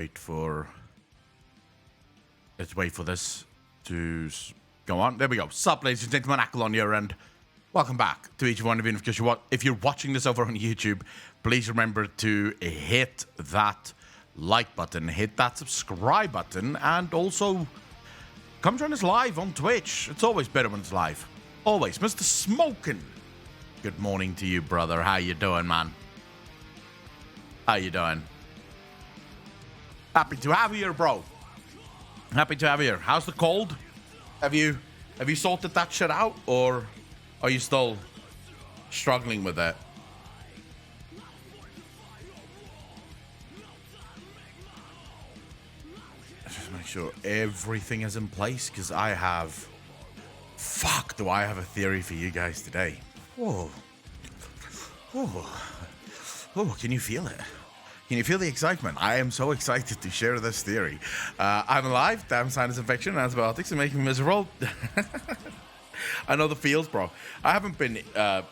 Wait for. Let's wait for this to go on. There we go. Sup, ladies and gentlemen, Ackle here, and welcome back to each one of you. If you're watching this over on YouTube, please remember to hit that like button, hit that subscribe button, and also come join us live on Twitch. It's always better when it's live. Always. Mr. Smokin'. Good morning to you, brother. How you doing, man? How you doing? Happy to have you here, bro. Happy to have you here. How's the cold? Have you sorted that shit out, or are you still struggling with it? Just make sure everything is in place, because I have... Fuck, do I have a theory for you guys today. Whoa. Oh, can you feel it? Can you feel the excitement? I am so excited to share this theory. I'm alive, damn sinus infection and antibiotics are making me miserable. I know the feels, bro. I haven't been, I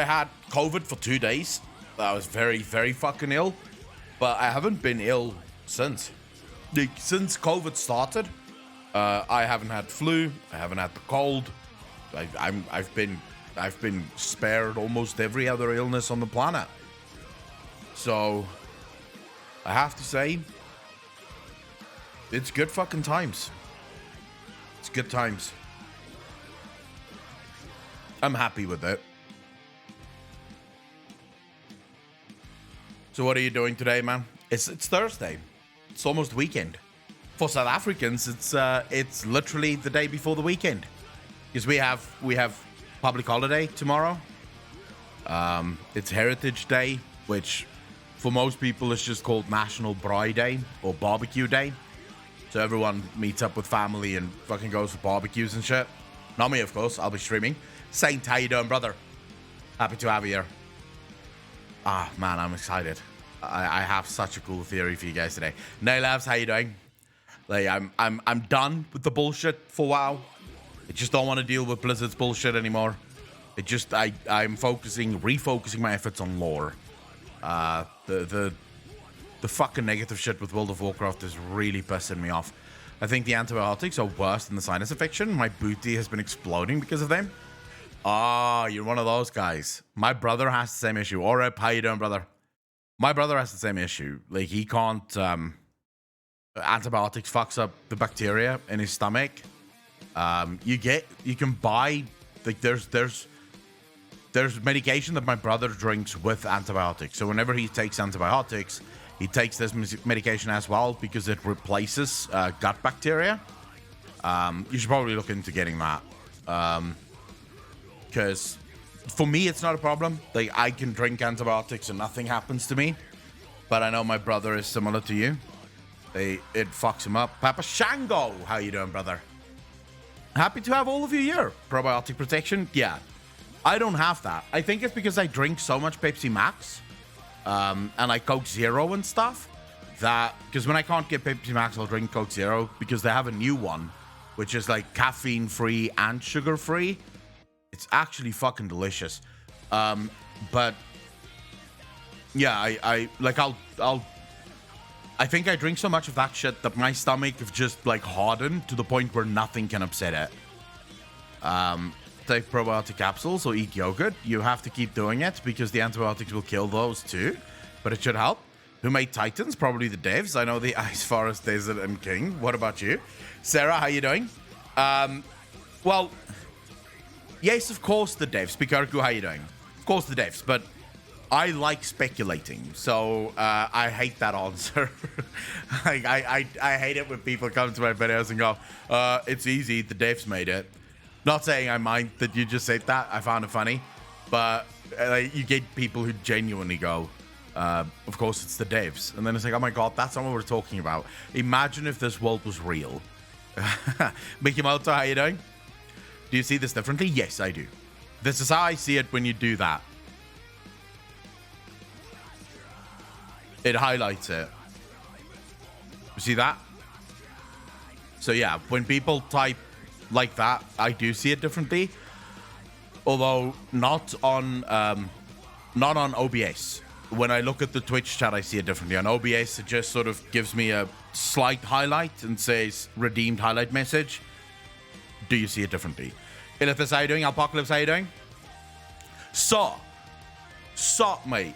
had COVID for 2 days. I was very, very fucking ill. But I haven't been ill since. Since COVID started, I haven't had flu. I haven't had the cold. I've been spared almost every other illness on the planet. So... I have to say, it's good fucking times. It's good times. I'm happy with it. So what are you doing today, man? It's Thursday. It's almost weekend. For South Africans, it's literally the day before the weekend, because we have public holiday tomorrow. It's Heritage Day, which for most people it's just called National Braai Day or Barbecue Day. So everyone meets up with family and fucking goes for barbecues and shit. Not me, of course. I'll be streaming. Saint, how you doing, brother? Happy to have you here. Ah, man, I'm excited. I have such a cool theory for you guys today. Nay Labs, how you doing? Like, I'm done with the bullshit for a while. I just don't want to deal with Blizzard's bullshit anymore. I'm refocusing my efforts on lore. The fucking negative shit with World of Warcraft is really pissing me off. I think the antibiotics are worse than the sinus infection. My booty has been exploding because of them. Ah, you're one of those guys. My brother has the same issue. Alright, how you doing, brother? My brother has the same issue. Like, he can't... antibiotics fucks up the bacteria in his stomach. You can buy... Like, there's medication that my brother drinks with antibiotics. So whenever he takes antibiotics, he takes this medication as well because it replaces gut bacteria. You should probably look into getting that. Because for me, it's not a problem. Like, I can drink antibiotics and nothing happens to me. But I know my brother is similar to you. It fucks him up. Papa Shango, how you doing, brother? Happy to have all of you here. Probiotic protection, yeah. I don't have that. I think it's because I drink so much Pepsi Max and like Coke Zero and stuff, that because when I can't get Pepsi Max, I'll drink Coke Zero, because they have a new one which is like caffeine free and sugar free. It's actually fucking delicious. But yeah, I think I drink so much of that shit that my stomach have just like hardened to the point where nothing can upset it. Take probiotic capsules or eat yogurt. You have to keep doing it because the antibiotics will kill those too, but it should help. Who made Titans? Probably the devs. I know the Ice Forest, Desert, and King. What about you? Sarah, how you doing? Well, yes, of course the devs. Pikarku, how you doing? Of course the devs, but I like speculating, so I hate that answer. I hate it when people come to my videos and go, it's easy, the devs made it. Not saying I mind that you just said that. I found it funny. But you get people who genuinely go, of course it's the devs. And then it's like, oh my god, that's not what we're talking about. Imagine if this world was real. Mickey Moto, how you doing? Do you see this differently? Yes, I do. This is how I see it when you do that. It highlights it. You see that? So yeah, when people type like that, I do see it differently, although not on OBS. when I look at the Twitch chat, I see it differently. On OBS, it just sort of gives me a slight highlight and says redeemed highlight message. Do you see it differently? Illithus, how you doing? Apocalypse, how you doing? Sup, mate.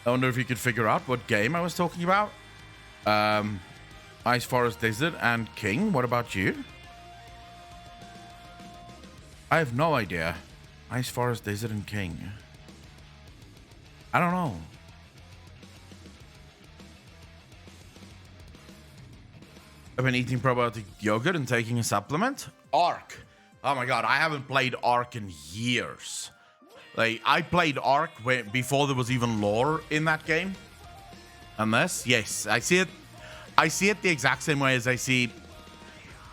I wonder if you could figure out what game I was talking about. Ice Forest Desert and King. What about you? I have no idea. Ice Forest Desert and King. I don't know. I've been eating probiotic yogurt and taking a supplement. Ark. Oh my god, I haven't played Ark in years. Like, I played Ark before there was even lore in that game. And this, yes, I see it. I see it the exact same way as I see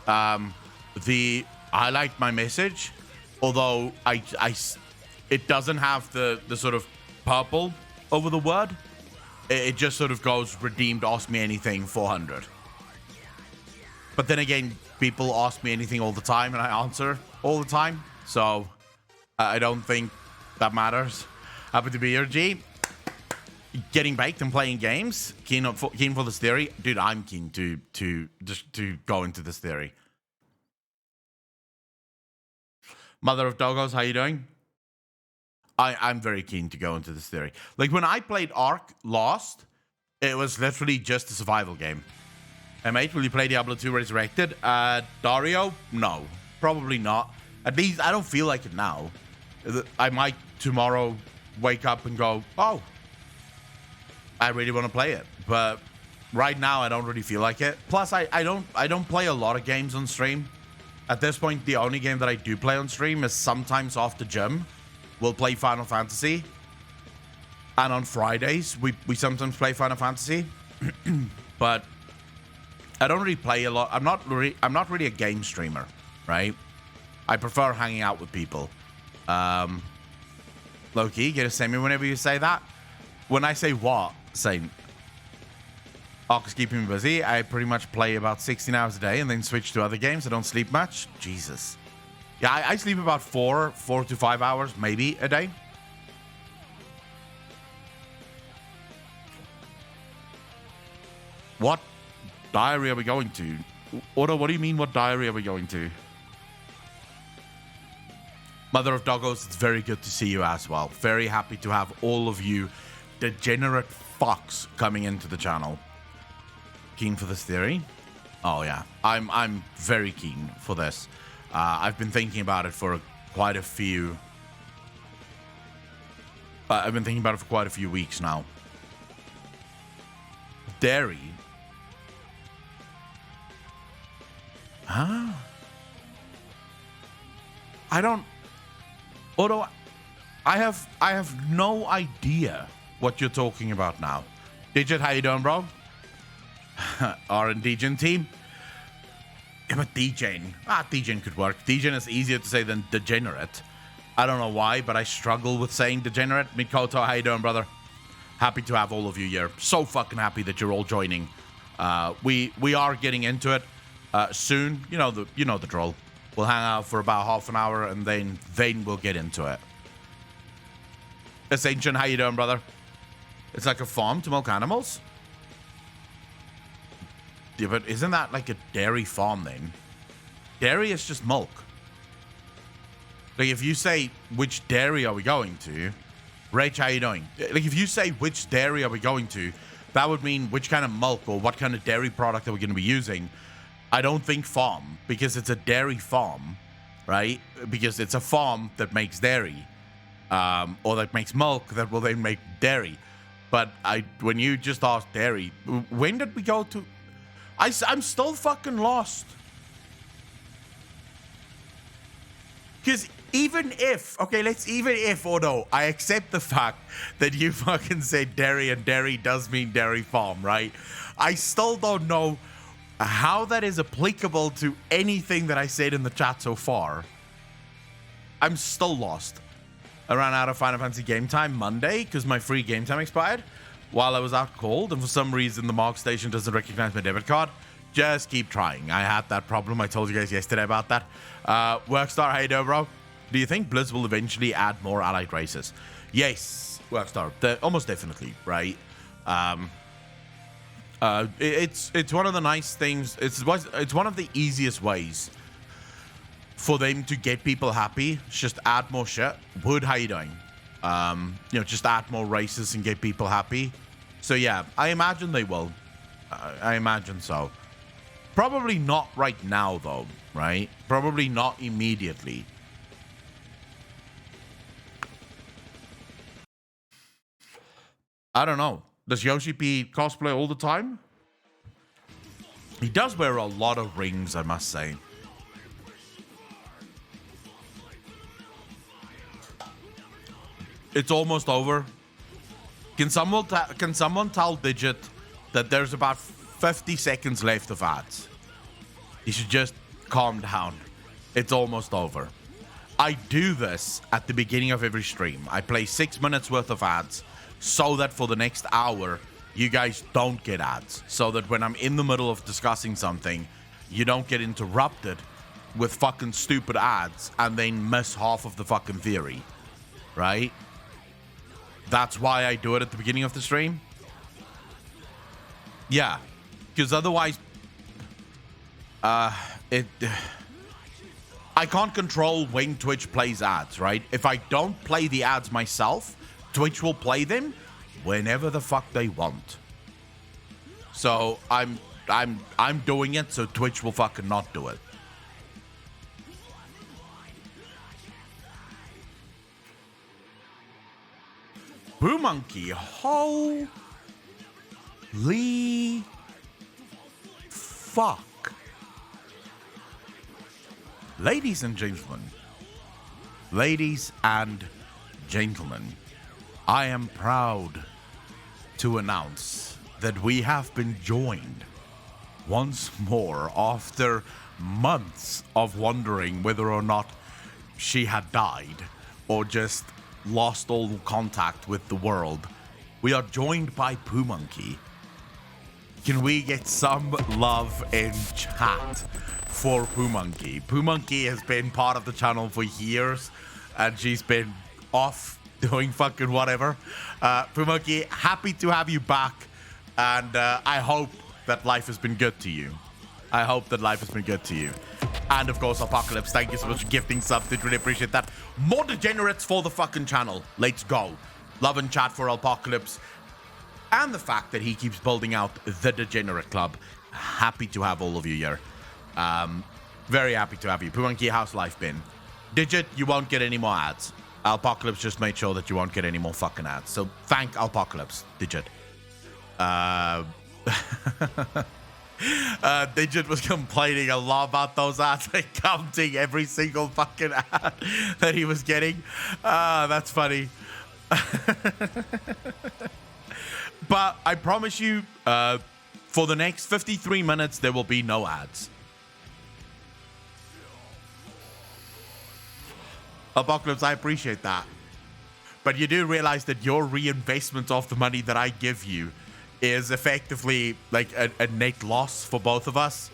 the highlight my message, although it doesn't have the sort of purple over the word. It just sort of goes redeemed, ask me anything, 400. But then again, people ask me anything all the time and I answer all the time, so I don't think that matters. Happy to be here, G. Getting baked and playing games. Keen for this theory, dude. I'm keen to go into this theory. Mother of Doggos, how you doing? I'm very keen to go into this theory. Like, when I played Ark last, it was literally just a survival game. Hey, mate, will you play Diablo 2 Resurrected? Dario? No, probably not. At least I don't feel like it now. I might tomorrow wake up and go, oh, I really want to play it. But right now, I don't really feel like it. Plus, I don't play a lot of games on stream. At this point, the only game that I do play on stream is sometimes after gym. We'll play Final Fantasy. And on Fridays, we sometimes play Final Fantasy. But I don't really play a lot. I'm not really a game streamer, right? I prefer hanging out with people. Low-key, get a semi whenever you say that. When I say what, Saint, Ark keeping me busy. I pretty much play about 16 hours a day and then switch to other games. I don't sleep much. Jesus. Yeah, I sleep about 4 to 5 hours, maybe, a day. What diary are we going to? Otto, what do you mean, what diary are we going to? Mother of Doggos, it's very good to see you as well. Very happy to have all of you degenerate fucks coming into the channel. Keen for this theory? Oh yeah, I'm very keen for this. I've been thinking about it for quite a few. I've been thinking about it for quite a few weeks now. Dairy. Huh? I don't. Although I have no idea what you're talking about now. Digit, how you doing, bro? R&D team. Yeah, but DJing. DJing could work. DJing is easier to say than degenerate. I don't know why, but I struggle with saying degenerate. Mikoto, how you doing, brother? Happy to have all of you here. So fucking happy that you're all joining. We are getting into it soon. You know the drill. We'll hang out for about half an hour and then we'll get into it. Ascension, how you doing, brother? It's like a farm to milk animals. Yeah, but isn't that like a dairy farm then? Dairy is just milk. Like, if you say, which dairy are we going to? Rach, how you doing? Like, if you say, which dairy are we going to? That would mean which kind of milk or what kind of dairy product are we going to be using? I don't think farm, because it's a dairy farm, right? Because it's a farm that makes dairy. Or that makes milk that will then make dairy. But when you just asked dairy, when did we go to... I'm still fucking lost. Because even if, although I accept the fact that you fucking said dairy and dairy does mean dairy farm, right? I still don't know how that is applicable to anything that I said in the chat so far. I'm still lost. I ran out of Final Fantasy game time Monday because my free game time expired while I was out cold, and for some reason the Mark station doesn't recognize my debit card. Just keep trying. I had that problem. I told you guys yesterday about that. Workstar, how you doing, bro? Do you think Blizz will eventually add more allied races? Yes. Rockstar, almost definitely, right? It's one of the nice things. It's one of the easiest ways for them to get people happy. Just add more shit. Wood, how you doing? Just add more races and get people happy. So yeah, I imagine they will. I imagine so. Probably not right now though, right? Probably not immediately. I don't know. Does Yoshi P cosplay all the time? He does wear a lot of rings, I must say. It's almost over. Can someone tell Digit that there's about 50 seconds left of ads? You should just calm down. It's almost over. I do this at the beginning of every stream. I play 6 minutes worth of ads so that for the next hour, you guys don't get ads. So that when I'm in the middle of discussing something, you don't get interrupted with fucking stupid ads and then miss half of the fucking theory. Right? That's why I do it at the beginning of the stream. Yeah. Because otherwise, I can't control when Twitch plays ads, right? If I don't play the ads myself, Twitch will play them whenever the fuck they want. So I'm doing it, so Twitch will fucking not do it. Boo Monkey, holy fuck. Ladies and gentlemen, I am proud to announce that we have been joined once more after months of wondering whether or not she had died or just lost all contact with the world. We are joined by Poo Monkey. Can we get some love in chat for Poo Monkey? Poo Monkey has been part of the channel for years, and she's been off doing fucking whatever. Poo Monkey, happy to have you back, and I hope that life has been good to you. I hope that life has been good to you. And of course, Apocalypse, thank you so much for gifting subs. Did really appreciate that. More degenerates for the fucking channel. Let's go. Love and chat for Apocalypse. And the fact that he keeps building out the Degenerate Club. Happy to have all of you here. Very happy to have you. Poo Monkey, how's life been? Digit, you won't get any more ads. Apocalypse just made sure that you won't get any more fucking ads. So thank Apocalypse, Digit. Digit was complaining a lot about those ads, like counting every single fucking ad that he was getting. That's funny. But I promise you, for the next 53 minutes, there will be no ads. Apocalypse, I appreciate that. But you do realize that your reinvestment of the money that I give you is effectively like a net loss for both of us,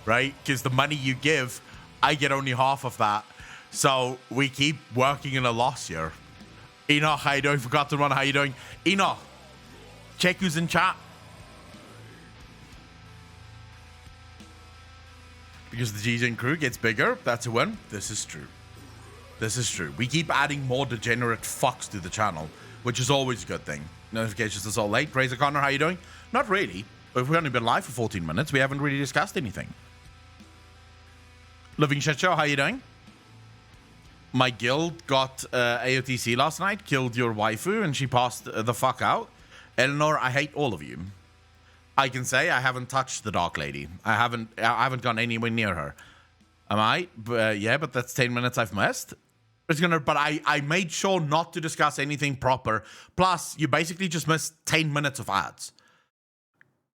right? Because the money you give, I get only half of that. So we keep working in a loss here. Enoch, how you doing? Forgot to run, how you doing? Enoch, check who's in chat. Because the GGN crew gets bigger, that's a win. This is true. This is true. We keep adding more degenerate fucks to the channel, which is always a good thing. Notifications are so late. Razor Connor, how you doing? Not really. We've only been live for 14 minutes. We haven't really discussed anything. Living Shit Show, how you doing? My guild got AOTC last night, killed your waifu, and she passed the fuck out. Eleanor, I hate all of you. I can say I haven't touched the Dark Lady. I haven't gone anywhere near her. Am I? Yeah, but that's 10 minutes I've missed. But I made sure not to discuss anything proper. Plus, you basically just missed 10 minutes of ads.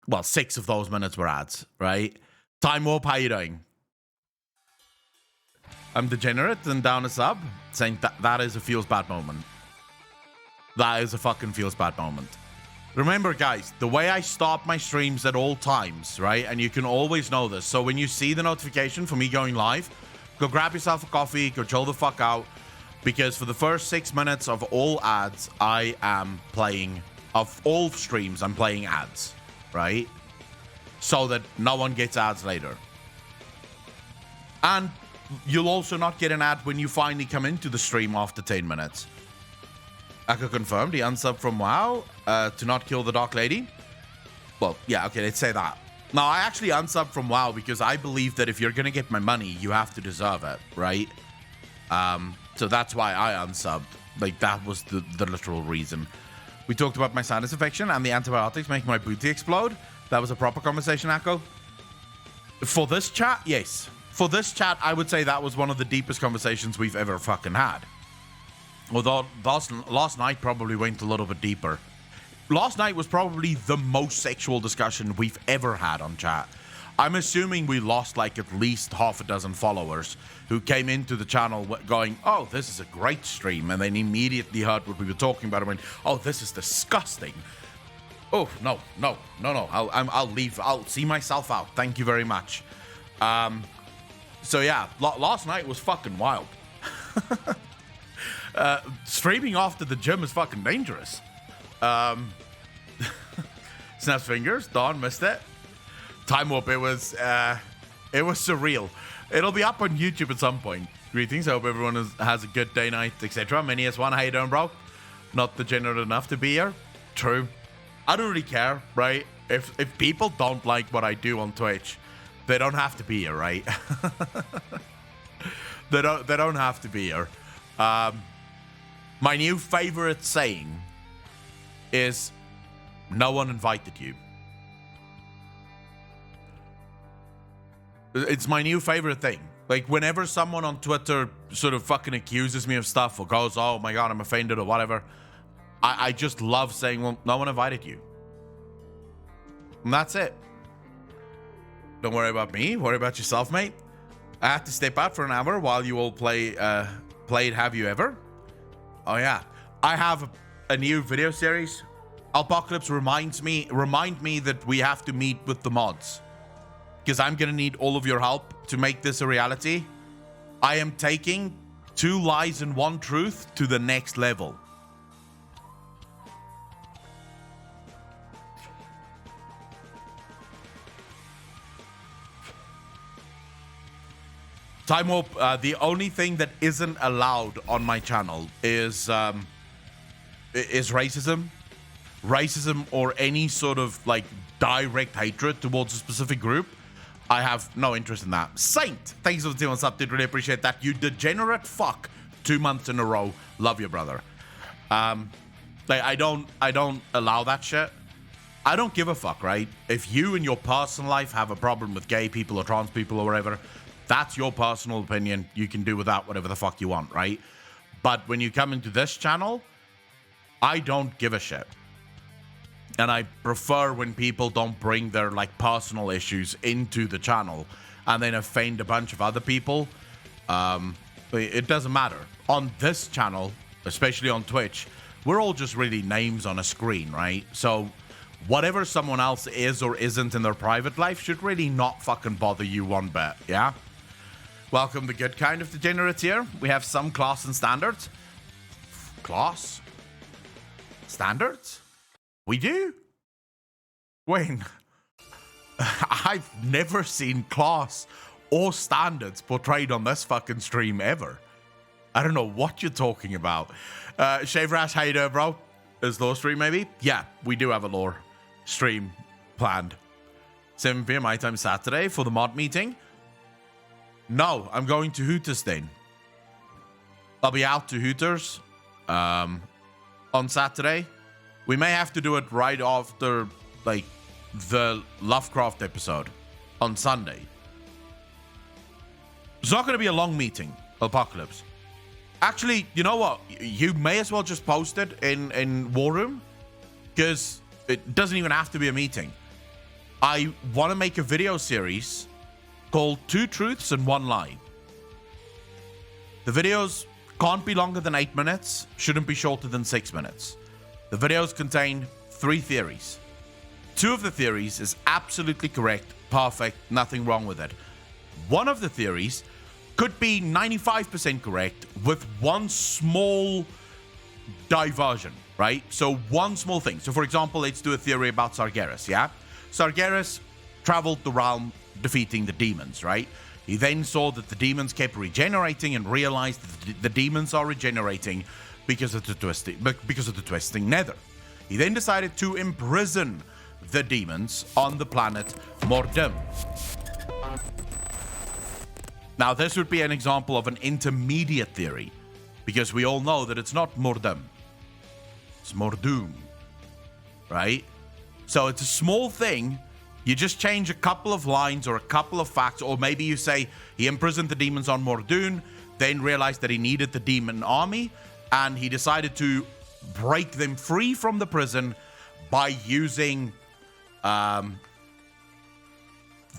Well, 6 of those minutes were ads, right? Time Warp, how you doing? I'm degenerate and down a sub. Saying that is a feels bad moment. That is a fucking feels bad moment. Remember, guys, the way I stop my streams at all times, right? And you can always know this. So when you see the notification for me going live, go grab yourself a coffee, go chill the fuck out. Because for the first 6 minutes of all ads, I am playing, of all streams, I'm playing ads, right? So that no one gets ads later. And you'll also not get an ad when you finally come into the stream after 10 minutes. I could confirm the unsub from WoW to not kill the Dark Lady. Well, yeah, okay, let's say that. Now, I actually unsubbed from WoW because I believe that if you're going to get my money, you have to deserve it, right? So that's why I unsubbed. Like, that was the literal reason. We talked about my sinus infection and the antibiotics making my booty explode. That was a proper conversation, Akko. For this chat, yes. For this chat, I would say that was one of the deepest conversations we've ever fucking had. Although last night probably went a little bit deeper. Last night was probably the most sexual discussion we've ever had on chat. I'm assuming we lost like at least half a dozen followers who came into the channel going, oh, this is a great stream. And then immediately heard what we were talking about and went, oh, this is disgusting. Oh, no. I'll leave. I'll see myself out. Thank you very much. So yeah, last night was fucking wild. Streaming after the gym is fucking dangerous. Snaps fingers. Dawn missed it. Time Warp. It was surreal. It'll be up on YouTube at some point. Greetings. I hope everyone has a good day, night, etc. Many as one. How you doing, bro? Not degenerate enough to be here. True. I don't really care, right? If people don't like what I do on Twitch, they don't have to be here, right? They don't have to be here. My new favorite saying is, no one invited you. It's my new favorite thing. Like, whenever someone on Twitter sort of fucking accuses me of stuff or goes, oh my god, I'm offended or whatever, I just love saying, well, no one invited you. And that's it. Don't worry about me. Worry about yourself, mate. I had to step out for an hour while you all played Have You Ever? Oh yeah. I have a new video series. Apocalypse remind me that we have to meet with the mods. Because I'm going to need all of your help to make this a reality. I am taking 2 lies and 1 truth to the next level. Time Warp, the only thing that isn't allowed on my channel is racism. Racism or any sort of like direct hatred towards a specific group. I have no interest in that. Saint, thanks for the 2 months up, dude. Really appreciate that. You degenerate fuck. 2 months in a row. Love you, brother. Like I don't allow that shit. I don't give a fuck, right? If you in your personal life have a problem with gay people or trans people or whatever, that's your personal opinion. You can do with that whatever the fuck you want, right? But when you come into this channel, I don't give a shit. And I prefer when people don't bring their like personal issues into the channel and then offend a bunch of other people. It doesn't matter. On this channel, especially on Twitch, we're all just really names on a screen, right? So whatever someone else is or isn't in their private life should really not fucking bother you one bit, yeah? Welcome the good kind of degenerates here. We have some class and standards. Class? Standards? We do? Wayne, I've never seen class or standards portrayed on this fucking stream ever. I don't know what you're talking about. Shave Rash, how you doing, bro? Is lore stream maybe? Yeah, we do have a lore stream planned. 7 p.m. my time Saturday for the mod meeting. No, I'm going to Hooters then. I'll be out to Hooters on Saturday. We may have to do it right after, like, the Lovecraft episode on Sunday. It's not going to be a long meeting, Apocalypse. Actually, you know what? You may as well just post it in War Room, because it doesn't even have to be a meeting. I want to make a video series called 2 Truths and 1 Lie. The videos can't be longer than 8 minutes, shouldn't be shorter than 6 minutes. The videos contain 3 theories. 2 of the theories is absolutely correct, perfect, nothing wrong with it. 1 of the theories could be 95% correct with one small diversion, right? So one small thing. So for example, let's do a theory about Sargeras, yeah? Sargeras traveled the realm defeating the demons, right? He then saw that the demons kept regenerating and realized that the demons are regenerating because of the twisting nether. He then decided to imprison the demons on the planet Mordum. Now, this would be an example of an intermediate theory, because we all know that it's not Mordum. It's Mordum, right? So it's a small thing. You just change a couple of lines or a couple of facts, or maybe you say he imprisoned the demons on Mordoon, then realized that he needed the demon army, and he decided to break them free from the prison by using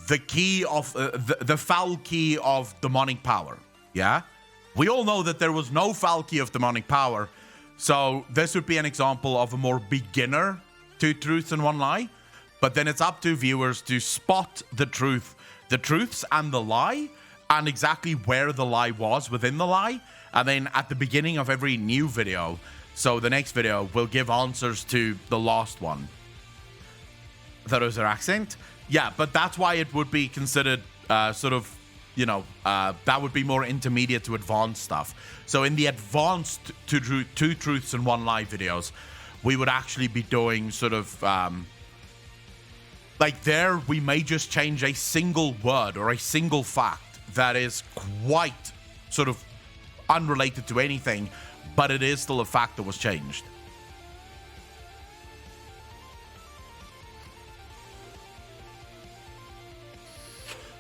the key of the foul key of demonic power. Yeah, we all know that there was no foul key of demonic power, so this would be an example of a more beginner two truths and one lie. But then it's up to viewers to spot the truths and the lie, and exactly where the lie was within the lie. And then at the beginning of every new video, so the next video will give answers to the last one. That was their accent. Yeah, but that's why it would be considered that would be more intermediate to advanced stuff. So in the advanced two truths and one lie videos, we would actually be doing sort of like there, we may just change a single word or a single fact that is quite sort of unrelated to anything, but it is still a fact that was changed.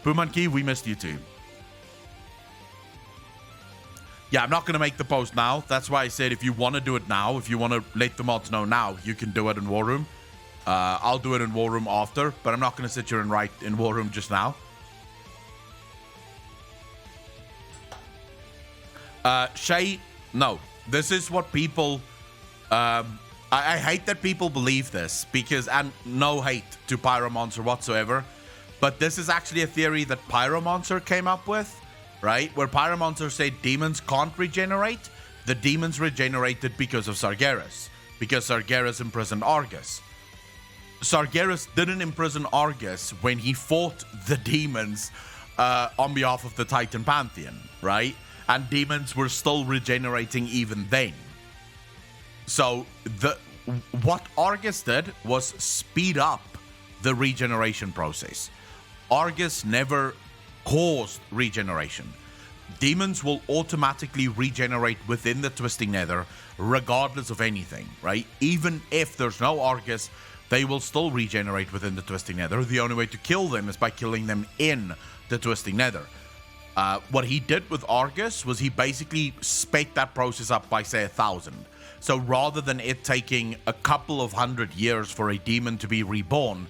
Pumanki, we missed you too. Yeah, I'm not going to make the post now. That's why I said if you want to do it now, if you want to let the mods know now, you can do it in War Room. I'll do it in War Room after, but I'm not going to sit here and write in War Room just now. Shay, no. This is what people... I hate that people believe this, because... And no hate to Pyromancer whatsoever, but this is actually a theory that Pyromancer came up with, right? Where Pyromancer said demons can't regenerate. The demons regenerated because of Sargeras, because Sargeras imprisoned Argus. Sargeras didn't imprison Argus when he fought the demons on behalf of the Titan Pantheon, right? And demons were still regenerating even then. So what Argus did was speed up the regeneration process. Argus never caused regeneration. Demons will automatically regenerate within the Twisting Nether regardless of anything, right? Even if there's no Argus, they will still regenerate within the Twisting Nether. The only way to kill them is by killing them in the Twisting Nether. What he did with Argus was he basically sped that process up by, say, 1,000. So rather than it taking a couple of 100 years for a demon to be reborn,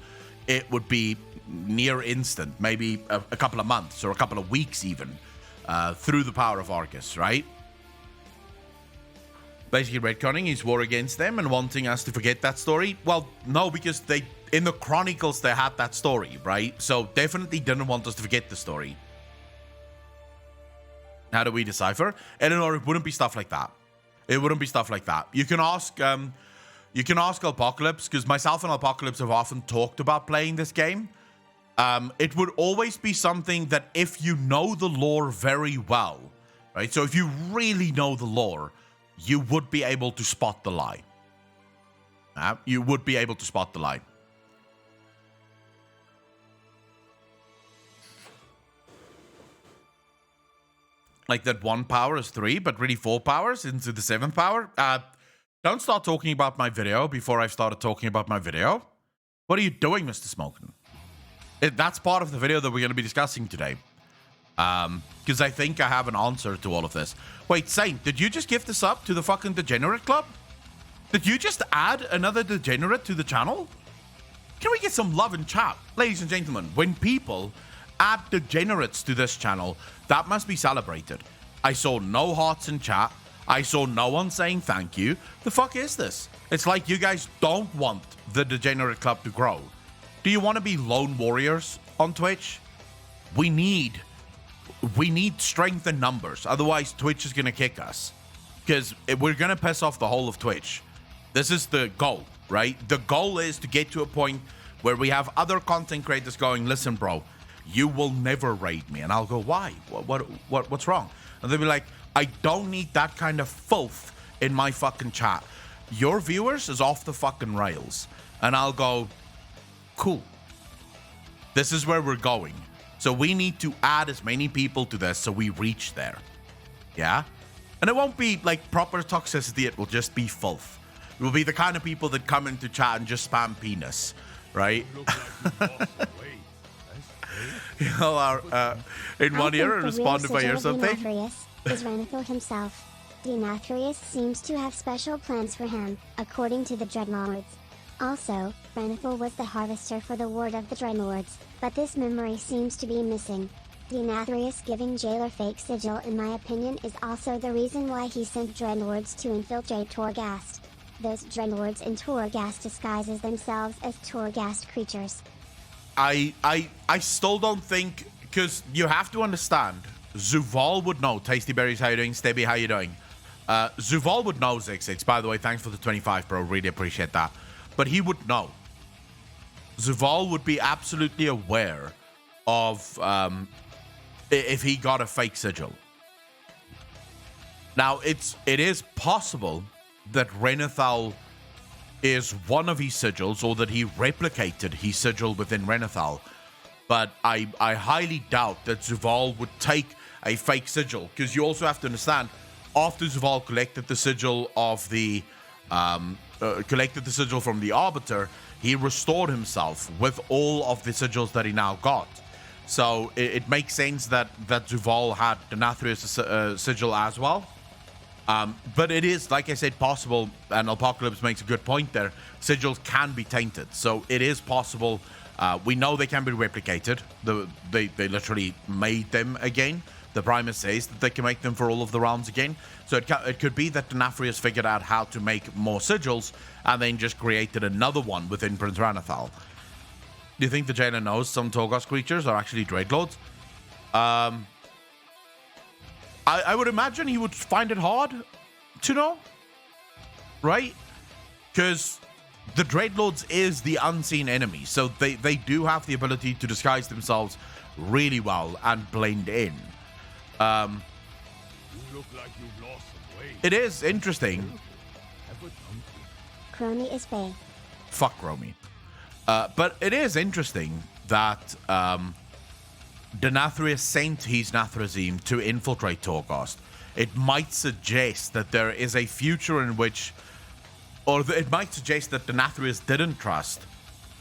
it would be near instant, maybe a couple of months or a couple of weeks even, through the power of Argus, right? Basically retconning his war against them and wanting us to forget that story. Well, no, because in the Chronicles they had that story, right? So definitely didn't want us to forget the story. How do we decipher? Eleanor, it wouldn't be stuff like that. It wouldn't be stuff like that. You can ask Apocalypse, because myself and Apocalypse have often talked about playing this game. It would always be something that if you know the lore very well, right? So if you really know the lore, you would be able to spot the lie. You would be able to spot the lie. Like that one power is 3, but really 4 powers into the 7th power. Don't start talking about my video before I've started talking about my video. What are you doing, Mr. Smoken? That's part of the video that we're going to be discussing today. Because I think I have an answer to all of this. Wait, Saint, did you just give this up to the fucking Degenerate Club? Did you just add another Degenerate to the channel? Can we get some love in chat? Ladies and gentlemen, when people add Degenerates to this channel, that must be celebrated. I saw no hearts in chat. I saw no one saying thank you. The fuck is this? It's like you guys don't want the Degenerate Club to grow. Do you want to be lone warriors on Twitch? We need we need strength in numbers. Otherwise, Twitch is going to kick us. Because we're going to piss off the whole of Twitch. This is the goal, right? The goal is to get to a point where we have other content creators going, listen, bro, you will never raid me. And I'll go, why? What's wrong? And they'll be like, I don't need that kind of filth in my fucking chat. Your viewers is off the fucking rails. And I'll go, cool. This is where we're going. So we need to add as many people to this so we reach there. Yeah? And it won't be like proper toxicity, it will just be filth. It will be the kind of people that come into chat and just spam penis, right? You know, in 1 year, respond if I hear something. Is Renethil himself. Denathrius seems to have special plans for him, according to the Dreadlords. Also, Renethil was the harvester for the Ward of the Dreadlords, but this memory seems to be missing. Denathrius giving Jailer fake sigil in my opinion is also the reason why he sent Dreadlords to infiltrate Torghast. Those Dreadlords in Torghast disguises themselves as Torghast creatures. I still don't think, because you have to understand, Zuval would know. Tasty Berries, how you doing? Stebby, how you doing? Zuval would know, Zix. By the way, thanks for the 25, bro. Really appreciate that. But he would know. Zuval would be absolutely aware of if he got a fake sigil. Now, it is possible that Renethal is one of his sigils, or that he replicated his sigil within Renethal. But I highly doubt that Zuval would take a fake sigil, because you also have to understand, after Zuval collected the sigil of the from the Arbiter, he restored himself with all of the sigils that he now got. So it makes sense that Zuval had Denathrius' sigil as well. But it is, like I said, possible, and Apocalypse makes a good point there, sigils can be tainted. So it is possible. We know they can be replicated. They literally made them again. The Primus says that they can make them for all of the realms again. So it could be that Denathrius figured out how to make more sigils and then just created another one within Prince Ranethal. Do you think the jailer knows some Torghast creatures are actually Dreadlords? I would imagine he would find it hard to know, right? Because the Dreadlords is the unseen enemy, so they do have the ability to disguise themselves really well and blend in. You look like you've lost some weight. It is interesting. Crony is Bay. Fuck Romy. But it is interesting that Denathrius sent his Nathrazim to infiltrate Torghast. It might suggest that there is a future in which, or it might suggest that Denathrius didn't trust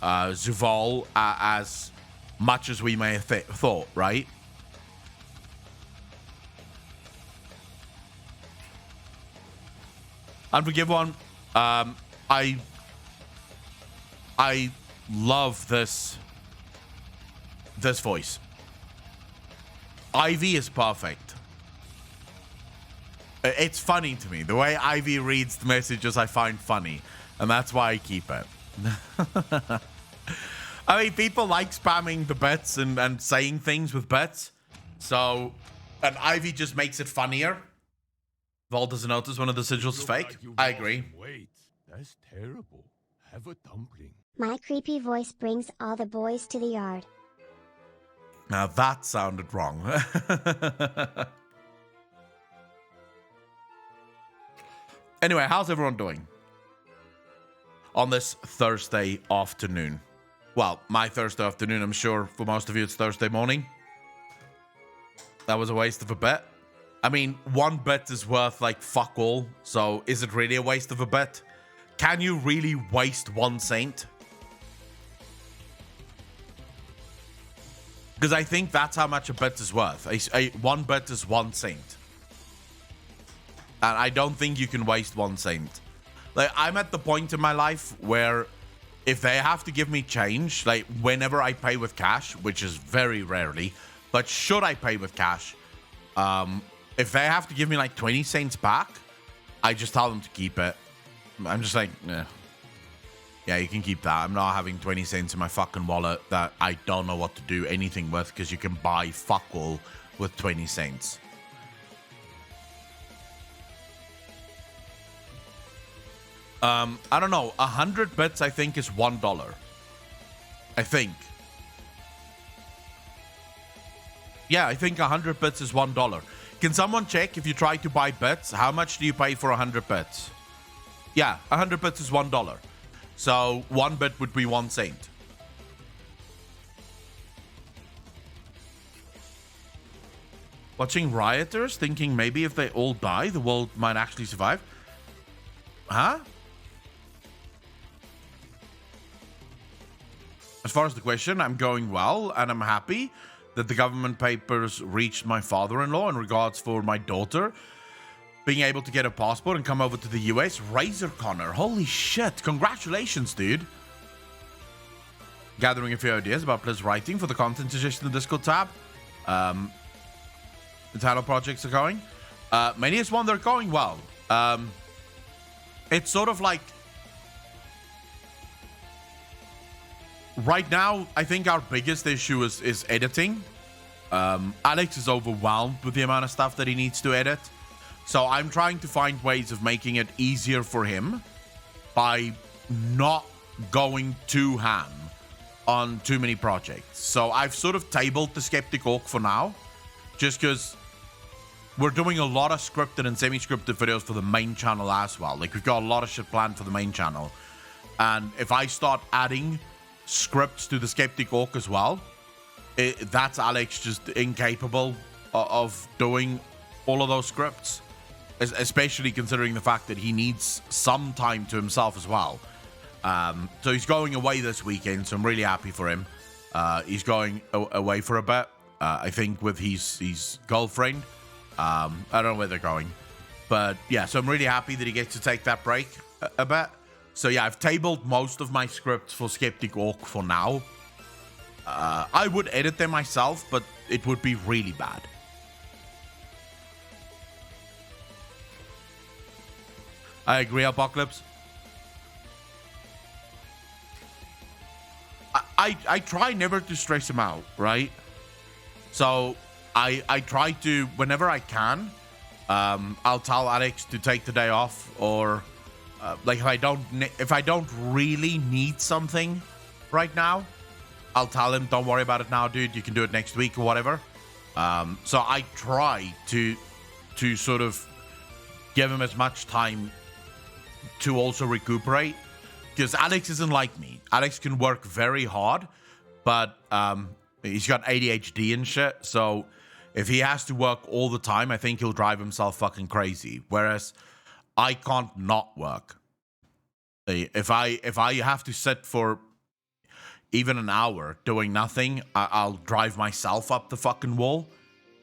Zuval as much as we may have thought, right? Unforgive one. I love this voice. Ivy is perfect. It's funny to me. The way Ivy reads the messages I find funny. And that's why I keep it. I mean, people like spamming the bits and saying things with bits. So, and Ivy just makes it funnier. Vol doesn't notice one of the sigils is fake. I agree. Wait, that's terrible. Have a dumpling. My creepy voice brings all the boys to the yard. Now that sounded wrong. Anyway, how's everyone doing on this Thursday afternoon? Well, my Thursday afternoon, I'm sure for most of you it's Thursday morning. That was a waste of a bet. I mean, one bet is worth like fuck all, so is it really a waste of a bet? Can you really waste 1 cent? Because I think that's how much a bet is worth. One bet is 1 cent. And I don't think you can waste 1 cent. Like, I'm at the point in my life where if they have to give me change, like whenever I pay with cash, which is very rarely, but should I pay with cash, if they have to give me like 20 cents back, I just tell them to keep it. I'm just like, yeah, you can keep that. I'm not having 20 cents in my fucking wallet that I don't know what to do anything with, because you can buy fuck all with 20 cents. I don't know. 100 bits, I think, is $1. I think. Yeah, I think 100 bits is $1. Can someone check if you try to buy bits? How much do you pay for 100 bits? Yeah, 100 bits is $1. So 1 bit would be 1 cent. Watching rioters, thinking maybe if they all die, the world might actually survive. Huh? As far as the question, I'm going well, and I'm happy that the government papers reached my father-in-law in regards for my daughter being able to get a passport and come over to the US. Razor Connor, holy shit, congratulations, dude. Gathering a few ideas about Blizz writing for the content suggestion in the Discord tab. The title projects are going. Mania's one, they're going well. It's sort of like, right now, I think our biggest issue is editing. Alex is overwhelmed with the amount of stuff that he needs to edit. So I'm trying to find ways of making it easier for him by not going too ham on too many projects. So I've sort of tabled the Skeptic Orc for now, just because we're doing a lot of scripted and semi-scripted videos for the main channel as well. Like, we've got a lot of shit planned for the main channel. And if I start adding scripts to the Skeptic Orc as well, that's Alex just incapable of doing all of those scripts, especially considering the fact that he needs some time to himself as well. So he's going away this weekend, so I'm really happy for him. He's going away for a bit, I think with his girlfriend. I don't know where they're going, but yeah, so I'm really happy that he gets to take that break a bit. So yeah, I've tabled most of my scripts for Skeptic Orc for now. I would edit them myself, but it would be really bad. I agree, Apocalypse. I try never to stress him out, right? So I try to, whenever I can, I'll tell Alex to take the day off, or like if I don't really need something right now, I'll tell him, don't worry about it now, dude. You can do it next week or whatever. So I try to sort of give him as much time to also recuperate, because Alex isn't like me. Alex can work very hard, but he's got ADHD and shit. So if he has to work all the time, I think he'll drive himself fucking crazy. Whereas I can't not work. If I have to sit for even an hour doing nothing, I'll drive myself up the fucking wall.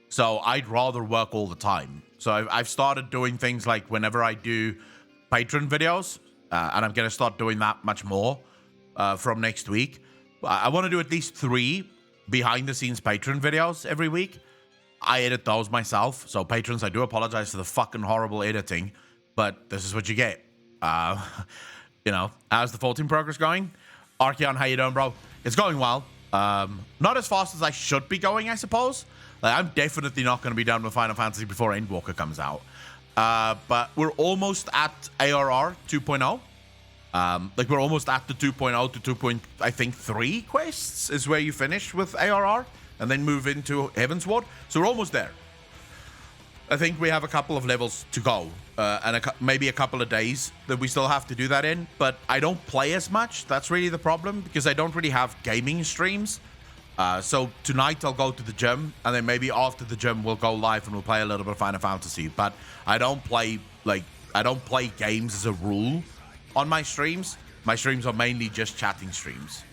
So I'd rather work all the time. So I've started doing things like whenever I do Patreon videos, and I'm going to start doing that much more from next week. I want to do at least 3 behind-the-scenes Patreon videos every week. I edit those myself, so patrons, I do apologize for the fucking horrible editing, but this is what you get. You know, how's the 14 progress going? Archeon, how you doing, bro? It's going well. Not as fast as I should be going, I suppose. Like, I'm definitely not going to be done with Final Fantasy before Endwalker comes out. But we're almost at ARR 2.0. Like, we're almost at the 2.0 to 2.3 quests is where you finish with ARR and then move into Heavensward. So we're almost there. I think we have a couple of levels to go, and maybe a couple of days that we still have to do that in. But I don't play as much. That's really the problem, because I don't really have gaming streams. So tonight I'll go to the gym, and then maybe after the gym we'll go live and we'll play a little bit of Final Fantasy. But I don't play games as a rule on my streams. My streams are mainly just chatting streams.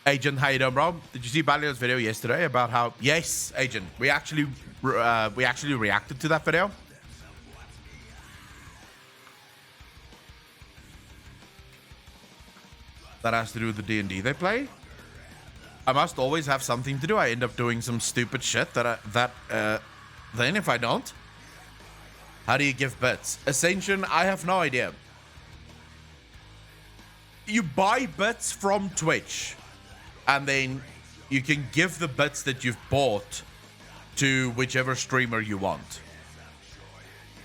Agent, how you doing, bro? Did you see Balio's video yesterday about how... Yes, Agent. We actually reacted to that video. That has to do with the D&D they play. I must always have something to do. I end up doing some stupid shit then if I don't. How do you give bits? Ascension, I have no idea. You buy bits from Twitch, and then you can give the bits that you've bought to whichever streamer you want.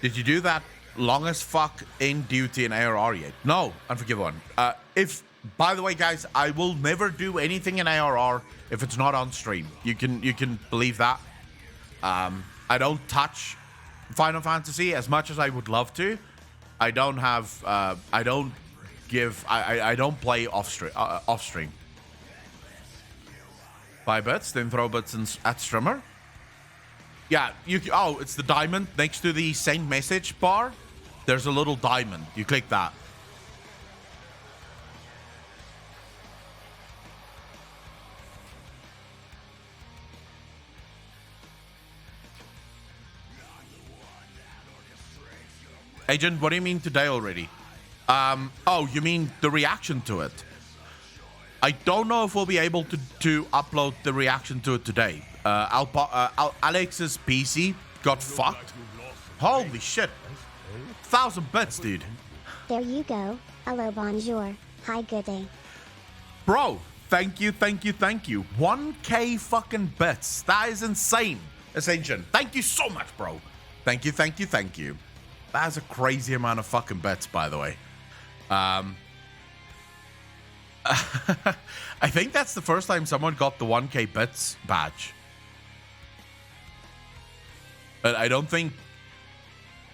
Did you do that long as fuck in duty and ARR yet? No, Unforgiven one. By the way, guys, I will never do anything in ARR if it's not on stream. You can believe that. I don't touch Final Fantasy as much as I would love to. I don't have. I don't play off stream. Buy bits, then throw bits at streamer. Yeah, oh, it's the diamond next to the send message bar. There's a little diamond. You click that. Agent, what do you mean today already? Oh, you mean the reaction to it? I don't know if we'll be able to upload the reaction to it today. Alex's PC got fucked. Holy shit. 1,000 bits, dude. There you go. Hello, bonjour. Hi, good day. Bro, thank you. 1K fucking bits. That is insane. Ascension. Thank you so much, bro. Thank you. That is a crazy amount of fucking bets, by the way. I think that's the first time someone got the 1K bits badge. But I don't think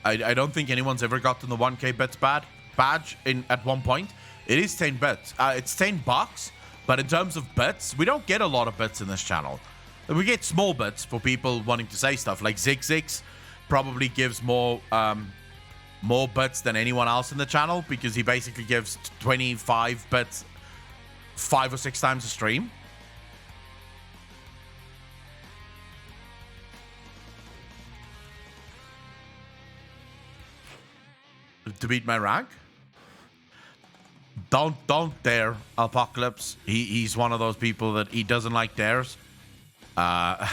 anyone's ever gotten the 1K bits badge at one point. It is 10 bits. It's $10, but in terms of bits, we don't get a lot of bits in this channel. We get small bits for people wanting to say stuff. Like Zigzix probably gives more bits than anyone else in the channel because he basically gives 25 bits 5 or 6 times a stream. To beat my rank? Don't dare, Apocalypse. He's one of those people that he doesn't like dares. I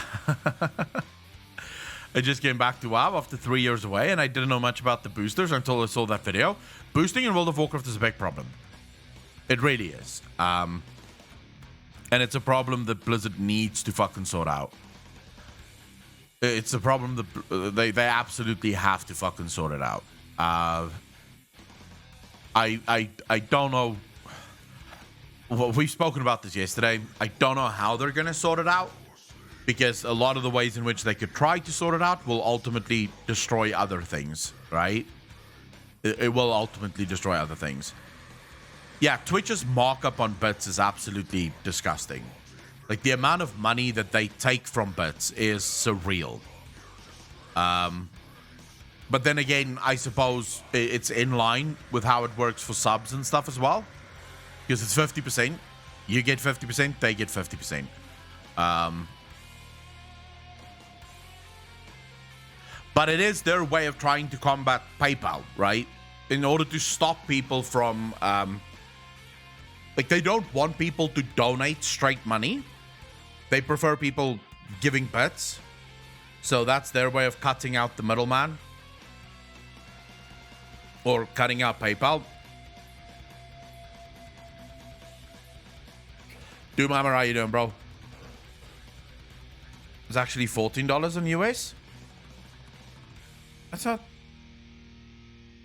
just came back to WoW after 3 years away, and I didn't know much about the boosters until I saw that video. Boosting in World of Warcraft is a big problem. It really is. And it's a problem that Blizzard needs to fucking sort out. It's a problem that they absolutely have to fucking sort it out. I don't know. Well, we've spoken about this yesterday. I don't know how they're going to sort it out. Because a lot of the ways in which they could try to sort it out will ultimately destroy other things, right? It will ultimately destroy other things. Yeah, Twitch's markup on bits is absolutely disgusting. Like, the amount of money that they take from bits is surreal. But then again, I suppose it's in line with how it works for subs and stuff as well. Because it's 50%. You get 50%, they get 50%. But it is their way of trying to combat PayPal, right? In order to stop people from... like, they don't want people to donate straight money. They prefer people giving bits. So that's their way of cutting out the middleman. Or cutting out PayPal. Doom Hammer, how you doing, bro? It's actually $14 in US. I thought...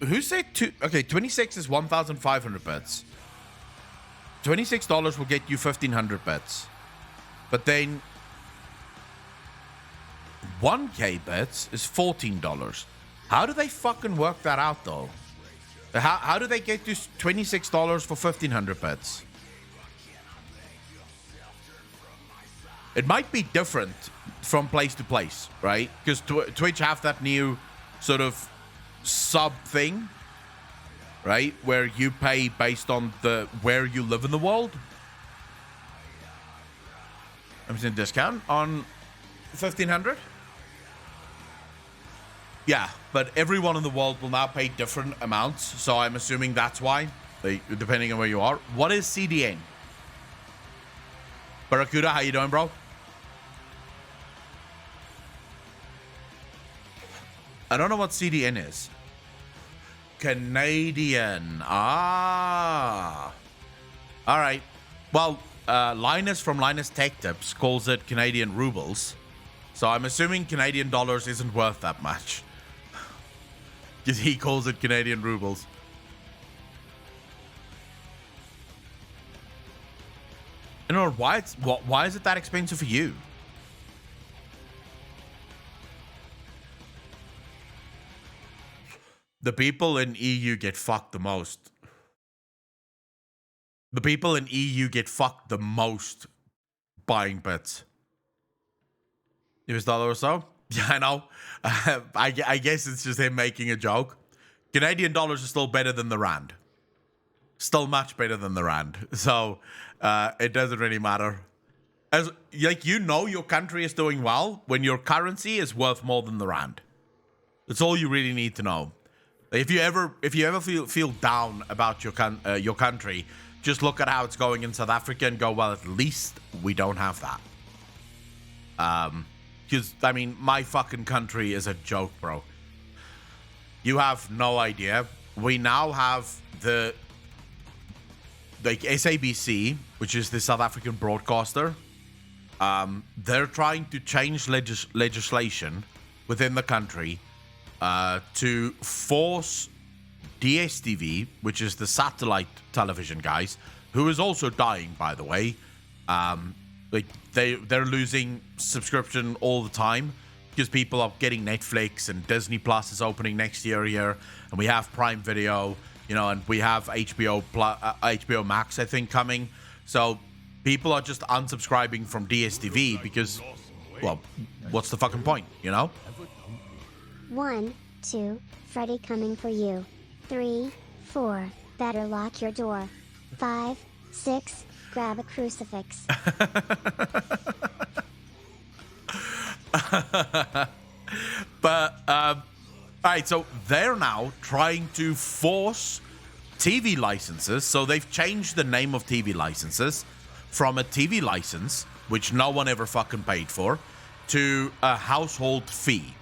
Who said two? Okay, 26 is 1,500 bits. $26 will get you 1,500 bits. But then 1K bits is $14. How do they fucking work that out, though? How do they get to $26 for 1,500 bits? It might be different from place to place, right? Because Twitch have that new sort of sub thing, right? Where you pay based on where you live in the world. I'm seeing a discount on 1,500. Yeah, but everyone in the world will now pay different amounts, so I'm assuming that's why, depending on where you are. What is CDN? Barracuda, how you doing, bro? I don't know what CDN is. Canadian. Ah. All right. Well, Linus from Linus Tech Tips calls it Canadian rubles. So I'm assuming Canadian dollars isn't worth that much. Because he calls it Canadian rubles. You know, why is it that expensive for you? The people in EU get fucked the most. The people in EU get fucked the most buying bits. US dollar or so? Yeah, I know. I guess it's just him making a joke. Canadian dollars are still better than the rand. Still much better than the rand. So it doesn't really matter. As like, you know, your country is doing well when your currency is worth more than the rand. That's all you really need to know. If you ever feel down about your country, just look at how it's going in South Africa and go, well, at least we don't have that. Because, I mean, my fucking country is a joke, bro. You have no idea. We now have the SABC, which is the South African broadcaster. They're trying to change legislation within the country to force DSTV, which is the satellite television guys, who is also dying, by the way. Like they're losing subscription all the time because people are getting Netflix, and Disney Plus is opening next year here, and we have Prime Video, you know, and we have HBO Max, I think, coming. So people are just unsubscribing from DSTV because, well, what's the fucking point, you know? 1, 2, Freddy coming for you. 3, 4, better lock your door. 5, 6, grab a crucifix. But, alright, so they're now trying to force TV licenses. So they've changed the name of TV licenses from a TV license, which no one ever fucking paid for, to a household fee.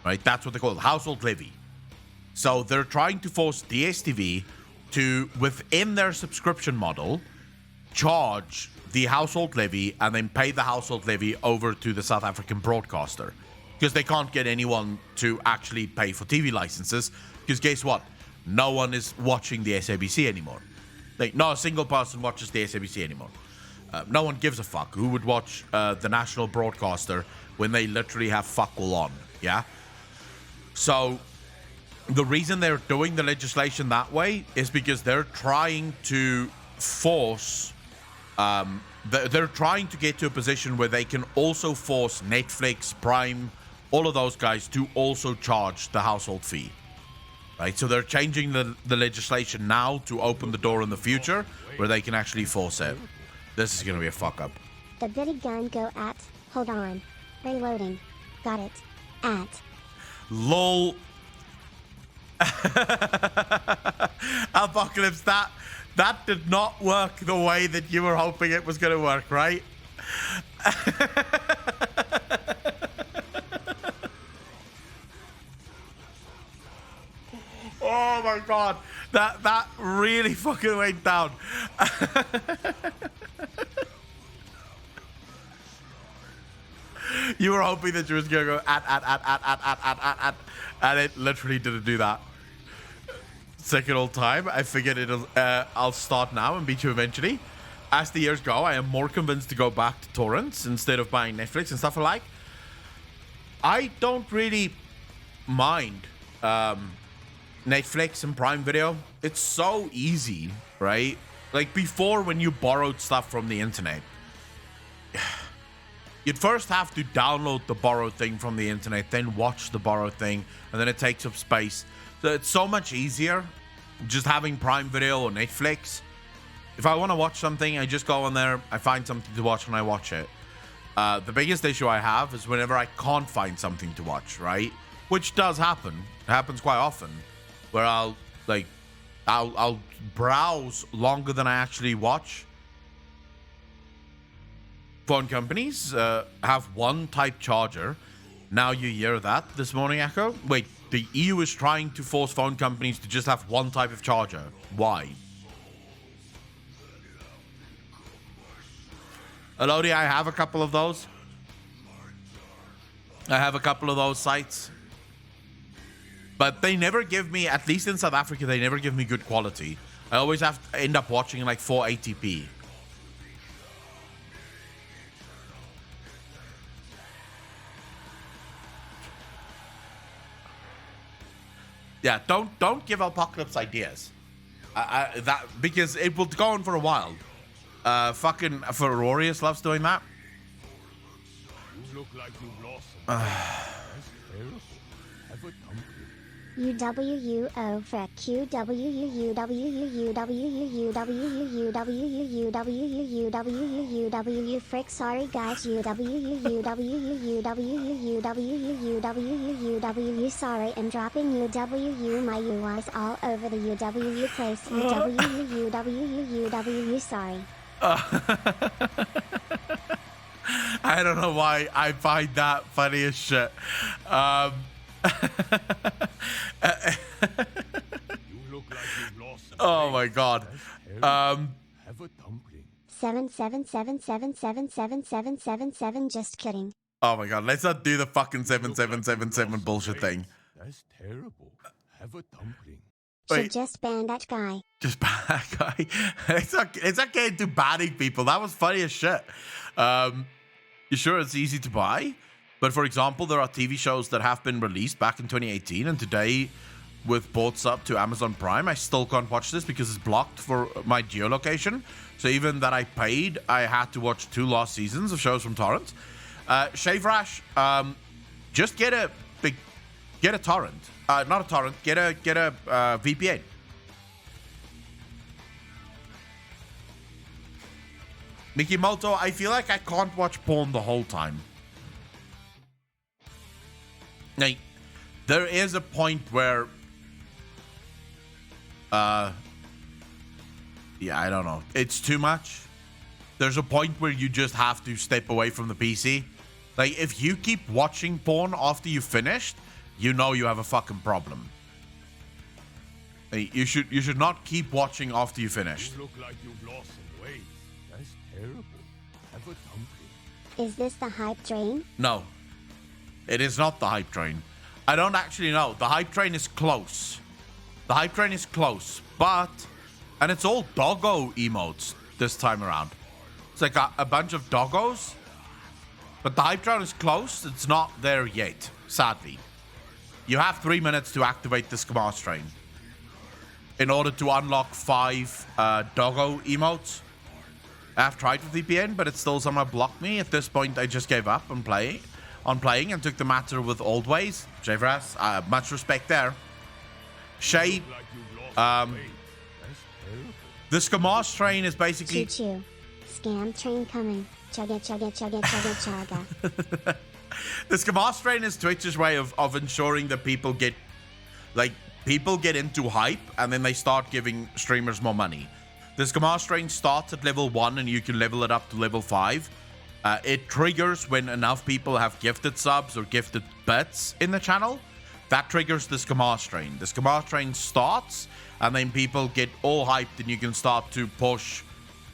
Right? That's what they call it, household levy. So they're trying to force DSTV to, within their subscription model, charge the household levy and then pay the household levy over to the South African broadcaster. Because they can't get anyone to actually pay for TV licenses. Because guess what? No one is watching the SABC anymore. Like, not a single person watches the SABC anymore. No one gives a fuck who would watch the national broadcaster when they literally have fuck all on. Yeah? So the reason they're doing the legislation that way is because they're trying to force, they're trying to get to a position where they can also force Netflix, Prime, all of those guys to also charge the household fee. Right? So they're changing the legislation now to open the door in the future where they can actually force it. This is going to be a fuck up. The bitty gun go at, hold on, reloading, got it, at. LOL. Apocalypse, that did not work the way that you were hoping it was going to work, right? Oh my god, that really fucking went down. You were hoping that you was gonna go at, and it literally didn't do that. Second old time. I figured I'll start now and beat you eventually. As the years go, I am more convinced to go back to torrents instead of buying Netflix and stuff alike. I don't really mind Netflix and Prime Video. It's so easy, right? Like before, when you borrowed stuff from the internet, you'd first have to download the borrowed thing from the internet, then watch the borrowed thing, and then it takes up space. So it's so much easier just having Prime Video or Netflix. If I want to watch something, I just go on there, I find something to watch, and I watch it. The biggest issue I have is whenever I can't find something to watch, right? Which does happen. It happens quite often, where I'll browse longer than I actually watch. Phone companies have one type charger. Now you hear that this morning, Echo? Wait, the EU is trying to force phone companies to just have one type of charger. Why? Elodie, I have a couple of those. I have a couple of those sites. But they never give me, at least in South Africa, they never give me good quality. I always have to end up watching like 480p. Yeah, don't give Apocalypse ideas. That because it will go on for a while. Fucking Ferorius loves doing that. You look like you've lost some weight. That's terrible. Have a dumpling. UWUO frick QWUW frick sorry guys UWUW sorry I'm dropping UWU my UIs all over the UWU place UWUW sorry. I don't know why I find that funny as shit. You look like you've lost some Oh weight. my god. Have a dumpling. 777777777 just kidding. Oh my god, let's not do the fucking 7777 bullshit thing. That's terrible. Have a dumpling. Should Wait. just ban that guy. Just bad guy. It's okay to banning people. That was funny as shit. You sure it's easy to buy? But for example, there are TV shows that have been released back in 2018, and today, with ports up to Amazon Prime, I still can't watch this because it's blocked for my geolocation. So even that I paid, I had to watch 2 lost seasons of shows from torrents. Shave Rash, just get a torrent. Not a torrent. Get a VPN. Mikimoto, I feel like I can't watch porn the whole time. Like, there is a point where, yeah, I don't know. It's too much. There's a point where you just have to step away from the PC. Like, if you keep watching porn after you finished, you know you have a fucking problem. Like, you should not keep watching after you finished. You look like you've lost some weight. That's terrible. Have a dumpling. Is this the hype train? No. It is not the hype train. I don't actually know. The hype train is close. The hype train is close, but... And it's all doggo emotes this time around. It's like a bunch of doggos. But the hype train is close. It's not there yet, sadly. You have 3 minutes to activate the Skamar train in order to unlock 5 doggo emotes. I have tried with VPN, but it still somehow blocked me. At this point, I just gave up on playing and took the matter with old ways. Javras, much respect there. Shay, Look like you've lost some weight. That's terrible. the Skamar train is basically... Choo choo. Scam train coming. Chugga chugga chugga chugga chugga. The Skamar train is Twitch's way of ensuring that people get into hype and then they start giving streamers more money. The Skamar train starts at level 1 and you can level it up to level 5. It triggers when enough people have gifted subs or gifted bits in the channel. That triggers the Skamar train. The Skamar train starts, and then people get all hyped, and you can start to push.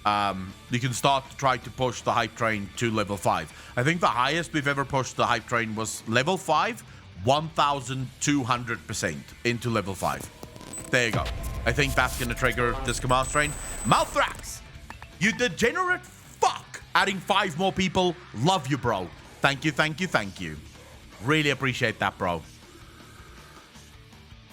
You can start to try to push the hype train to level 5. I think the highest we've ever pushed the hype train was level 5, 1,200% into level 5. There you go. I think that's going to trigger the Skamar train. Malthrax, you degenerate fuck! Adding 5 more people. Love you, bro. Thank you, thank you, thank you. Really appreciate that, bro.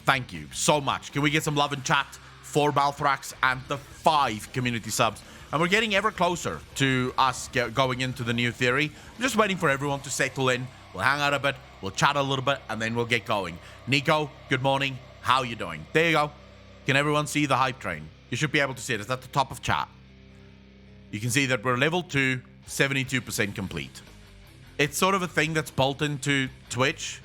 Thank you so much. Can we get some love in chat for Malthrax and the 5 community subs? And we're getting ever closer to us going into the new theory. I'm just waiting for everyone to settle in. We'll hang out a bit. We'll chat a little bit, and then we'll get going. Nico, good morning. How you doing? There you go. Can everyone see the hype train? You should be able to see it. It's at the top of chat. You can see that we're level 2, 72% complete. It's sort of a thing that's built into Twitch.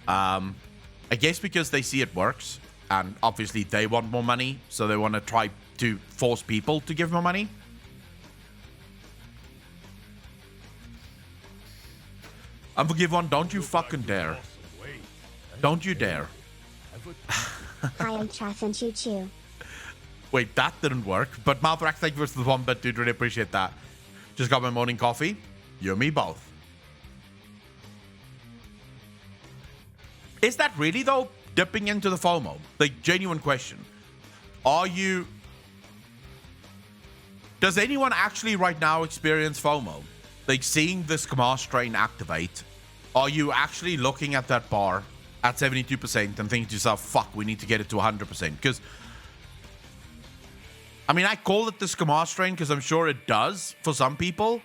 I guess because they see it works, and obviously they want more money, so they want to try to force people to give more money. Unforgive one, don't you fucking dare. Don't you dare. Hi, I'm Traff and Choo Choo. Wait, that didn't work. But Malthrax, thank you for the 1 bit, dude. Really appreciate that. Just got my morning coffee. You and me both. Is that really, though, dipping into the FOMO? Like, genuine question. Are you... Does anyone actually right now experience FOMO? Like, seeing this command strain activate, are you actually looking at that bar at 72% and thinking to yourself, fuck, we need to get it to 100%? Because, I mean, I call it the command strain because I'm sure it does for some people,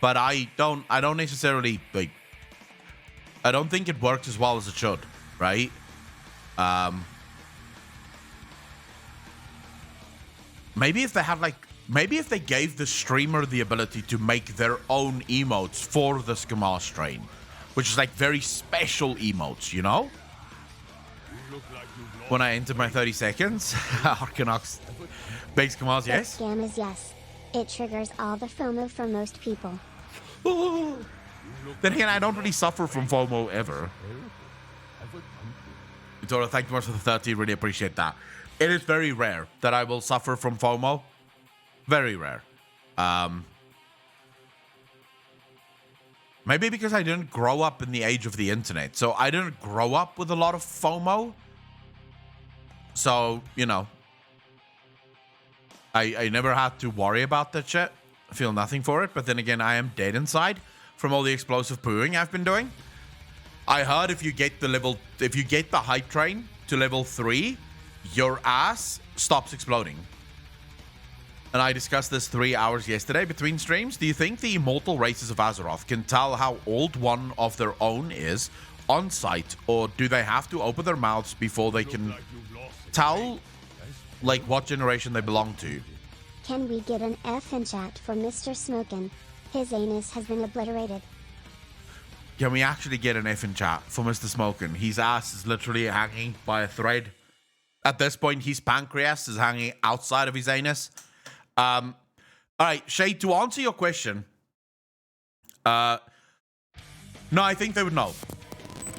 but I don't necessarily, like, I don't think it works as well as it should, right? Maybe if they had, like, maybe if they gave the streamer the ability to make their own emotes for the Skama strain, which is like very special emotes, you know? When I enter my 30 seconds, Arcanox bakes Skamas, yes? The scam is yes. It triggers all the FOMO for most people. Then again, I don't really suffer from FOMO ever. Dora, thank you much for the 30. Really appreciate that. It is very rare that I will suffer from FOMO. Very rare. Maybe because I didn't grow up in the age of the internet. So I didn't grow up with a lot of FOMO. So, you know, I never had to worry about that shit. I feel nothing for it. But then again, I am dead inside from all the explosive pooing I've been doing. I heard if you get the hype train to level 3, your ass stops exploding. And I discussed this 3 hours yesterday between streams. Do you think the immortal races of Azeroth can tell how old one of their own is on sight? Or do they have to open their mouths before they can tell, like, what generation they belong to? Can we get an F in chat for Mr. Smokin'? His anus has been obliterated. Can we actually get an F in chat for Mr. Smokin'? His ass is literally hanging by a thread. At this point, his pancreas is hanging outside of his anus. All right, Shay, to answer your question, no, I think they would know.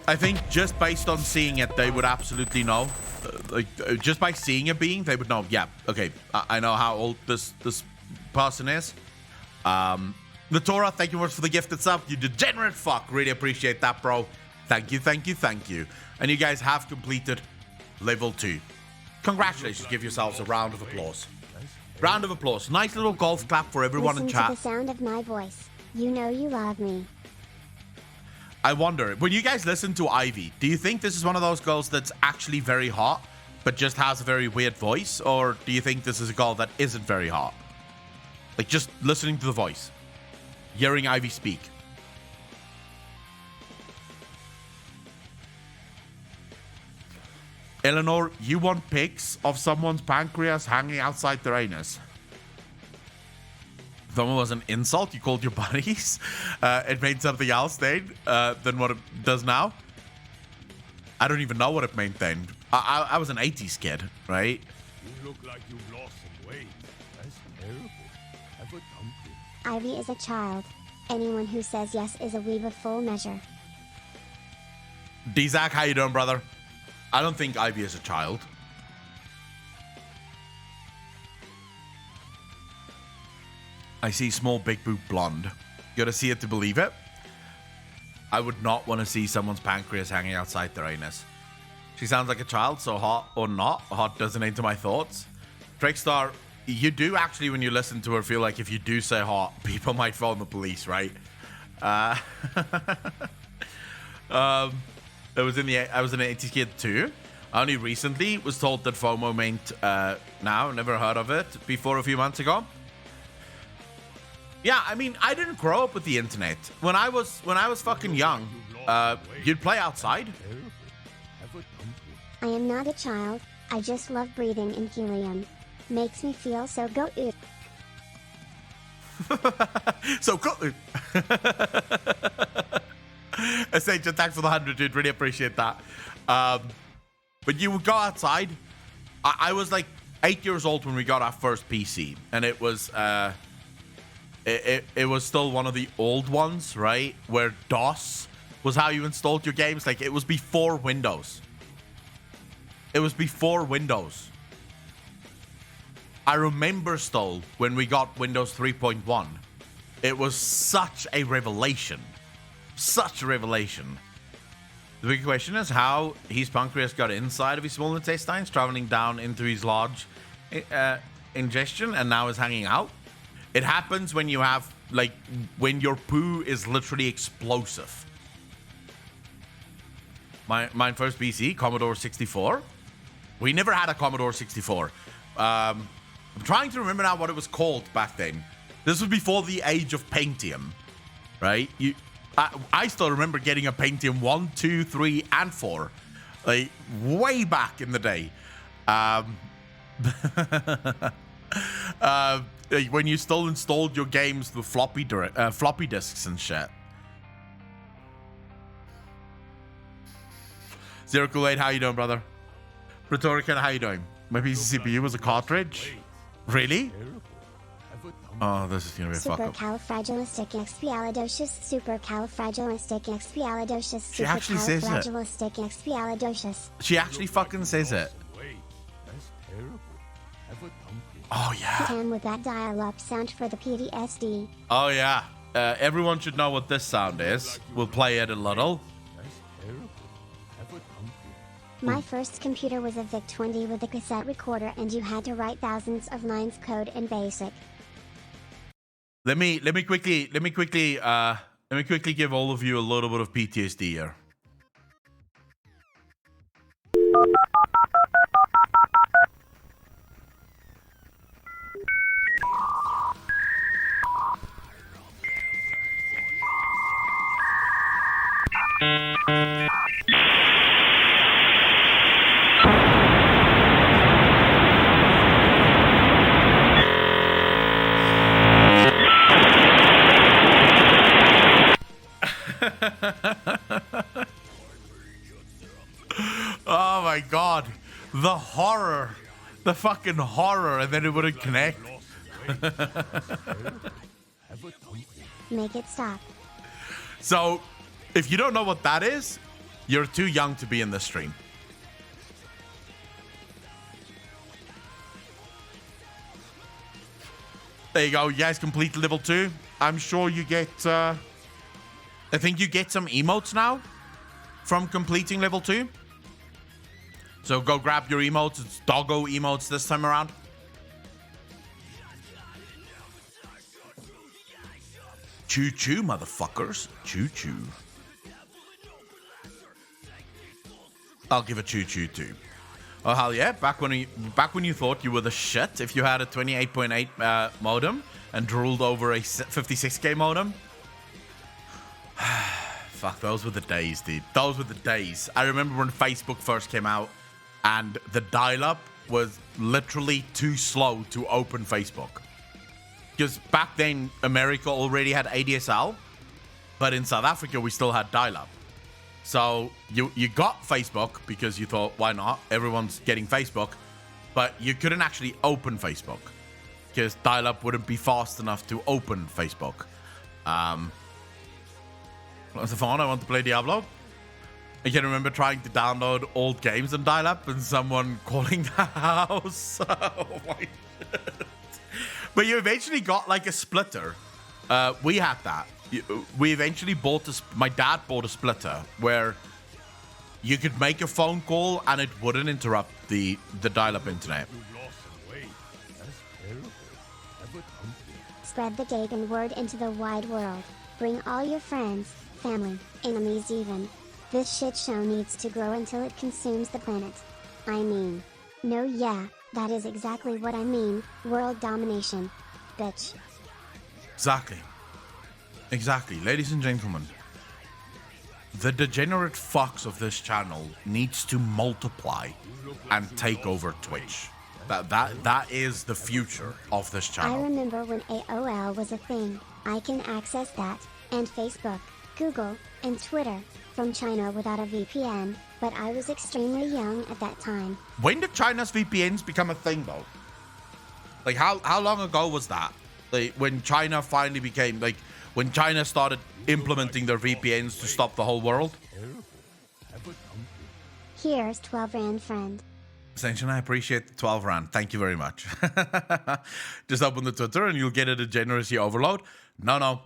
I think just based on seeing it, they would absolutely know. Just by seeing a being, they would know. Yeah, okay, I know how old this person is. The Torah, thank you much for the gifted sub. You degenerate fuck. Really appreciate that, bro. Thank you, thank you, thank you. And you guys have completed level 2. Congratulations. Give yourselves a round of applause. Round of applause. Nice little golf clap for everyone in chat. Listen to the sound of my voice. You know you love me. I wonder, when you guys listen to Ivy, do you think this is one of those girls that's actually very hot, but just has a very weird voice? Or do you think this is a girl that isn't very hot? Like, just listening to the voice. Hearing Ivy speak. Eleanor, you want pics of someone's pancreas hanging outside their anus? Someone was an insult. You called your buddies. It made something else then than what it does now. I don't even know what it meant then. I was an 80s kid, right? You look like you've lost some weight. That's terrible. Have a dumpling. Ivy is a child. Anyone who says yes is a weeb of full measure. D-Zach, how you doing, brother? I don't think Ivy is a child. I see small, big boob blonde. You gotta see it to believe it. I would not want to see someone's pancreas hanging outside their anus. She sounds like a child, so hot or not, hot doesn't enter my thoughts. Trickstar, you do actually, when you listen to her, feel like if you do say hot, people might phone the police, right? I was an 80s kid too. I only recently was told that FOMO meant now. Never heard of it before a few months ago. Yeah, I mean, I didn't grow up with the internet. When I was fucking young, you'd play outside. I am not a child. I just love breathing in helium. Makes me feel so good. So good. Essential, thanks for the 100, dude. Really appreciate that. But you would go outside. I was like 8 years old when we got our first PC, and it was it was still one of the old ones, right? Where DOS was how you installed your games. Like, it was before Windows. It was before Windows. I remember still when we got Windows 3.1. It was such a revelation. Such a revelation. The big question is how his pancreas got inside of his small intestines, traveling down into his large ingestion, and now is hanging out. It happens when you have, like, when your poo is literally explosive. Mine first PC, Commodore 64. We never had a Commodore 64. I'm trying to remember now what it was called back then. This was before the age of Pentium, right? I still remember getting a Pentium 1, 2, 3, and 4, like way back in the day. When you still installed your games with floppy disks and shit. Zero Kool-Aid, how you doing, brother? Rhetorican, how you doing? My PC CPU was a cartridge. Really? Oh, this is gonna be a fuck up. Supercalifragilisticexpialidocious. Supercalifragilisticexpialidocious. She actually says it. Supercalifragilisticexpialidocious. She actually fucking says it. Oh yeah. And with that dial-up sound for the PTSD. Oh yeah. Everyone should know what this sound is. We'll play it a little. My first computer was a VIC-20 with a cassette recorder, and you had to write thousands of lines code in BASIC. Let me quickly give all of you a little bit of PTSD here. Oh my god, the horror, the fucking horror, and then it wouldn't connect. Make it stop. So, if you don't know what that is, you're too young to be in this stream. There you go, you guys complete level 2. I'm sure you get, I think you get some emotes now from completing level 2. So go grab your emotes. It's doggo emotes this time around. Choo choo, motherfuckers. Choo choo. I'll give a choo choo too. Oh hell yeah! Back when you thought you were the shit if you had a 28.8 modem and drooled over a 56k modem. Fuck, those were the days, dude. Those were the days. I remember when Facebook first came out and the dial-up was literally too slow to open Facebook. Because back then, America already had ADSL, but in South Africa, we still had dial-up. So you got Facebook because you thought, why not? Everyone's getting Facebook. But you couldn't actually open Facebook because dial-up wouldn't be fast enough to open Facebook. What's the phone? I want to play Diablo. I can remember trying to download old games on dial-up and someone calling the house. Oh my shit. But you eventually got like a splitter. We had that. We eventually bought my dad bought a splitter where you could make a phone call and it wouldn't interrupt the dial-up internet. Spread the Gagan word into the wide world. Bring all your friends, family, enemies even. This shit show needs to grow until it consumes the planet. I mean. No, yeah, that is exactly what I mean. World domination. Bitch. Exactly. Ladies and gentlemen. The degenerate fox of this channel needs to multiply and take over Twitch. That is the future of this channel. I remember when AOL was a thing. I can access that, and Facebook, Google, and Twitter, from China without a VPN, but I was extremely young at that time. When did China's VPNs become a thing though? Like how long ago was that? Like when China finally became, like when China started implementing their VPNs to stop the whole world? Here's 12 Rand friend. Ascension, I appreciate the 12 Rand. Thank you very much. Just open the Twitter and you'll get a degeneracy overload. No.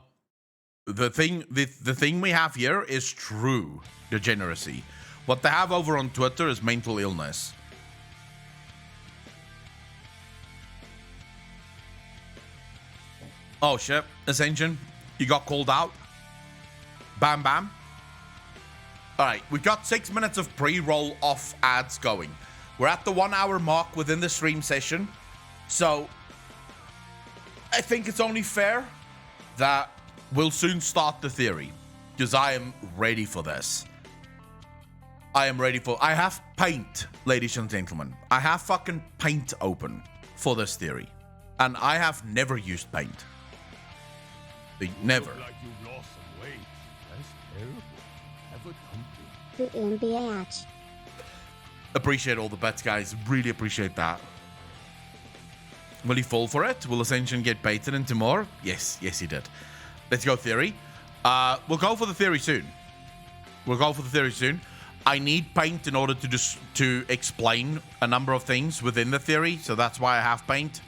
the thing we have here is true degeneracy. What they have over on Twitter is mental illness. Oh shit, Ascension, you got called out. Bam bam. Alright, we've got 6 minutes of pre-roll off ads going. We're at the 1 hour mark within the stream session. So I think it's only fair that we'll soon start the theory. Because I am ready for this. I have paint, ladies and gentlemen. I have fucking paint open for this theory. And I have never used paint. Never. Like you've lost some weight. That's terrible. Have a company. The MBAH. Appreciate all the bets, guys. Really appreciate that. Will he fall for it? Will Ascension get baited into more? Yes, he did. Let's go theory. We'll go for the theory soon. I need paint in order to explain a number of things within the theory, so that's why I have paint.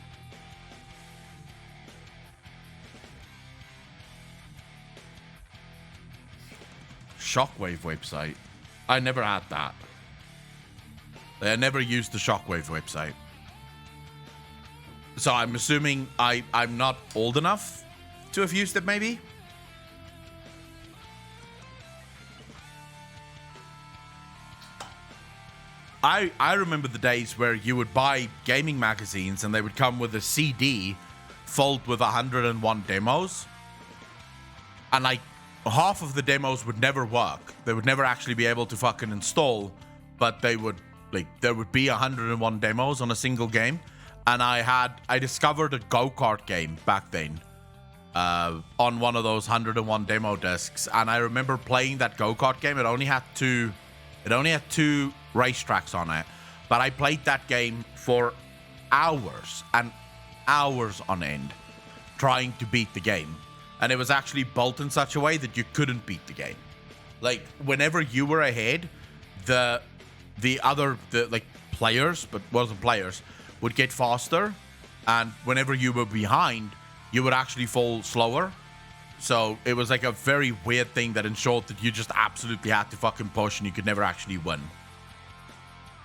Shockwave website. I never had that. I never used the Shockwave website. So I'm assuming I'm not old enough to have used it, maybe? I remember the days where you would buy gaming magazines and they would come with a CD filled with 101 demos. And like half of the demos would never work. They would never actually be able to fucking install, but they would there would be 101 demos on a single game. And I discovered a go-kart game back then on one of those 101 demo discs. And I remember playing that go-kart game. It only had two racetracks on it, but I played that game for hours and hours on end trying to beat the game. And it was actually built in such a way that you couldn't beat the game. Like whenever you were ahead, the players, but wasn't players, would get faster, and whenever you were behind, you would actually fall slower. So it was like a very weird thing that ensured that you just absolutely had to fucking push and you could never actually win.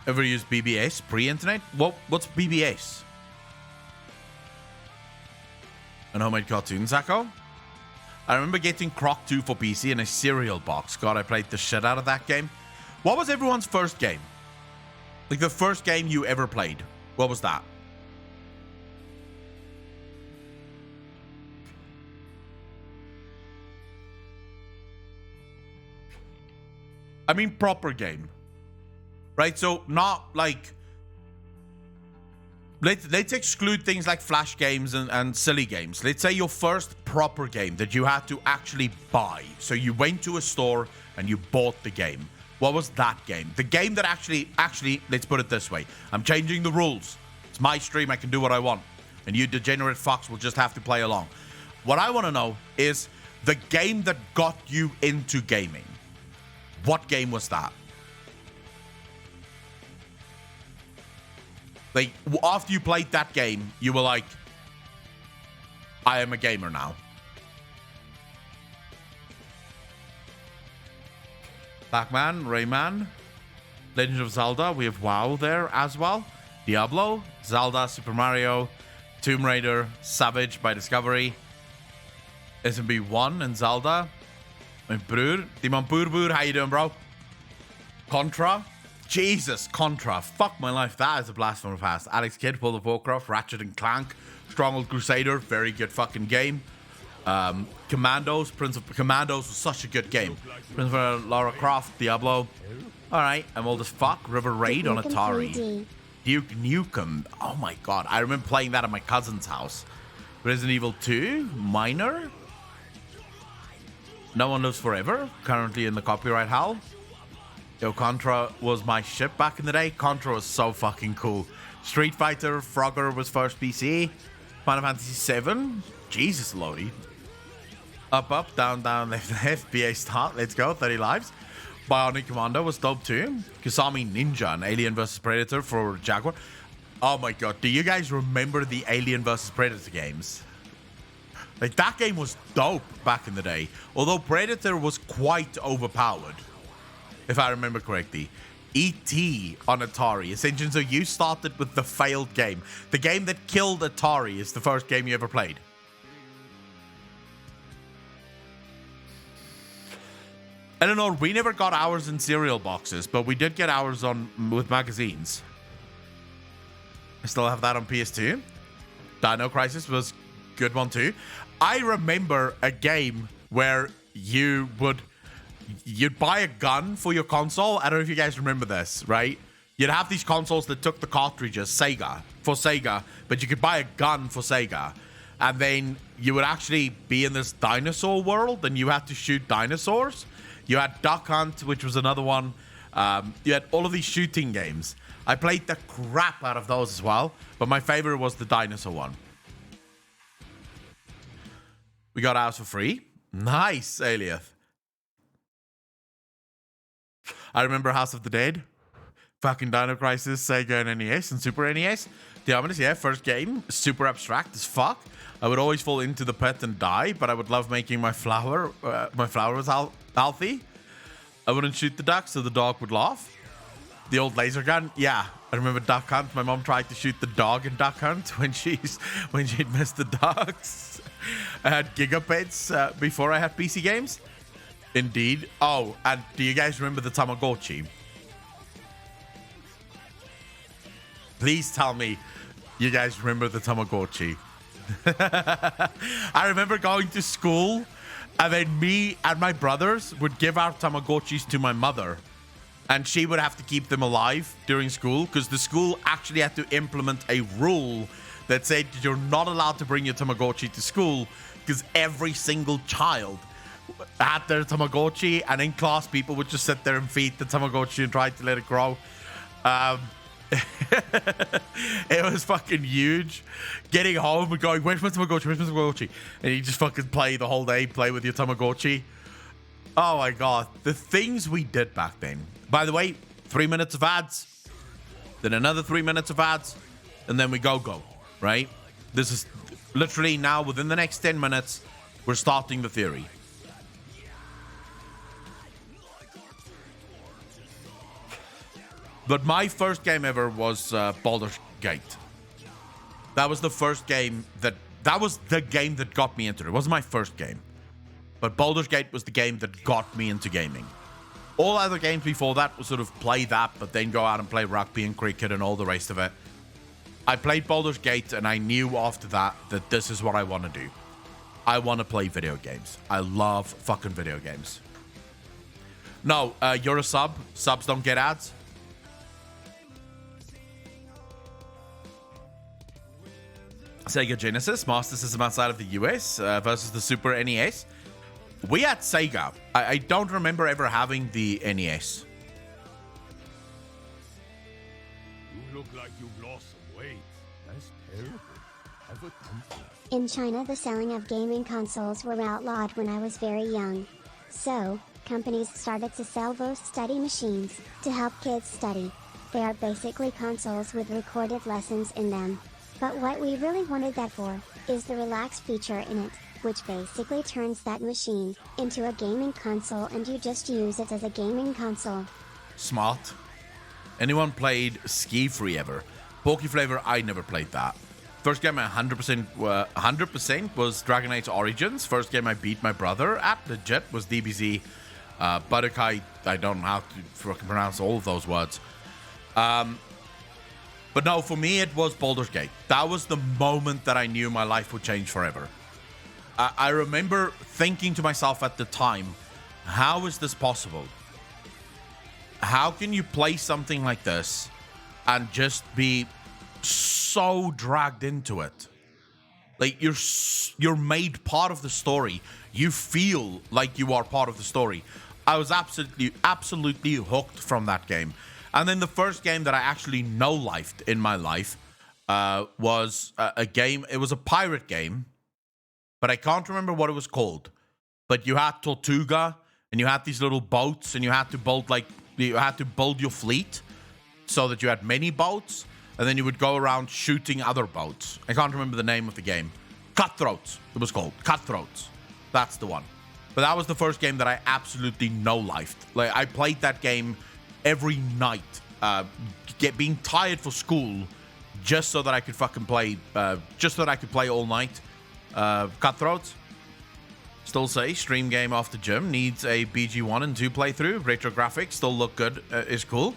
Ever used BBS pre-internet? What's BBS? An homemade cartoon, Zacho? I remember getting Croc 2 for PC in a cereal box. God, I played the shit out of that game. What was everyone's first game? Like the first game you ever played? What was that? I mean proper game. Right? So not like... Let's exclude things like flash games and silly games. Let's say your first proper game that you had to actually buy. So you went to a store and you bought the game. What was that game? The game that actually, let's put it this way. I'm changing the rules. It's my stream. I can do what I want. And you degenerate fucks will just have to play along. What I want to know is the game that got you into gaming. What game was that? Like, after you played that game, you were like, I am a gamer now. Pac-Man, Rayman, Legend of Zelda. We have WoW there as well. Diablo, Zelda, Super Mario, Tomb Raider, Savage by Discovery, SMB 1 and Zelda. My broer, Dimon Boer, how you doing, bro? Contra. Jesus, Contra. Fuck my life. That is a blast from the past. Alex Kidd, World of Warcraft, Ratchet and Clank, Stronghold Crusader. Very good fucking game. Commandos. Prince of Commandos was such a good game. Prince of Lara Croft, Diablo. Alright, I'm old as fuck. River Raid on Atari. Duke Nukem. Oh my god. I remember playing that at my cousin's house. Resident Evil 2. Minor. No One Lives Forever. Currently in the copyright hell. Yo, Contra was my shit back in the day. Contra was so fucking cool. Street Fighter, Frogger was first PC. Final Fantasy 7. Jesus, Lodi. Up, up, down, down, left, left. BA start. Let's go. 30 lives. Bionic Commando was dope too. Kasami Ninja and Alien vs. Predator for Jaguar. Oh my god. Do you guys remember the Alien vs. Predator games? Like, that game was dope back in the day. Although Predator was quite overpowered, if I remember correctly. E.T. on Atari. Essentially, so you started with the failed game. The game that killed Atari is the first game you ever played. Eleanor, we never got ours in cereal boxes, but we did get ours with magazines. I still have that on PS2. Dino Crisis was a good one too. I remember a game where you'd buy a gun for your console. I don't know if you guys remember this, right? You'd have these consoles that took the cartridges, for Sega, but you could buy a gun for Sega. And then you would actually be in this dinosaur world and you had to shoot dinosaurs. You had Duck Hunt, which was another one. You had all of these shooting games. I played the crap out of those as well, but my favorite was the dinosaur one. We got ours for free. Nice, Aliath. I remember House of the Dead, fucking Dino Crisis, Sega and NES and Super NES. The ominous, yeah, first game, super abstract as fuck. I would always fall into the pit and die, but I would love making my flower was healthy. I wouldn't shoot the duck, so the dog would laugh. The old laser gun, yeah. I remember Duck Hunt. My mom tried to shoot the dog in Duck Hunt when she'd missed the dogs. I had gigabits before I had PC games. Indeed. Oh, and do you guys remember the Tamagotchi? Please tell me you guys remember the Tamagotchi. I remember going to school, and then me and my brothers would give our Tamagotchis to my mother, and she would have to keep them alive during school because the school actually had to implement a rule that said you're not allowed to bring your Tamagotchi to school because every single child had their Tamagotchi, and in class people would just sit there and feed the Tamagotchi and try to let it grow. It was fucking huge. Getting home and going, where's my Tamagotchi? Where's my Tamagotchi? And you just fucking play the whole day, play with your Tamagotchi. Oh my god, the things we did back then. By the way, 3 minutes of ads, then another 3 minutes of ads, and then we go, right? This is literally now within the next 10 minutes, we're starting the theory. But my first game ever was Baldur's Gate. That was the first game that was the game that got me into it. It wasn't my first game. But Baldur's Gate was the game that got me into gaming. All other games before that was sort of play that, but then go out and play rugby and cricket and all the rest of it. I played Baldur's Gate and I knew after that this is what I want to do. I want to play video games. I love fucking video games. No, you're a sub. Subs don't get ads. Sega Genesis, Master System outside of the US versus the Super NES. We had Sega. I don't remember ever having the NES. You look like you've lost some weight. That's terrible. Have a comfort. In China, the selling of gaming consoles were outlawed when I was very young. So, companies started to sell those study machines to help kids study. They are basically consoles with recorded lessons in them. But what we really wanted that for is the relax feature in it, which basically turns that machine into a gaming console and you just use it as a gaming console. Smart. Anyone played Ski Free ever? Poke Flavor, I never played that. First game I 100% was Dragon Age Origins. First game I beat my brother at legit was DBZ. Butterkai, I don't know how to fucking pronounce all of those words. But no, for me, it was Baldur's Gate. That was the moment that I knew my life would change forever. I remember thinking to myself at the time, how is this possible? How can you play something like this and just be so dragged into it? Like, you're made part of the story. You feel like you are part of the story. I was absolutely hooked from that game. And then the first game that I actually no-lifed in my life was a game. It was a pirate game, but I can't remember what it was called. But you had Tortuga, and you had these little boats, and you had to build your fleet so that you had many boats, and then you would go around shooting other boats. I can't remember the name of the game. Cutthroats, it was called. Cutthroats. That's the one. But that was the first game that I absolutely no-lifed. Like, I played that game every night, being tired for school, just so that I could fucking play, just so that I could play all night. Cutthroats. Still say, stream game off the gym. Needs a BG1 and 2 playthrough. Retro graphics still look good. Is cool.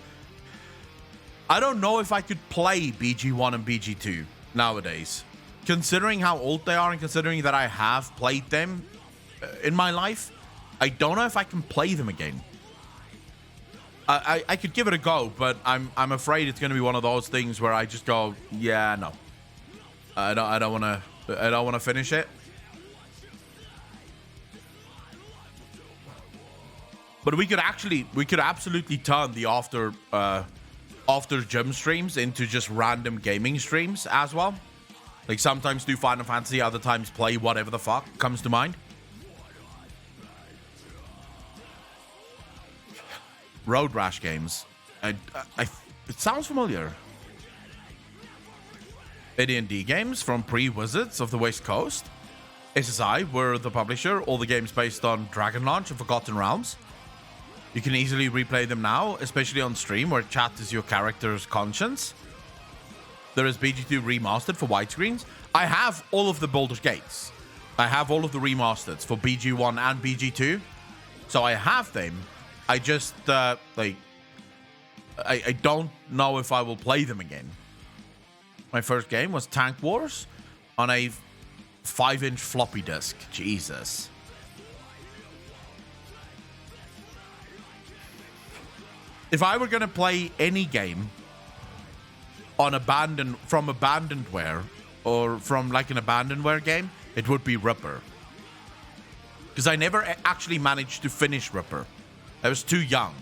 I don't know if I could play BG1 and BG2 nowadays. Considering how old they are and considering that I have played them in my life, I don't know if I can play them again. I could give it a go, but I'm afraid it's going to be one of those things where I just go, yeah, no. I don't want to finish it. But we could absolutely turn the after gym streams into just random gaming streams as well. Like, sometimes do Final Fantasy, other times play whatever the fuck comes to mind. Road Rash games. It sounds familiar. AD&D games from pre-Wizards of the West Coast. SSI were the publisher. All the games based on Dragonlance and Forgotten Realms. You can easily replay them now, especially on stream where chat is your character's conscience. There is BG2 remastered for widescreens. I have all of the Baldur's Gates. I have all of the remasters for BG1 and BG2. So I have them. I just, I don't know if I will play them again. My first game was Tank Wars on a 5-inch floppy disk. Jesus. If I were going to play any game on abandonware or from like an abandonware game, it would be Ripper. Because I never actually managed to finish Ripper. I was too young,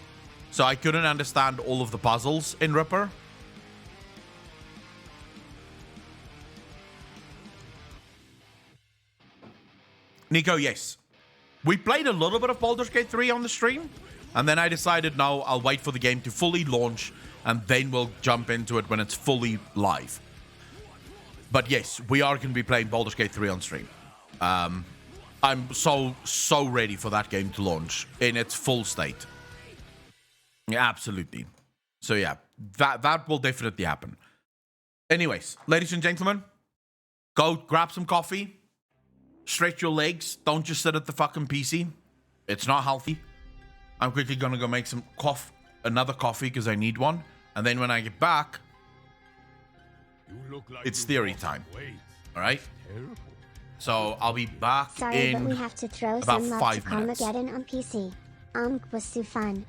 so I couldn't understand all of the puzzles in Ripper. Nico, yes. We played a little bit of Baldur's Gate 3 on the stream, and then I decided, no, I'll wait for the game to fully launch, and then we'll jump into it when it's fully live. But yes, we are going to be playing Baldur's Gate 3 on stream. I'm so ready for that game to launch in its full state. Yeah, absolutely. So yeah, that will definitely happen. Anyways, ladies and gentlemen, go grab some coffee, stretch your legs. Don't just sit at the fucking PC. It's not healthy. I'm quickly gonna go make some another coffee because I need one. And then when I get back, it's theory time. All right. So I'll be back Sorry, in but we have to throw about some love 5 to minutes. Carmageddon on PC. Was so fun.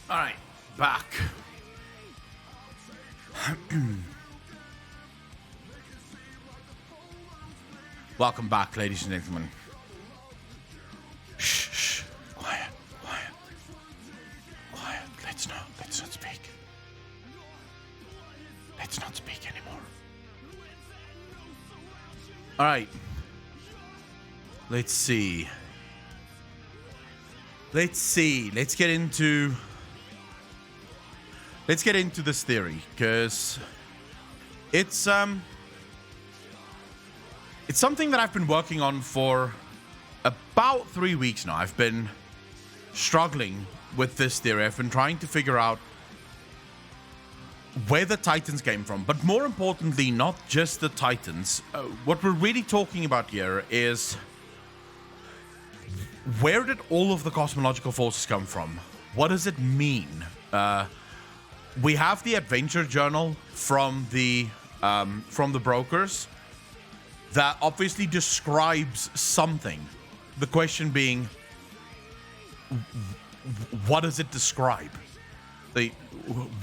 All right, back. Welcome back, ladies and gentlemen. Shh, shh. Quiet, quiet. Quiet. Let's not speak. Let's not speak anymore. All right. Let's see. Let's get into this theory, because it's something that I've been working on for about 3 weeks now. I've been struggling with this theory. I've been trying to figure out where the Titans came from, but more importantly, not just the Titans. What we're really talking about here is, where did all of the cosmological forces come from? What does it mean? We have the adventure journal from the brokers that obviously describes something. The question being, what does it describe?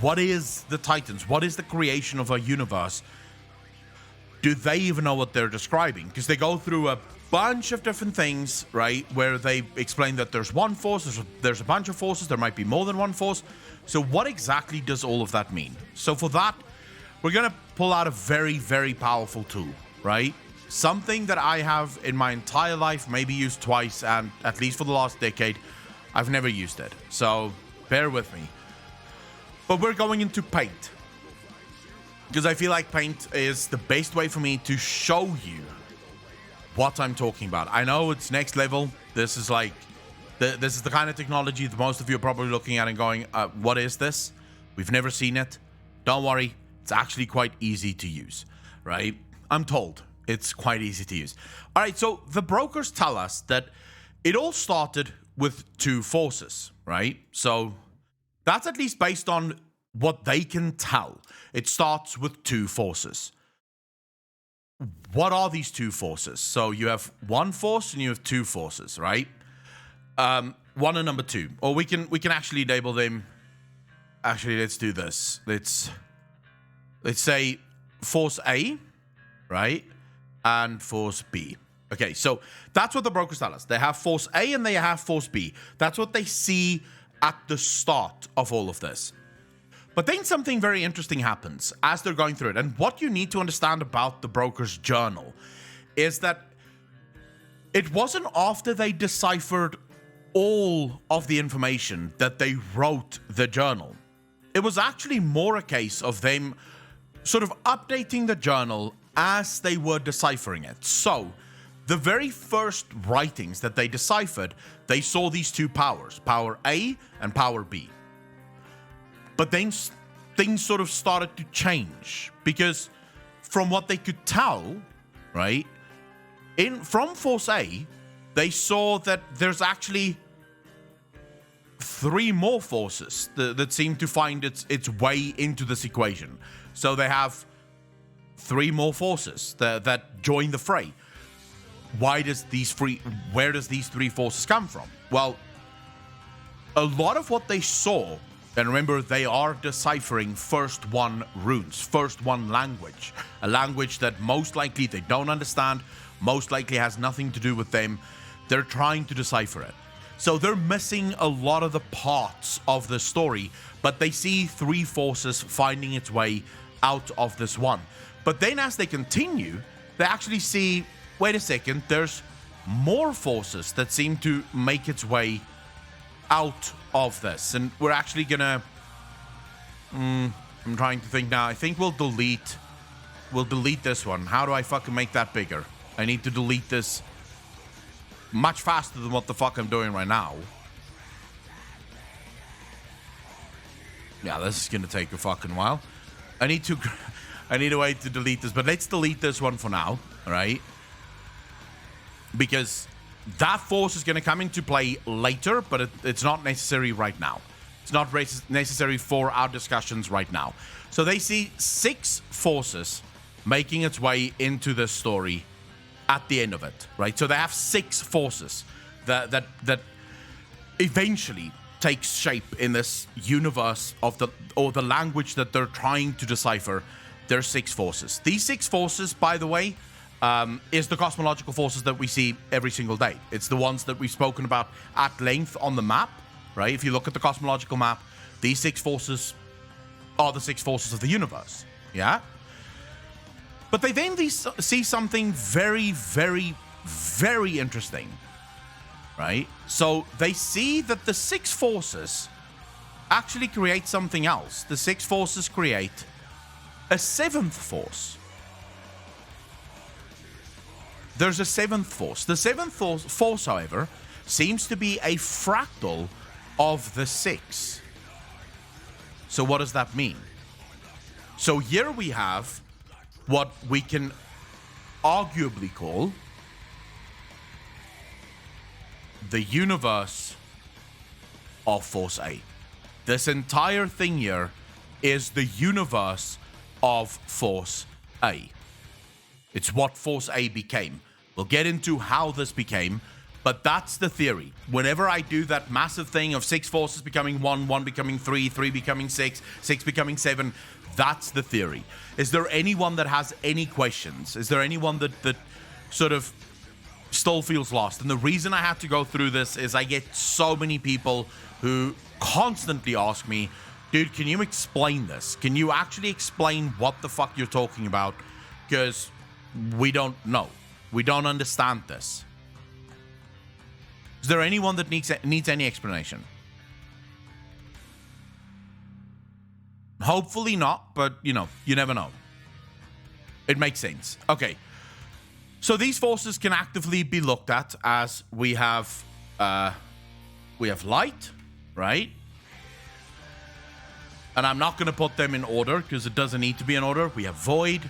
What is the Titans? What is the creation of a universe? Do they even know what they're describing? Because they go through a bunch of different things, right? Where they explain that there's one force, there's a bunch of forces, there might be more than one force. So what exactly does all of that mean? So for that, we're going to pull out a very, very powerful tool, right? Something that I have in my entire life, maybe used twice, and at least for the last decade, I've never used it. So bear with me. But we're going into paint, because I feel like paint is the best way for me to show you what I'm talking about. I know it's next level. This is like, this is the kind of technology that most of you are probably looking at and going, what is this? We've never seen it. Don't worry, it's actually quite easy to use, right? I'm told it's quite easy to use. All right, so the brokers tell us that it all started with two forces, right? So that's at least based on what they can tell. It starts with two forces. What are these two forces? So you have one force and you have two forces, right? One and number two. Or we can actually label them. Actually, let's do this. Let's say force A, right? And force B. Okay, so that's what the brokers tell us. They have force A and they have force B. That's what they see at the start of all of this. But then something very interesting happens as they're going through it. And what you need to understand about the broker's journal is that it wasn't after they deciphered all of the information that they wrote the journal. It was actually more a case of them sort of updating the journal as they were deciphering it. So the very first writings that they deciphered, they saw these two powers, power A and power B. But then things sort of started to change, because from what they could tell, right, from Force A, they saw that there's actually three more forces that seem to find its way into this equation. So they have three more forces that join the fray. Where does these three forces come from? Well, a lot of what they saw, and remember, they are deciphering first one runes, first one language, a language that most likely they don't understand, most likely has nothing to do with them. They're trying to decipher it. So they're missing a lot of the parts of the story, but they see three forces finding its way out of this one. But then as they continue, they actually see, wait a second, there's more forces that seem to make its way out of this. And we're actually gonna I'm trying to think now. I think we'll delete this one. How do I fucking make that bigger? I need to delete this much faster than what the fuck I'm doing right now. Yeah, this is gonna take a fucking while. I need a way to delete this, but let's delete this one for now, all right? Because that force is going to come into play later, but it's not necessary right now. It's not necessary for our discussions right now. So they see 6 forces making its way into this story at the end of it, right? So they have 6 forces that eventually takes shape in this universe of the language that they're trying to decipher, there's 6 forces. These 6 forces, by the way, is the cosmological forces that we see every single day. It's the ones that we've spoken about at length on the map, right? If you look at the cosmological map, these 6 forces are the 6 forces of the universe, yeah? But they then see something very, very, very interesting, right? So they see that the 6 forces actually create something else. The 6 forces create a 7th force. There's a 7th force. The 7th force, however, seems to be a fractal of the 6. So what does that mean? So here we have what we can arguably call the universe of Force A. This entire thing here is the universe of Force A. It's what Force A became. We'll get into how this became, but that's the theory. Whenever I do that massive thing of 6 forces becoming 1, 1 becoming 3, 3 becoming 6, 6 becoming 7, that's the theory. Is there anyone that has any questions? Is there anyone that sort of still feels lost? And the reason I had to go through this is I get so many people who constantly ask me, dude, can you explain this? Can you actually explain what the fuck you're talking about? Because we don't know. We don't understand this. Is there anyone that needs any explanation? Hopefully not, but you know, you never know. It makes sense. Okay. So these forces can actively be looked at as we have light, right? And I'm not going to put them in order because it doesn't need to be in order. We have void.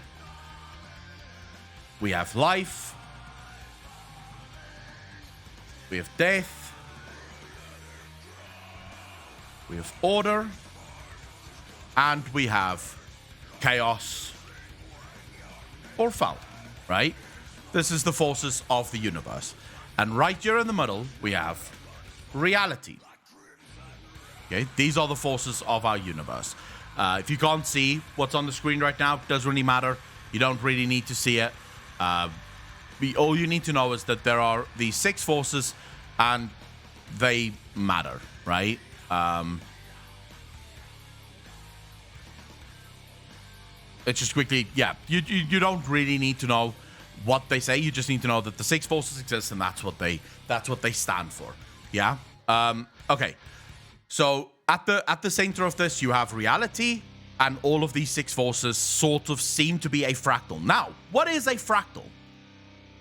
We have life. We have death. We have order. And we have chaos or fall, right? This is the forces of the universe. And right here in the middle, we have reality. Okay, these are the forces of our universe. If you can't see what's on the screen right now, it doesn't really matter. You don't really need to see it. All you need to know is that there are these 6 forces and they matter, right? It's just quickly, yeah, you don't really need to know what they say. You just need to know that the 6 forces exist and that's what they stand for. Yeah. Okay. So at the center of this, you have reality, and all of these 6 forces sort of seem to be a fractal. Now, what is a fractal?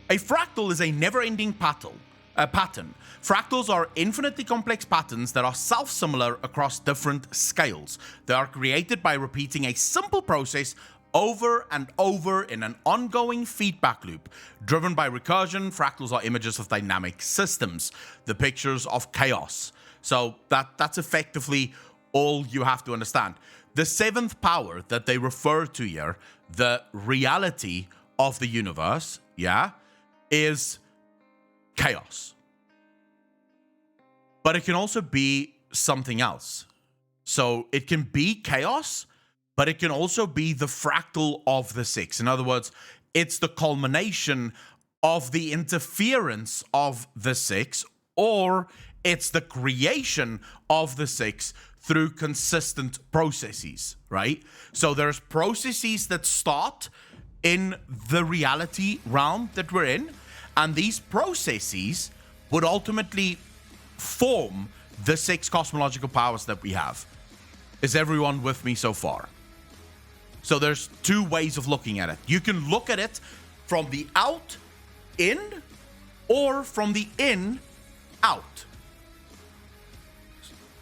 A fractal is a never-ending pattern. Fractals are infinitely complex patterns that are self-similar across different scales. They are created by repeating a simple process over and over in an ongoing feedback loop. Driven by recursion, fractals are images of dynamic systems, the pictures of chaos. So that's effectively all you have to understand. The 7th power that they refer to here, the reality of the universe, yeah, is chaos. But it can also be something else. So it can be chaos, but it can also be the fractal of the 6. In other words, it's the culmination of the interference of the 6, or it's the creation of the 6 through consistent processes, right? So there's processes that start in the reality realm that we're in, and these processes would ultimately form the 6 cosmological powers that we have. Is everyone with me so far? So there's 2 ways of looking at it. You can look at it from the out in, or from the in out.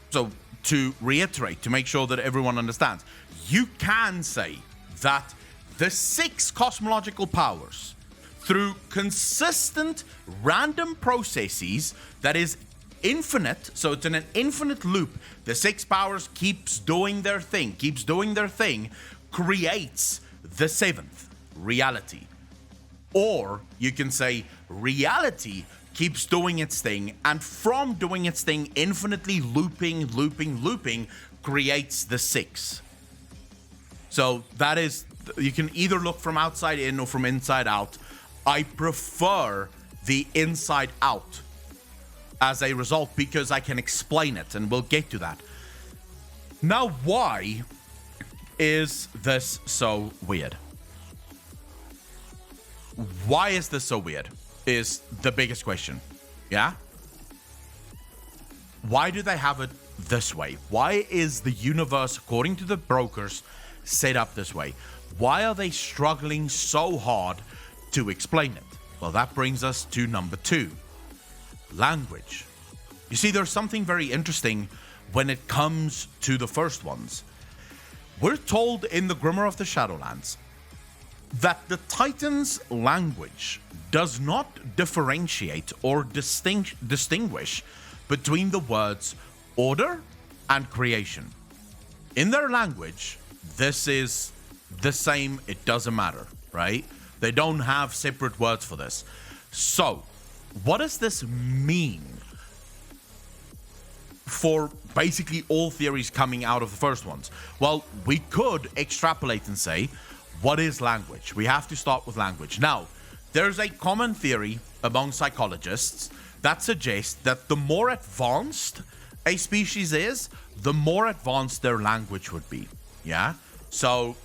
So to reiterate, to make sure that everyone understands, you can say that the 6 cosmological powers, through consistent random processes that is infinite, so it's in an infinite loop, the 6 powers keeps doing their thing, creates the 7th reality. Or you can say reality keeps doing its thing, and from doing its thing, infinitely looping, creates the 6. So that is, you can either look from outside in or from inside out. I prefer the inside out as a result because I can explain it, and we'll get to that. Now, why is this so weird? Why is this so weird is the biggest question. Yeah? Why do they have it this way? Why is the universe, according to the brokers, set up this way? Why are they struggling so hard to explain it? Well, that brings us to number 2. Language. You see, there's something very interesting when it comes to the first ones. We're told in the Grimoire of the Shadowlands that the Titans' language does not differentiate or distinguish between the words order and creation. In their language, this is the same, it doesn't matter, right? They don't have separate words for this. So, what does this mean for basically all theories coming out of the first ones? Well, we could extrapolate and say, what is language? We have to start with language. Now, there's a common theory among psychologists that suggests that the more advanced a species is, the more advanced their language would be. Yeah? So,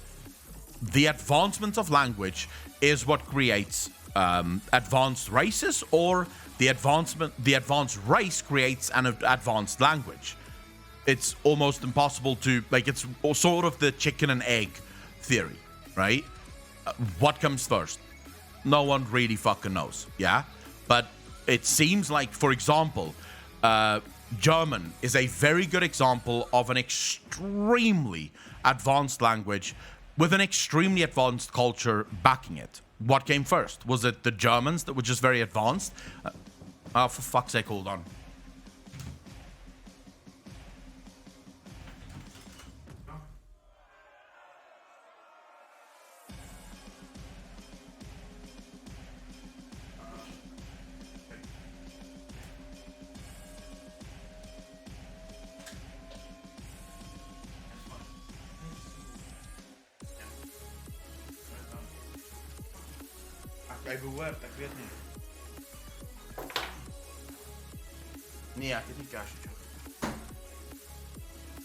the advancement of language is what creates advanced races, or the advanced race creates an advanced language. It's almost impossible to, like, it's sort of the chicken and egg theory, right? What comes first? No one really fucking knows, yeah? But it seems like, for example, German is a very good example of an extremely advanced language with an extremely advanced culture backing it. What came first? Was it the Germans that were just very advanced? Oh, for fuck's sake, hold on. Ik weet niet. Nee, ik heb niet kaasje.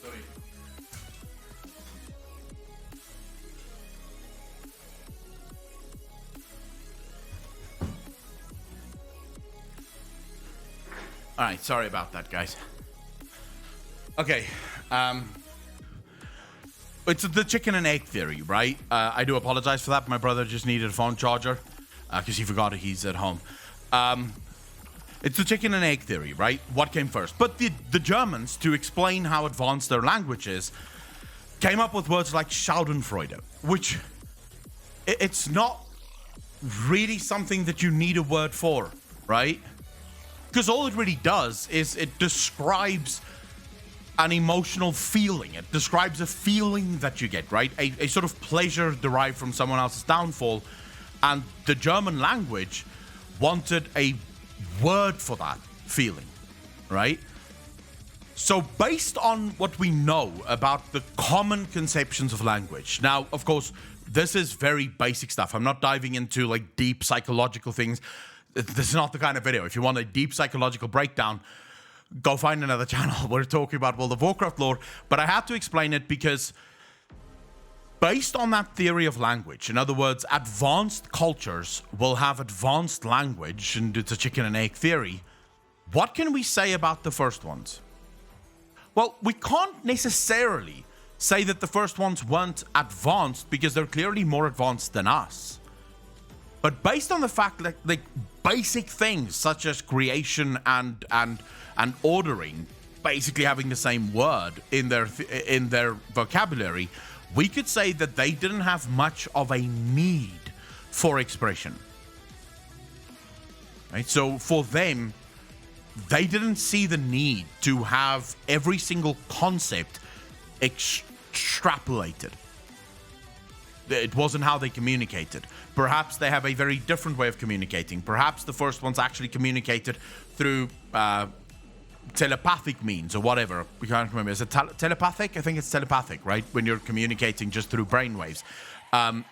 Sorry. Alright, sorry about that, guys. Okay, it's the chicken and egg theory, right? I do apologize for that. My brother just needed a phone charger because he forgot he's at home. It's the chicken and egg theory, right? What came first? But the Germans, to explain how advanced their language is, came up with words like Schadenfreude, which it's not really something that you need a word for, right? Because all it really does is it describes an emotional feeling. It describes a feeling that you get, right? A sort of pleasure derived from someone else's downfall. And the German language wanted a word for that feeling, right? So based on what we know about the common conceptions of language, now, of course, this is very basic stuff. I'm not diving into like deep psychological things. This is not the kind of video. If you want a deep psychological breakdown, go find another channel. We're talking about World of Warcraft lore, but I had to explain it because based on that theory of language, in other words, advanced cultures will have advanced language, and it's a chicken and egg theory. What can we say about the first ones? Well, we can't necessarily say that the first ones weren't advanced because they're clearly more advanced than us. But based on the fact that like basic things such as creation and ordering basically having the same word in their vocabulary, we could say that they didn't have much of a need for expression. Right? So for them, they didn't see the need to have every single concept extrapolated. It wasn't how they communicated. Perhaps they have a very different way of communicating. Perhaps the first ones actually communicated through telepathic means or whatever. We can't remember. Is it telepathic? I think it's telepathic, right? When you're communicating just through brainwaves.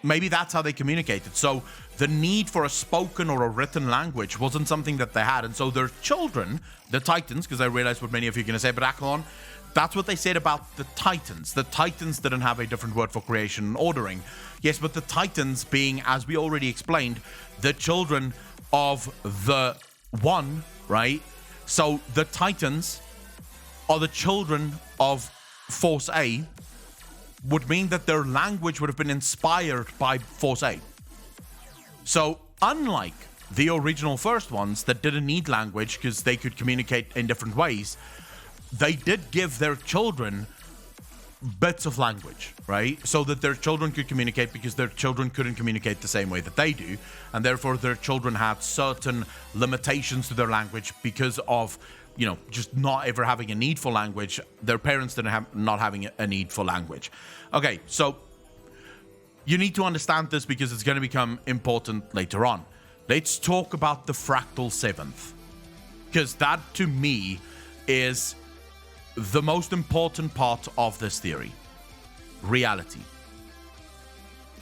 Maybe that's how they communicated. So the need for a spoken or a written language wasn't something that they had. And so their children, the Titans, because I realize what many of you are going to say, but Akalon, that's what they said about the Titans. The Titans didn't have a different word for creation and ordering. Yes, but the Titans being, as we already explained, the children of the One, right? So the Titans are the children of Force A, would mean that their language would have been inspired by Force A. So unlike the original first ones that didn't need language because they could communicate in different ways, they did give their children bits of language, right? So that their children could communicate, because their children couldn't communicate the same way that they do, and therefore their children had certain limitations to their language because of, you know, just not ever having a need for language. Their parents didn't have not having a need for language. Okay, so you need to understand this because it's going to become important later on. Let's talk about the Fractal Seventh, because that to me is the most important part of this theory. Reality.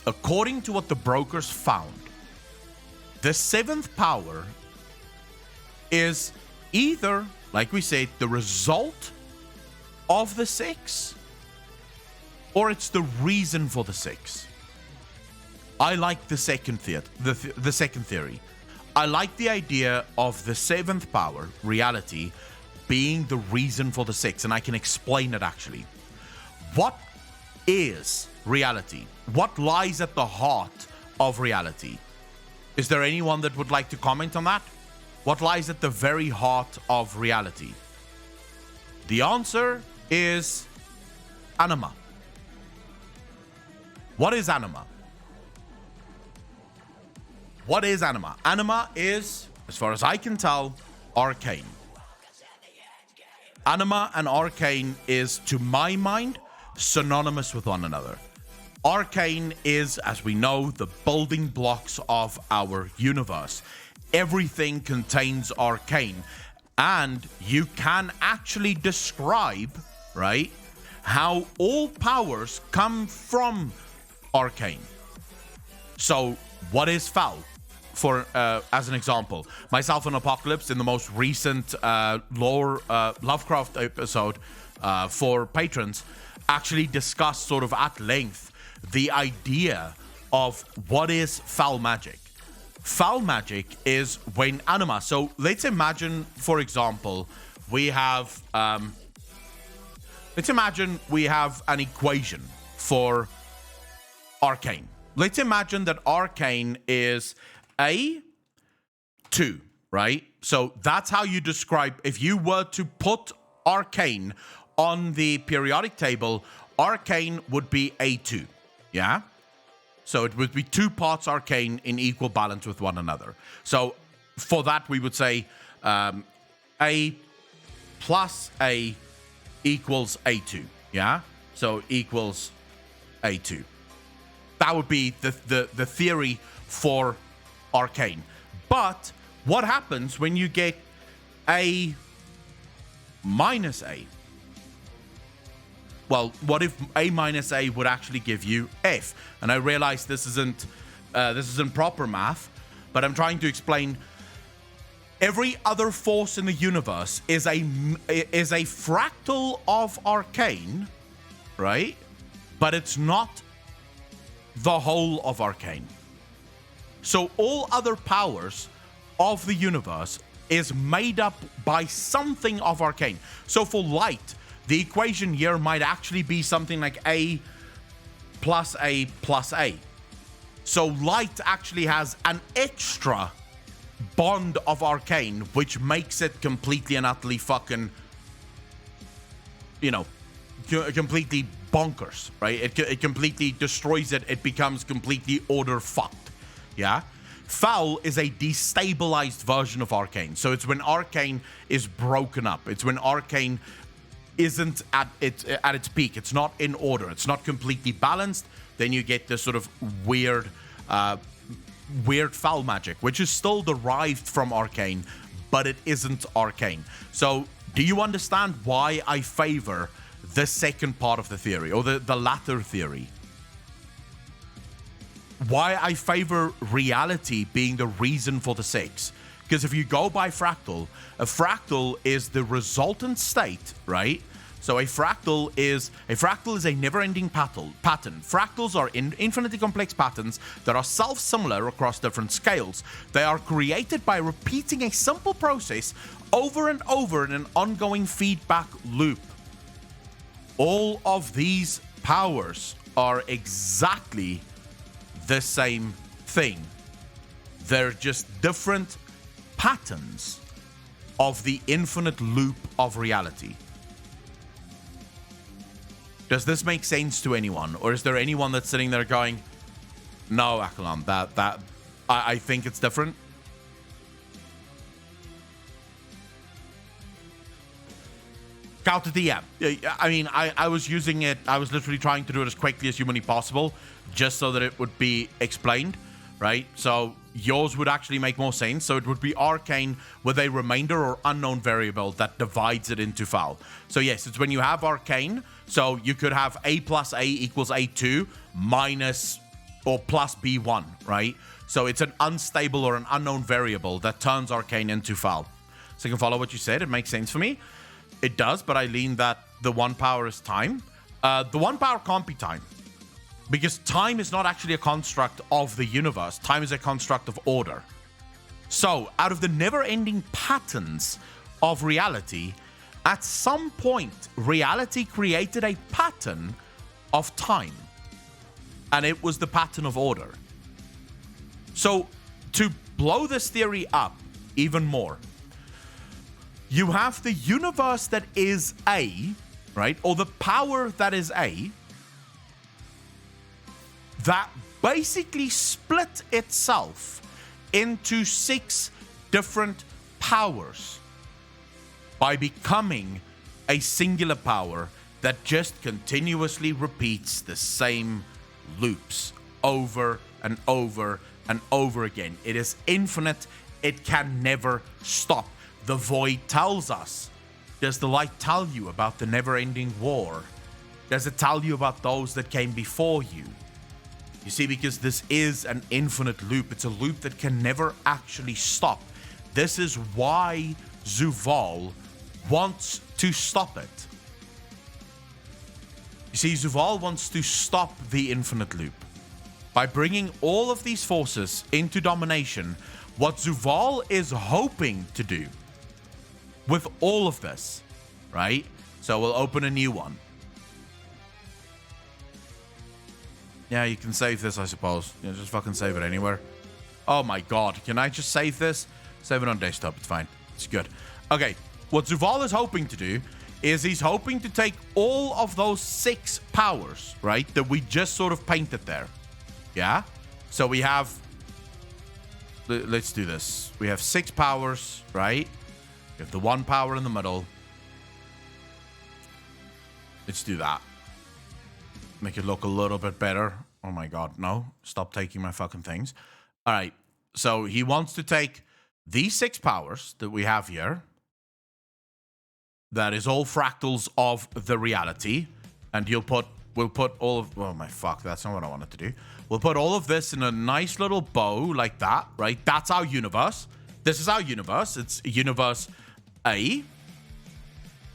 According to what the brokers found, the seventh power is either, like we said, the result of the six, or it's the reason for the six. I like the second the second theory. I like the idea of the seventh power, reality, being the reason for the six, and I can explain it actually. What is reality? What lies at the heart of reality? Is there anyone that would like to comment on that? What lies at the very heart of reality? The answer is anima. What is anima? What is anima? Anima is, as far as I can tell, arcane. Anima and arcane is, to my mind, synonymous with one another. Arcane is, as we know, the building blocks of our universe. Everything contains arcane, and you can actually describe, right, how all powers come from arcane. So, what is foul? For as an example, myself and Apocalypse in the most recent lore Lovecraft episode for patrons actually discussed sort of at length the idea of what is foul magic. Foul magic is when anima. So let's imagine, for example, we have an equation for arcane. Let's imagine that arcane is A2, right? So that's how you describe, if you were to put arcane on the periodic table, arcane would be A2, yeah? So it would be 2 parts arcane in equal balance with one another. So for that, we would say A plus A equals A2, yeah? So equals A2. That would be the theory for arcane. But what happens when you get A minus A? Well, what if A minus A would actually give you F? And I realize this isn't proper math, but I'm trying to explain. Every other force in the universe is a fractal of arcane, right? But it's not the whole of arcane. So all other powers of the universe is made up by something of arcane. So for light, the equation here might actually be something like A plus A plus A. So light actually has an extra bond of arcane, which makes it completely and utterly fucking, completely bonkers, right? It completely destroys it. It becomes completely order fucked. Yeah? Foul is a destabilized version of arcane. So it's when arcane is broken up. It's when arcane isn't at its peak. It's not in order. It's not completely balanced. then you get this sort of weird foul magic, which is still derived from arcane, but it isn't arcane. So do you understand why I favor the second part of the theory, or the latter theory? Why I favor reality being the reason for the 6? Because if you go by fractal, a fractal is the resultant state, right? So a fractal is a never-ending pattern. Fractals are infinitely complex patterns that are self-similar across different scales. They are created by repeating a simple process over and over in an ongoing feedback loop. All of these powers are exactly the same thing. They're just different patterns of the infinite loop of reality. Does this make sense to anyone? Or is there anyone that's sitting there going, no, Akalam, I think it's different? Counter DM. I mean, I was using it, I was literally trying to do it as quickly as humanly possible, just so that it would be explained, right? So yours would actually make more sense. So it would be arcane with a remainder or unknown variable that divides it into foul. So yes, it's when you have arcane. So you could have A plus A equals A2 minus or plus B1, right? So it's an unstable or an unknown variable that turns arcane into foul. So you can follow what you said. It makes sense for me. It does, but I lean that the 1 power is time. The 1 power can't be time, because time is not actually a construct of the universe. Time is a construct of order. So out of the never-ending patterns of reality, at some point, reality created a pattern of time, and it was the pattern of order. So to blow this theory up even more, you have the universe that is A, right? Or the power that is A, that basically split itself into 6 different powers by becoming a singular power that just continuously repeats the same loops over and over and over again. It is infinite. It can never stop. The void tells us. Does the light tell you about the never-ending war? Does it tell you about those that came before you? You see, because this is an infinite loop. It's a loop that can never actually stop. This is why Zuval wants to stop it. You see, Zuval wants to stop the infinite loop. By bringing all of these forces into domination, what Zuval is hoping to do with all of this, right? So we'll open a new one. Yeah, you can save this, I suppose. Yeah, just fucking save it anywhere. Oh my god, can I just save this? Save it on desktop, it's fine. It's good. Okay, what Zuval is hoping to do is he's hoping to take all of those 6 powers, right, that we just sort of painted there. Yeah? So we have... Let's do this. We have 6 powers, right? We have the 1 power in the middle. Let's do that. Make it look a little bit better. Oh my god, no. Stop taking my fucking things. All right. So he wants to take these 6 powers that we have here. That is all fractals of the reality. And we'll put all of... Oh my fuck, that's not what I wanted to do. We'll put all of this in a nice little bow like that, right? That's our universe. This is our universe. It's universe A.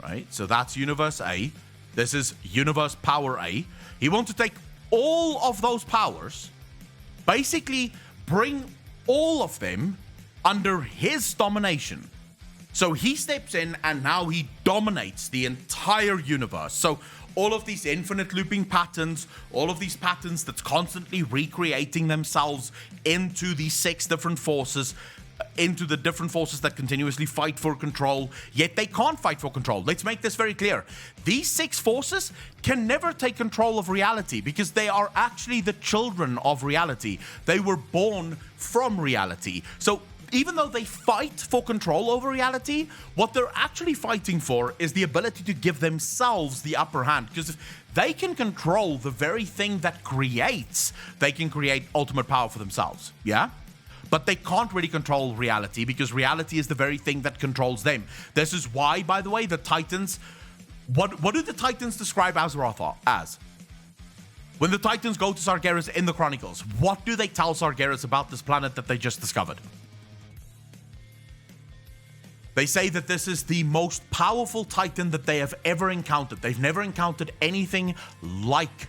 Right? So that's universe A. This is universe power A. He wants to take all of those powers, basically bring all of them under his domination. So he steps in and now he dominates the entire universe. So all of these infinite looping patterns, all of these patterns that's constantly recreating themselves into these 6 different forces, into the different forces that continuously fight for control, yet they can't fight for control. Let's make this very clear. These 6 forces can never take control of reality because they are actually the children of reality. They were born from reality. So even though they fight for control over reality, what they're actually fighting for is the ability to give themselves the upper hand. Because if they can control the very thing that creates, they can create ultimate power for themselves. Yeah? But they can't really control reality because reality is the very thing that controls them. This is why, by the way, the Titans... What do the Titans describe Azeroth as? When the Titans go to Sargeras in the Chronicles, what do they tell Sargeras about this planet that they just discovered? They say that this is the most powerful Titan that they have ever encountered. They've never encountered anything like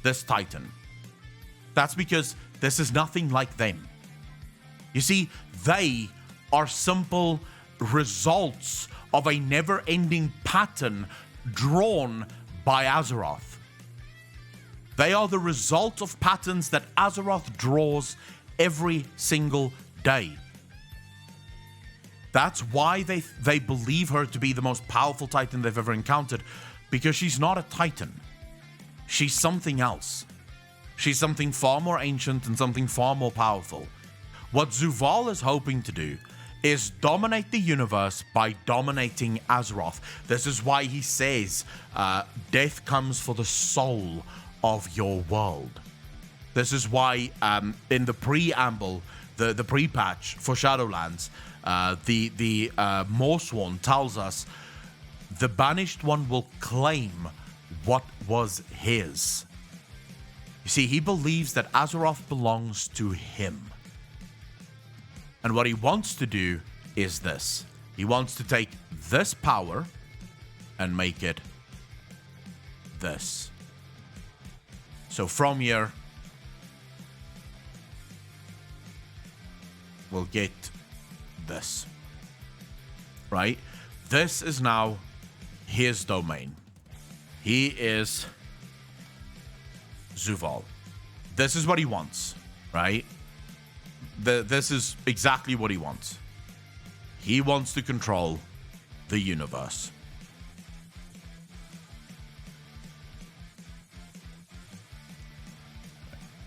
this Titan. That's because this is nothing like them. You see, they are simple results of a never-ending pattern drawn by Azeroth. They are the result of patterns that Azeroth draws every single day. That's why they believe her to be the most powerful Titan they've ever encountered, because she's not a Titan. She's something else. She's something far more ancient and something far more powerful. What Zuval is hoping to do is dominate the universe by dominating Azeroth. This is why he says, death comes for the soul of your world. This is why in the preamble, the pre-patch for Shadowlands, the Morsworn tells us the Banished One will claim what was his. You see, he believes that Azeroth belongs to him. And what he wants to do is this. He wants to take this power and make it this. So from here, we'll get this. Right? This is now his domain. He is Zuval. This is what he wants, right? This is exactly what he wants. He wants to control the universe.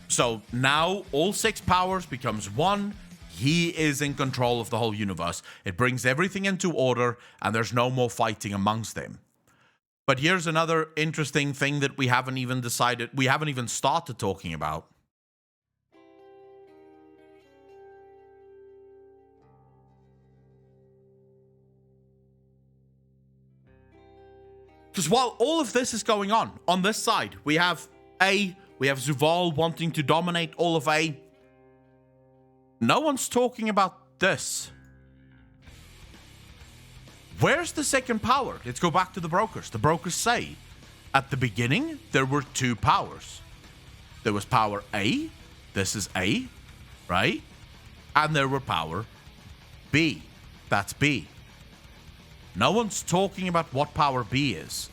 So now all 6 powers becomes 1. He is in control of the whole universe. It brings everything into order, and there's no more fighting amongst them. But here's another interesting thing that we haven't even started talking about. Because while all of this is going on this side, we have Zuval wanting to dominate all of A. No one's talking about this. Where's the second power? Let's go back to the brokers. The brokers say, at the beginning, there were 2 powers. There was power A. This is A, right? And there were power B. That's B. No one's talking about what power B is.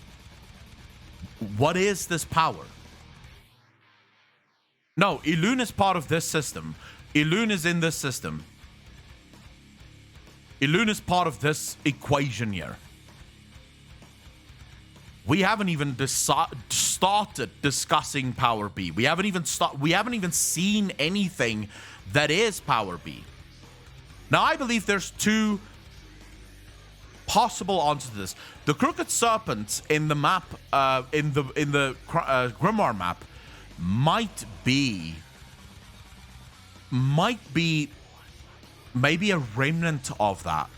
What is this power? No, Elune is part of this system. Elune is in this system. Elune is part of this equation here. We haven't even started discussing power B. We haven't even seen anything that is power B. Now, I believe there's 2 possible answers to this. The Crooked Serpent in the map, in the Grimoire map, might be maybe a remnant of that.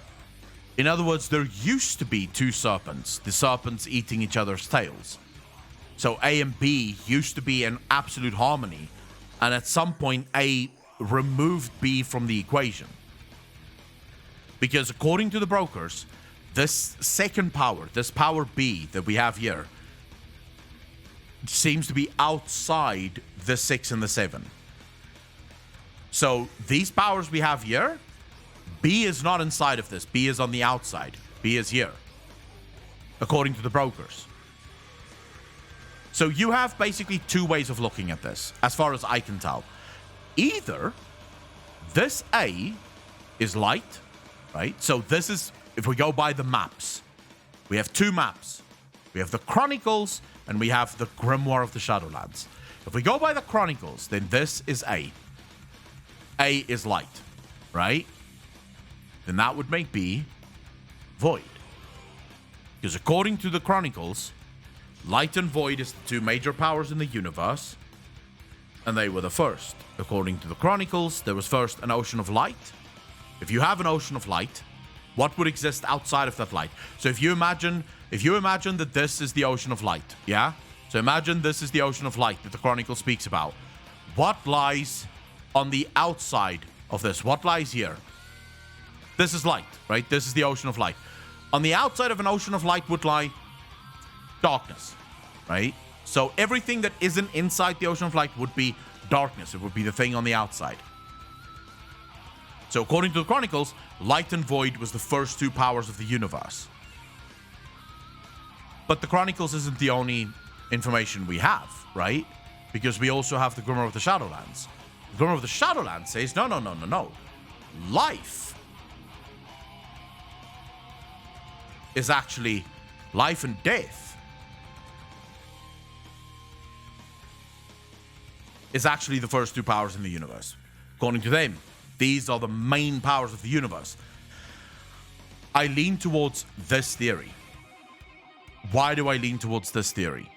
In other words, there used to be 2 serpents, the serpents eating each other's tails. So A and B used to be in absolute harmony, and at some point A removed B from the equation. Because according to the brokers, this second power, this power B that we have here, seems to be outside the 6 and the 7. So these powers we have here, B is not inside of this. B is on the outside. B is here, according to the brokers. So you have basically 2 ways of looking at this, as far as I can tell. Either this A is light, right? So this is, if we go by the maps, we have 2 maps. We have the Chronicles and we have the Grimoire of the Shadowlands. If we go by the Chronicles, then this is A. A is light, right? then that would be void. Because according to the Chronicles, light and void is the two major powers in the universe, and they were the first. According to the Chronicles, there was first an ocean of light. If you have an ocean of light, what would exist outside of that light? So if you imagine that this is the ocean of light, yeah? So imagine this is the ocean of light that the Chronicle speaks about. What lies on the outside of this? What lies here? This is light, right? This is the ocean of light. On the outside of an ocean of light would lie darkness, right? So everything that isn't inside the ocean of light would be darkness. It would be the thing on the outside. So according to the Chronicles, light and void was the first two powers of the universe. But the Chronicles isn't the only information we have, right? Because we also have the Grimoire of the Shadowlands. The Grimoire of the Shadowlands says, no. Life is actually life and death. Is actually the first two powers in the universe. According to them, these are the main powers of the universe. I lean towards this theory. Why do I lean towards this theory?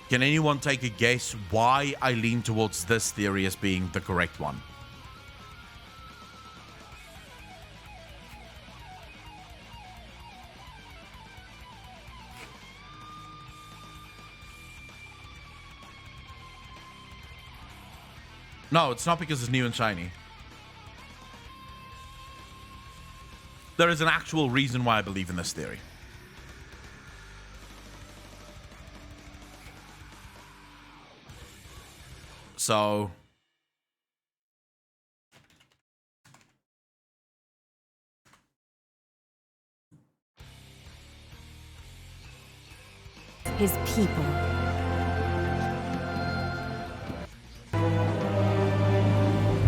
Can anyone take a guess why I lean towards this theory as being the correct one? No, it's not because it's new and shiny. There is an actual reason why I believe in this theory. So his people.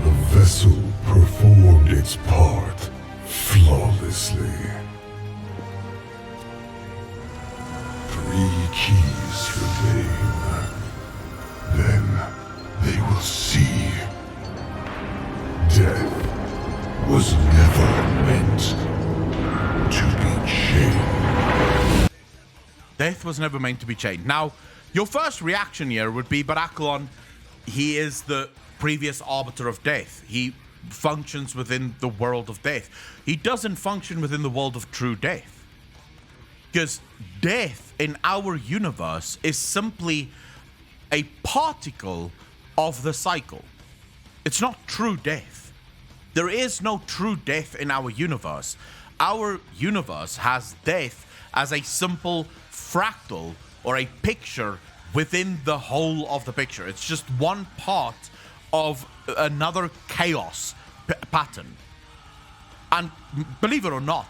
The vessel performed its part flawlessly. 3 keys remain. Then they will see. Death was never meant to be chained. Death was never meant to be chained. Now, your first reaction here would be, but Aklon, he is the previous arbiter of death. He functions within the world of death. He doesn't function within the world of true death. Because death in our universe is simply a particle of the cycle. It's not true death. There is no true death in our universe. Our universe has death as a simple fractal or a picture within the whole of the picture. It's just one part of another chaos pattern. And believe it or not,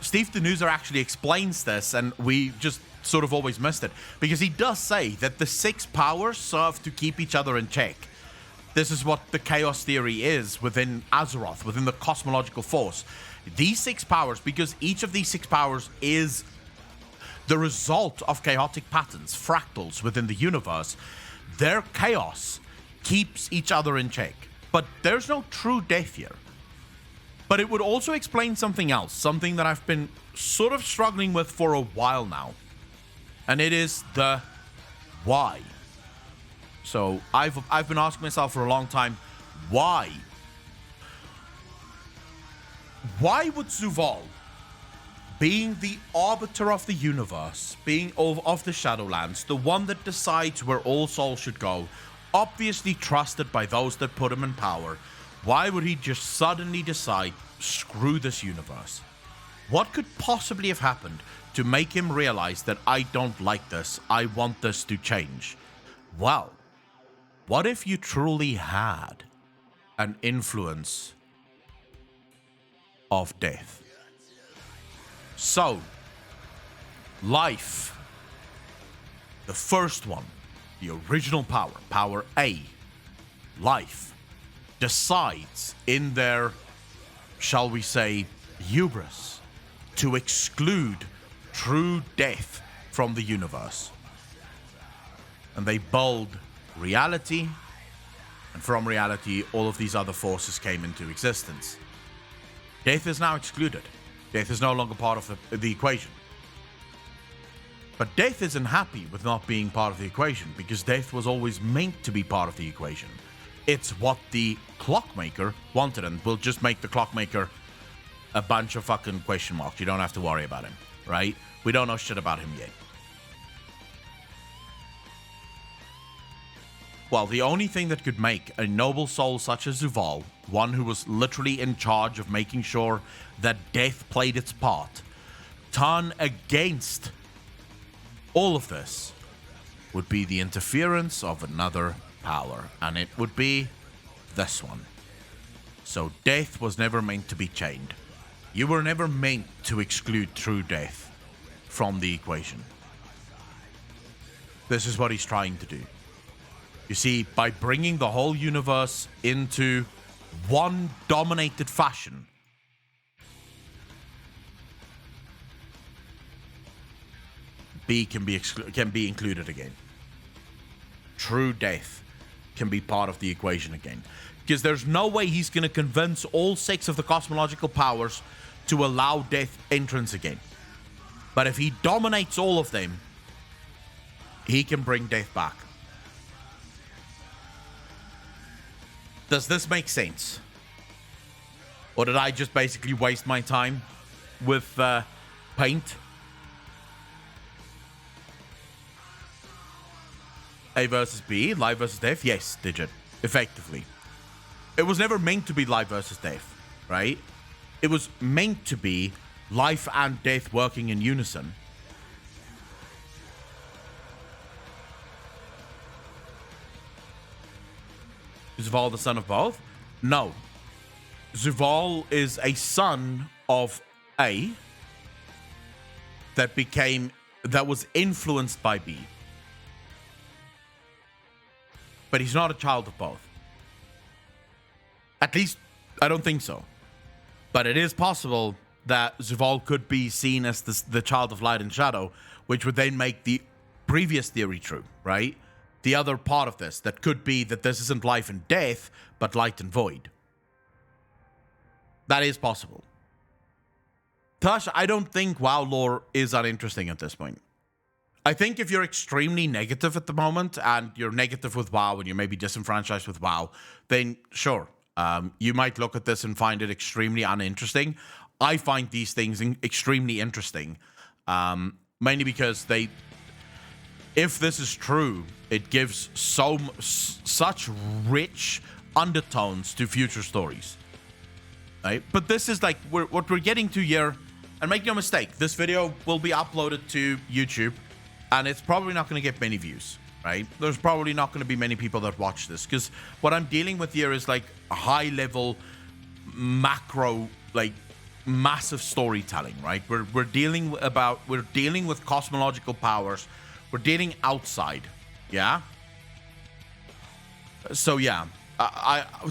Steve Denuser actually explains this, and we just sort of always missed it, because he does say that the 6 powers serve to keep each other in check. This is what the chaos theory is within Azeroth, within the Cosmological Force. These 6 powers, because each of these 6 powers is the result of chaotic patterns, fractals within the universe, their chaos keeps each other in check. But there's no true death here. But it would also explain something else, something that I've been sort of struggling with for a while now. And it is the why. So I've been asking myself for a long time, why? Why would Zuval, being the arbiter of the universe, being of the Shadowlands, the one that decides where all souls should go, obviously trusted by those that put him in power, why would he just suddenly decide, screw this universe? What could possibly have happened to make him realize that I don't like this, I want this to change? Well, what if you truly had an influence of death? So, life, the first one, the original power, power A, life, decides in their, shall we say, hubris, to exclude true death from the universe. And they build reality And from reality, all of these other forces came into existence. Death is now excluded. Death is no longer part of the equation. But Death isn't happy with not being part of the equation, because Death was always meant to be part of the equation. It's what the Clockmaker wanted, and we'll just make the Clockmaker a bunch of fucking question marks. You don't have to worry about him, right? We don't know shit about him yet. Well, the only thing that could make a noble soul such as Zuval, one who was literally in charge of making sure that Death played its part, turn against all of this, would be the interference of another power, and it would be this one. So Death was never meant to be chained. You were never meant to exclude true Death from the equation. This is what he's trying to do. You see, by bringing the whole universe into one dominated fashion, B can be included again. True Death can be part of the equation again. Because there's no way he's going to convince all 6 of the cosmological powers to allow Death entrance again. But if he dominates all of them, he can bring Death back. Does this make sense? Or did I just basically waste my time with paint? A versus B, life versus death? Yes, Digit. Effectively. It was never meant to be life versus death, right? It was meant to be life and death working in unison. Zuval the son of both? No. Zuval is a son of A that was influenced by B. But he's not a child of both. At least, I don't think so. But it is possible that Zuval could be seen as the child of light and shadow, which would then make the previous theory true, right? The other part of this, that could be that this isn't life and death, but light and void. That is possible. Thus, I don't think WoW lore is uninteresting at this point. I think if you're extremely negative at the moment, and you're negative with WoW, and you're maybe disenfranchised with WoW, then sure, you might look at this and find it extremely uninteresting. I find these things extremely interesting, mainly because if this is true, it gives such rich undertones to future stories, right? But this is like what we're getting to here, and make no mistake, this video will be uploaded to YouTube, and it's probably not going to get many views, right? There's probably not going to be many people that watch this, because what I'm dealing with here is like a high-level, macro, like massive storytelling, right? We're dealing with cosmological powers. We're dealing outside, yeah. So yeah,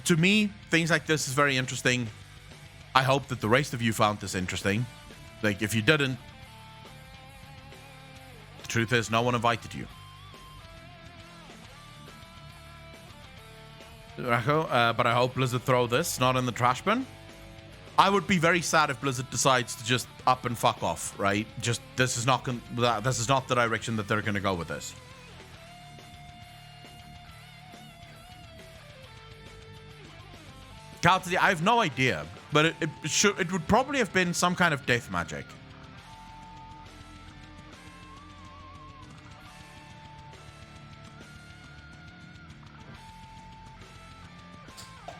to me, things like this is very interesting. I hope that the rest of you found this interesting. Like, if you didn't, the truth is, no one invited you. But I hope Blizzard throw this not in the trash bin. I would be very sad if Blizzard decides to just up and fuck off, right? Just this is not the direction that they're gonna go with this. Calty, I have no idea, but it would probably have been some kind of death magic.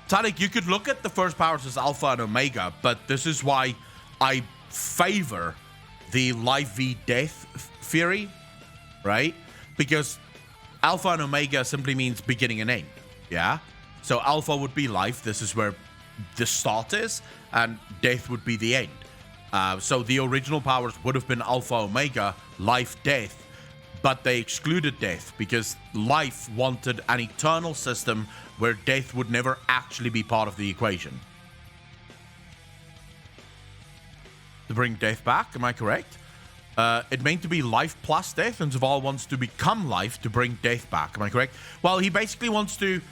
Talik, you could look at the first powers as Alpha and Omega, but this is why I favor the life v death theory, right? Because Alpha and Omega simply means beginning and end, yeah? So Alpha would be life, this is where the start is, and death would be the end. So the original powers would have been Alpha, Omega, life, death, but they excluded death because life wanted an eternal system where death would never actually be part of the equation. To bring death back, am I correct? It meant to be life plus death, and Zuval wants to become life to bring death back. Am I correct? Well, he basically wants to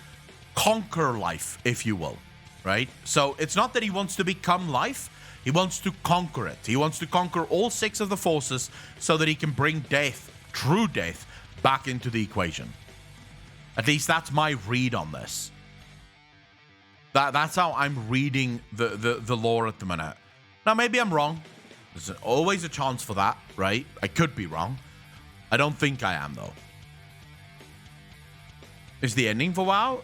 conquer life, if you will, right? So it's not that he wants to become life. He wants to conquer it. He wants to conquer all 6 of the forces so that he can bring death, true death, back into the equation. At least that's my read on this. That's how I'm reading the lore at the minute. Now, maybe I'm wrong. There's always a chance for that, right? I could be wrong. I don't think I am, though. Is the ending for WoW?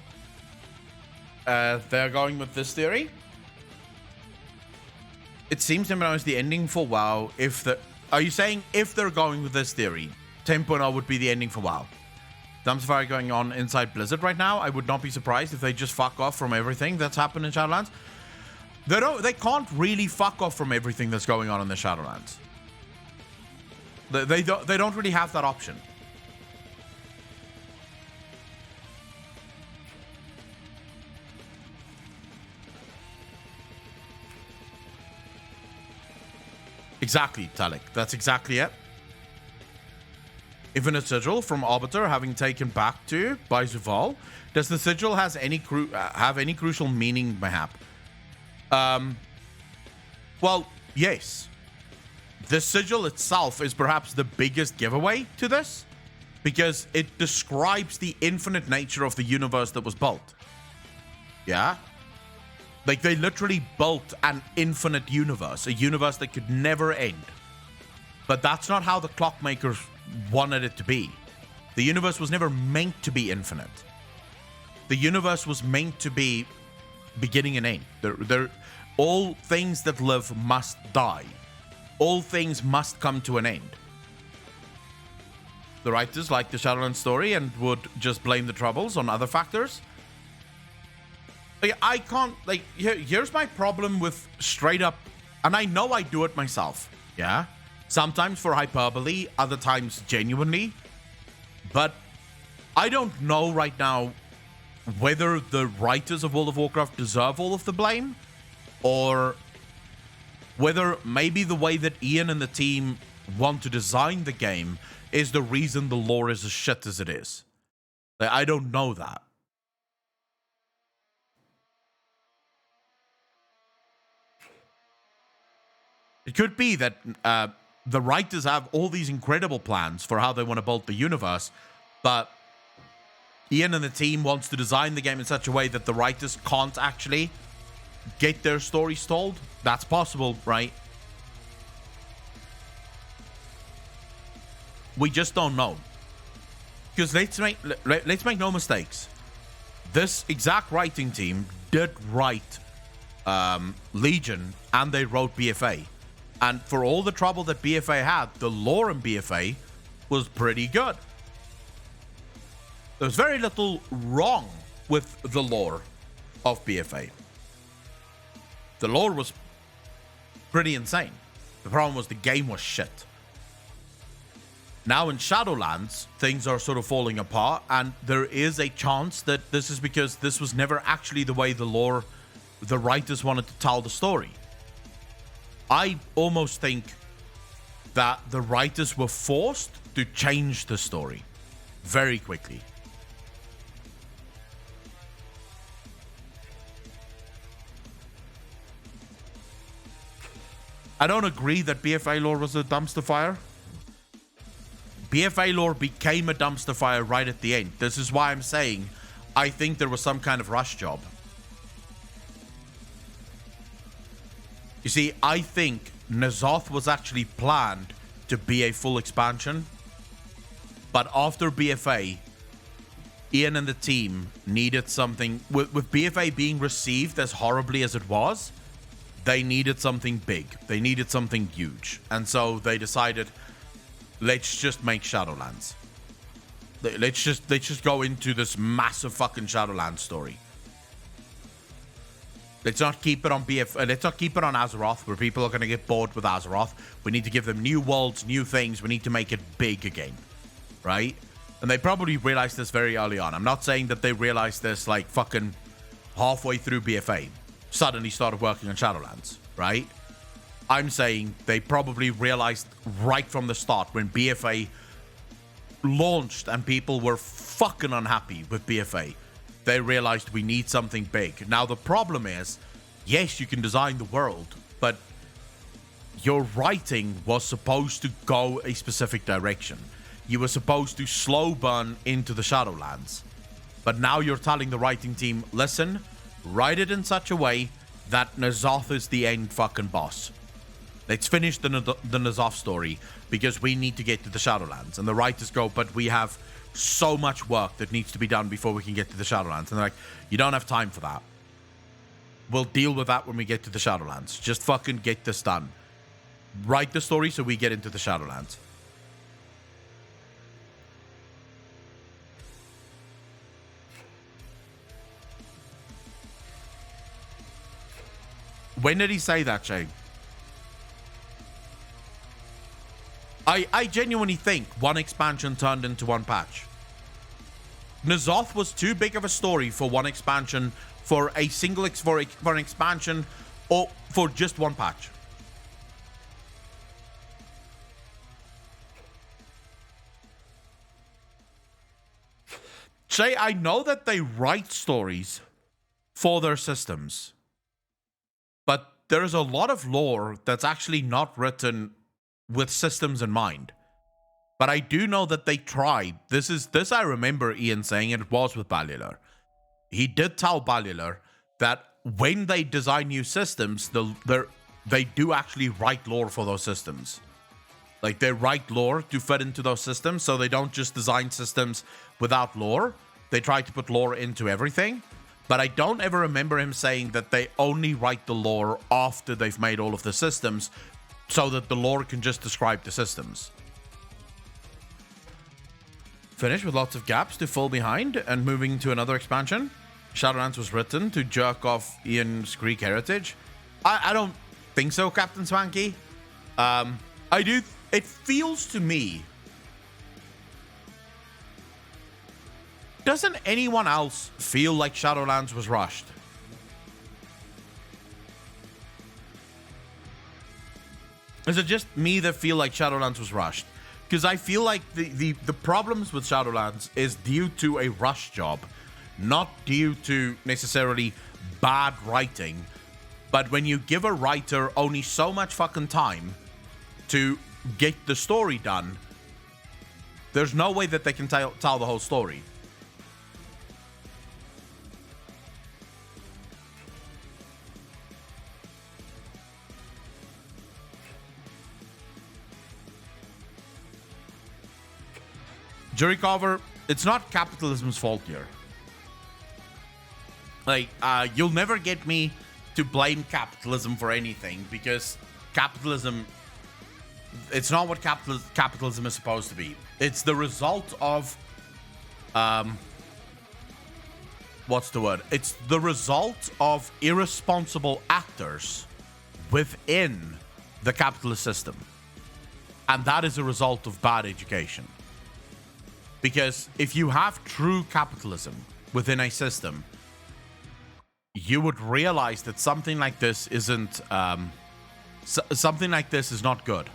They're going with this theory. It seems to me now is the ending for WoW. Are you saying if they're going with this theory, 10.0 would be the ending for WoW? Dumpster fire going on inside Blizzard right now. I would not be surprised if they just fuck off from everything that's happened in Shadowlands. They can't really fuck off from everything that's going on in the Shadowlands. They don't really have that option. Exactly, Talik. That's exactly it. Infinite Sigil from Arbiter having taken back to by Zuval. Does the sigil have any crucial meaning, mayhap? Well, yes. The sigil itself is perhaps the biggest giveaway to this, because it describes the infinite nature of the universe that was built. Yeah? Like, they literally built an infinite universe, a universe that could never end. But that's not how the clockmakers wanted it to be. The universe was never meant to be infinite. The universe was meant to be beginning and end. All things that live must die. All things must come to an end. The writers like the Shadowlands story and would just blame the troubles on other factors. Like, I can't, like, here's my problem with straight up, and I know I do it myself, yeah? Sometimes for hyperbole, other times genuinely. But I don't know right now whether the writers of World of Warcraft deserve all of the blame, or whether maybe the way that Ian and the team want to design the game is the reason the lore is as shit as it is. Like, I don't know that. It could be that the writers have all these incredible plans for how they want to build the universe, but Ian and the team wants to design the game in such a way that the writers can't actually get their stories told. That's possible, right? We just don't know. Because let's make no mistakes. This exact writing team did write Legion, and they wrote BFA. And for all the trouble that BFA had, the lore in BFA was pretty good. There was very little wrong with the lore of BFA. The lore was pretty insane. The problem was the game was shit. Now in Shadowlands, things are sort of falling apart, and there is a chance that this is because this was never actually the way the writers wanted to tell the story. I almost think that the writers were forced to change the story very quickly. I don't agree that BFA lore was a dumpster fire. BFA lore became a dumpster fire right at the end. This is why I'm saying I think there was some kind of rush job. You see, I think N'Zoth was actually planned to be a full expansion. But after BFA, Ian and the team needed something. With BFA being received as horribly as it was, they needed something big. They needed something huge. And so they decided, let's just make Shadowlands. Let's just go into this massive fucking Shadowlands story. Let's not keep it on let's not keep it on Azeroth, where people are going to get bored with Azeroth. We need to give them new worlds, new things. We need to make it big again, right? And they probably realized this very early on. I'm not saying that they realized this like fucking halfway through BFA. Suddenly started working on Shadowlands, right? I'm saying they probably realized right from the start when BFA launched and people were fucking unhappy with BFA. they realized we need something big. Now, the problem is, yes, you can design the world, but your writing was supposed to go a specific direction. You were supposed to slow burn into the Shadowlands. But now you're telling the writing team, listen, write it in such a way that N'Zoth is the end fucking boss. Let's finish the N'Zoth story because we need to get to the Shadowlands. And the writers go, but we have so much work that needs to be done before we can get to the Shadowlands. And they're like, you don't have time for that. We'll deal with that when we get to the Shadowlands. Just fucking get this done. Write the story so we get into the Shadowlands. When did he say that, Shay? I genuinely think one expansion turned into one patch. N'Zoth was too big of a story for one expansion, for a single for an expansion, or for just one patch. Shay, I know that they write stories for their systems, but there is a lot of lore that's actually not written with systems in mind. But I do know that they tried. This I remember Ian saying it was with Ballilar. He did tell Ballilar that when they design new systems, they do actually write lore for those systems. Like, they write lore to fit into those systems, so they don't just design systems without lore. They try to put lore into everything. But I don't ever remember him saying that they only write the lore after they've made all of the systems, so that the lore can just describe the systems. Finished with lots of gaps to fall behind and moving to another expansion. Shadowlands was written to jerk off Ian's Greek heritage. I don't think so, Captain Swanky. I do. It feels to me. Doesn't anyone else feel like Shadowlands was rushed? Is it just me that feel like Shadowlands was rushed? Because I feel like the problems with Shadowlands is due to a rush job, not due to necessarily bad writing. But when you give a writer only so much fucking time to get the story done, there's no way that they can tell the whole story. Jury Carver, it's not capitalism's fault here. Like, you'll never get me to blame capitalism for anything, because capitalism, it's not what capitalism is supposed to be. It's the result of, what's the word? It's the result of irresponsible actors within the capitalist system. And that is a result of bad education. Because if you have true capitalism within a system, you would realize that something like this isn't, something like this is not good.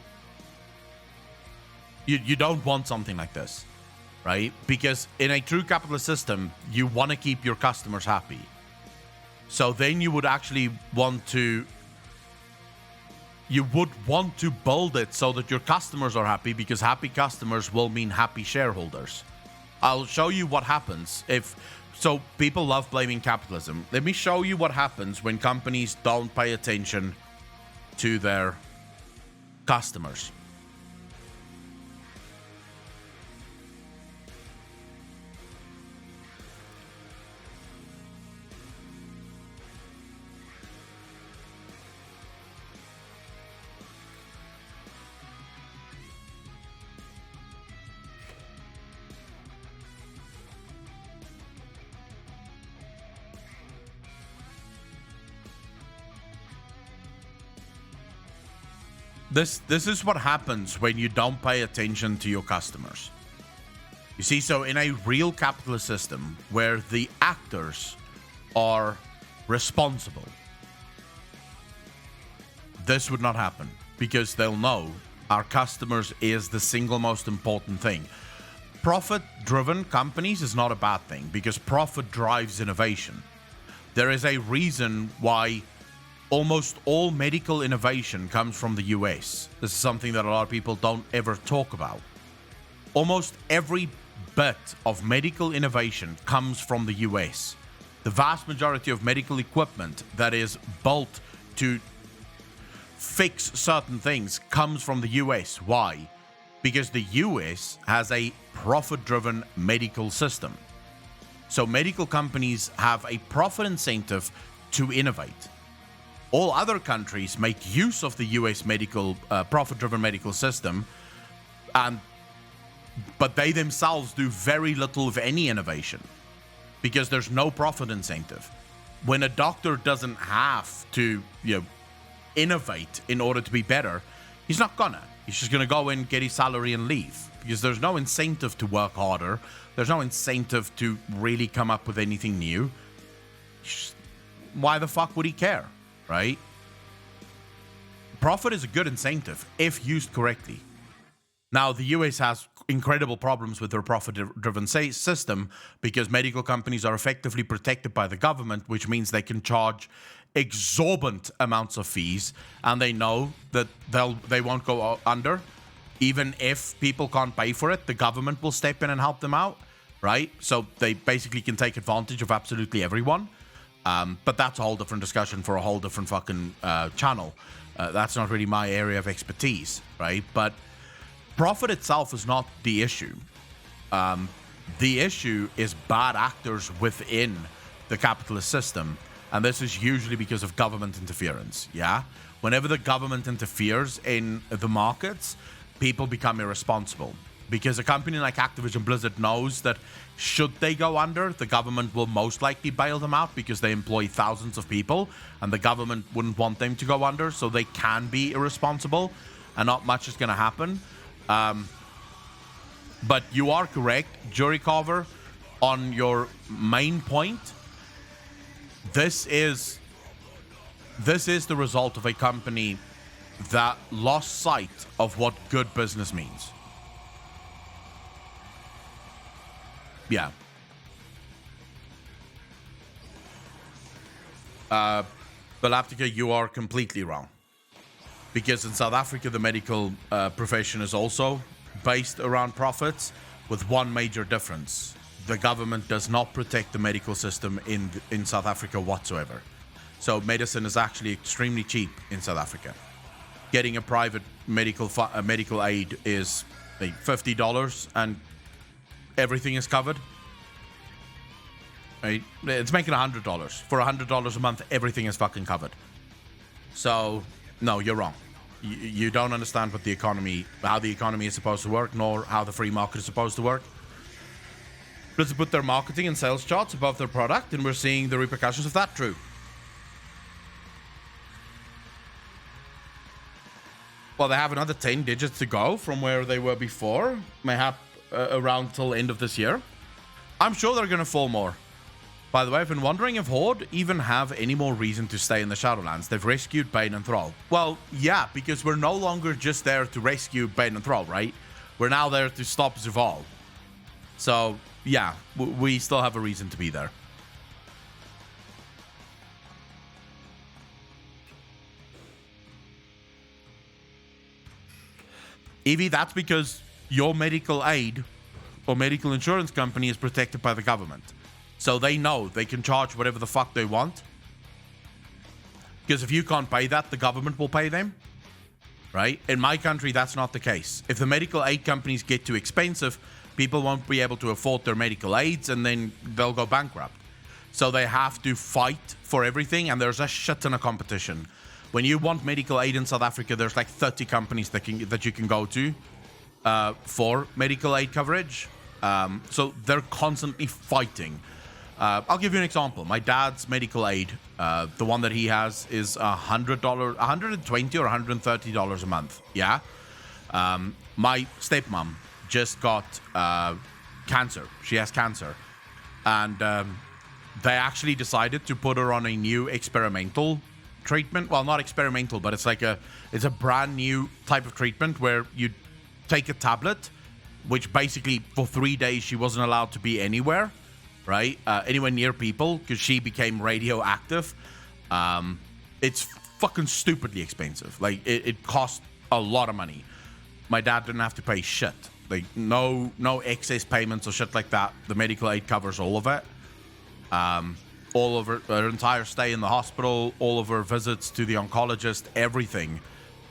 You don't want something like this, right? Because in a true capitalist system, you want to keep your customers happy. So then you would actually want to, build it so that your customers are happy, because happy customers will mean happy shareholders. I'll show you what happens if... So people love blaming capitalism. Let me show you what happens when companies don't pay attention to their customers. This is what happens when you don't pay attention to your customers. You see, so in a real capitalist system where the actors are responsible, this would not happen, because they'll know our customers is the single most important thing. profit-driven companies is not a bad thing because profit drives innovation. There is a reason why almost all medical innovation comes from the US. This is something that a lot of people don't ever talk about. Almost every bit of medical innovation comes from the US. The vast majority of medical equipment that is built to fix certain things comes from the US. Why? Because the US has a profit-driven medical system. So medical companies have a profit incentive to innovate. All other countries make use of the US medical profit-driven medical system, but they themselves do very little of any innovation because there's no profit incentive. When a doctor doesn't have to, innovate in order to be better, he's not gonna. He's just gonna go in, get his salary, and leave because there's no incentive to work harder. There's no incentive to really come up with anything new. Why the fuck would he care, right? Profit is a good incentive if used correctly. Now, the US has incredible problems with their profit-driven system because medical companies are effectively protected by the government, which means they can charge exorbitant amounts of fees, and they know that they won't go under. Even if people can't pay for it, the government will step in and help them out, right? So they basically can take advantage of absolutely everyone. But that's a whole different discussion for a whole different fucking channel. That's not really my area of expertise, right? But profit itself is not the issue. The issue is bad actors within the capitalist system. And this is usually because of government interference, yeah? Whenever the government interferes in the markets, people become irresponsible. Because a company like Activision Blizzard knows that should they go under, the government will most likely bail them out because they employ thousands of people, and the government wouldn't want them to go under, so they can be irresponsible, and not much is going to happen. But you are correct, Jury Carver, on your main point. This is the result of a company that lost sight of what good business means. Yeah. Balaptica, you are completely wrong. Because in South Africa, the medical profession is also based around profits, with one major difference. The government does not protect the medical system in South Africa whatsoever. So medicine is actually extremely cheap in South Africa. Getting a private medical aid is like $50 and everything is covered. Right? It's making $100. For $100 a month, everything is fucking covered. So, no, you're wrong. You don't understand what how the economy is supposed to work, nor how the free market is supposed to work. Let's put their marketing and sales charts above their product, and we're seeing the repercussions of that true. Well, they have another 10 digits to go from where they were before, mayhap around till end of this year. I'm sure they're going to fall more. By the way, I've been wondering if Horde even have any more reason to stay in the Shadowlands. They've rescued Bane and Thrall. Well, yeah, because we're no longer just there to rescue Bane and Thrall, right? We're now there to stop Zuval. So, yeah, we still have a reason to be there. Evie, that's because your medical aid or medical insurance company is protected by the government. So they know they can charge whatever the fuck they want. Because if you can't pay that, the government will pay them. Right? In my country, that's not the case. If the medical aid companies get too expensive, people won't be able to afford their medical aids and then they'll go bankrupt. So they have to fight for everything, and there's a shit ton of competition. When you want medical aid in South Africa, there's like 30 companies that you can go to for medical aid coverage. So they're constantly fighting. I'll give you an example. My dad's medical aid, the one that he has, is $100, $120 or $130 a month. Yeah. My stepmom just got cancer. She has cancer, and they actually decided to put her on a new experimental treatment. Well, not experimental, but it's a brand new type of treatment where you take a tablet which basically for 3 days she wasn't allowed to be anywhere, right? Anywhere near people, because she became radioactive. It's fucking stupidly expensive. Like, it cost a lot of money. My dad didn't have to pay shit. Like, no excess payments or shit like that. The medical aid covers all of it. All of her entire stay in the hospital, all of her visits to the oncologist, everything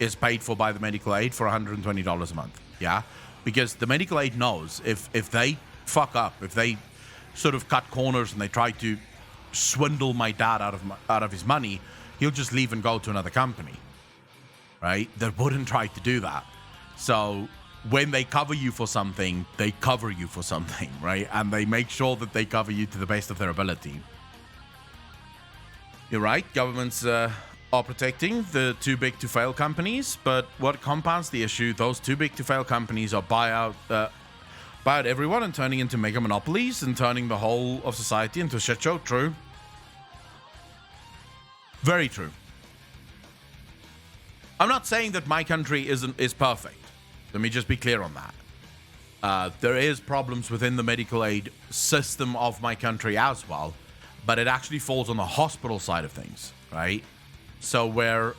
is paid for by the medical aid for $120 a month. Yeah? Because the medical aid knows if they fuck up, if they sort of cut corners and they try to swindle my dad out of his money, he'll just leave and go to another company. Right? They wouldn't try to do that. So when they cover you for something, they cover you for something, right? And they make sure that they cover you to the best of their ability. You're right, governments are protecting the too big to fail companies, but what compounds the issue, those too big to fail companies are buy out everyone and turning into mega monopolies and turning the whole of society into a shit show. True. Very true. I'm not saying that my country is perfect. Let me just be clear on that. There is problems within the medical aid system of my country as well, but it actually falls on the hospital side of things, right? So where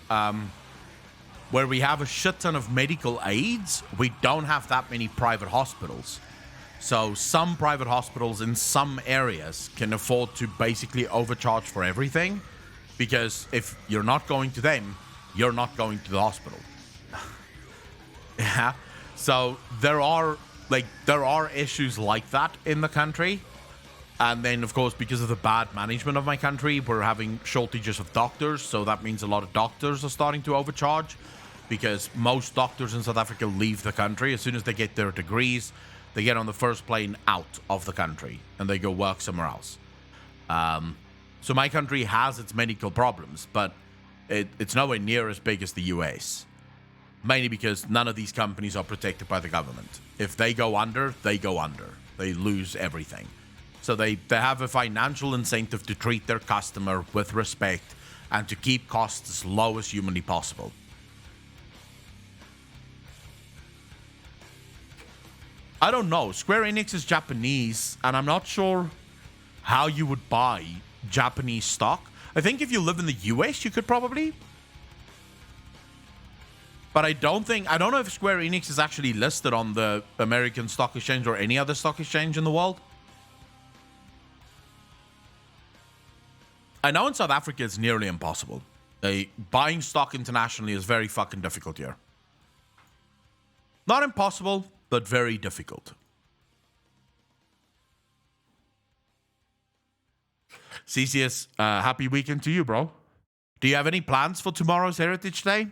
we have a shit ton of medical aids, we don't have that many private hospitals. So some private hospitals in some areas can afford to basically overcharge for everything, because if you're not going to them, you're not going to the hospital. Yeah. So there are issues like that in the country. And then, of course, because of the bad management of my country, we're having shortages of doctors. So that means a lot of doctors are starting to overcharge, because most doctors in South Africa leave the country. As soon as they get their degrees, they get on the first plane out of the country and they go work somewhere else. So my country has its medical problems, but it's nowhere near as big as the US. Mainly because none of these companies are protected by the government. If they go under, they go under. They lose everything. So they have a financial incentive to treat their customer with respect and to keep costs as low as humanly possible. I don't know. Square Enix is Japanese, and I'm not sure how you would buy Japanese stock. I think if you live in the US, you could probably. But I don't know if Square Enix is actually listed on the American Stock Exchange or any other stock exchange in the world. I know in South Africa it's nearly impossible. Buying stock internationally is very fucking difficult here. Not impossible, but very difficult. CCS, happy weekend to you, bro. Do you have any plans for tomorrow's Heritage Day?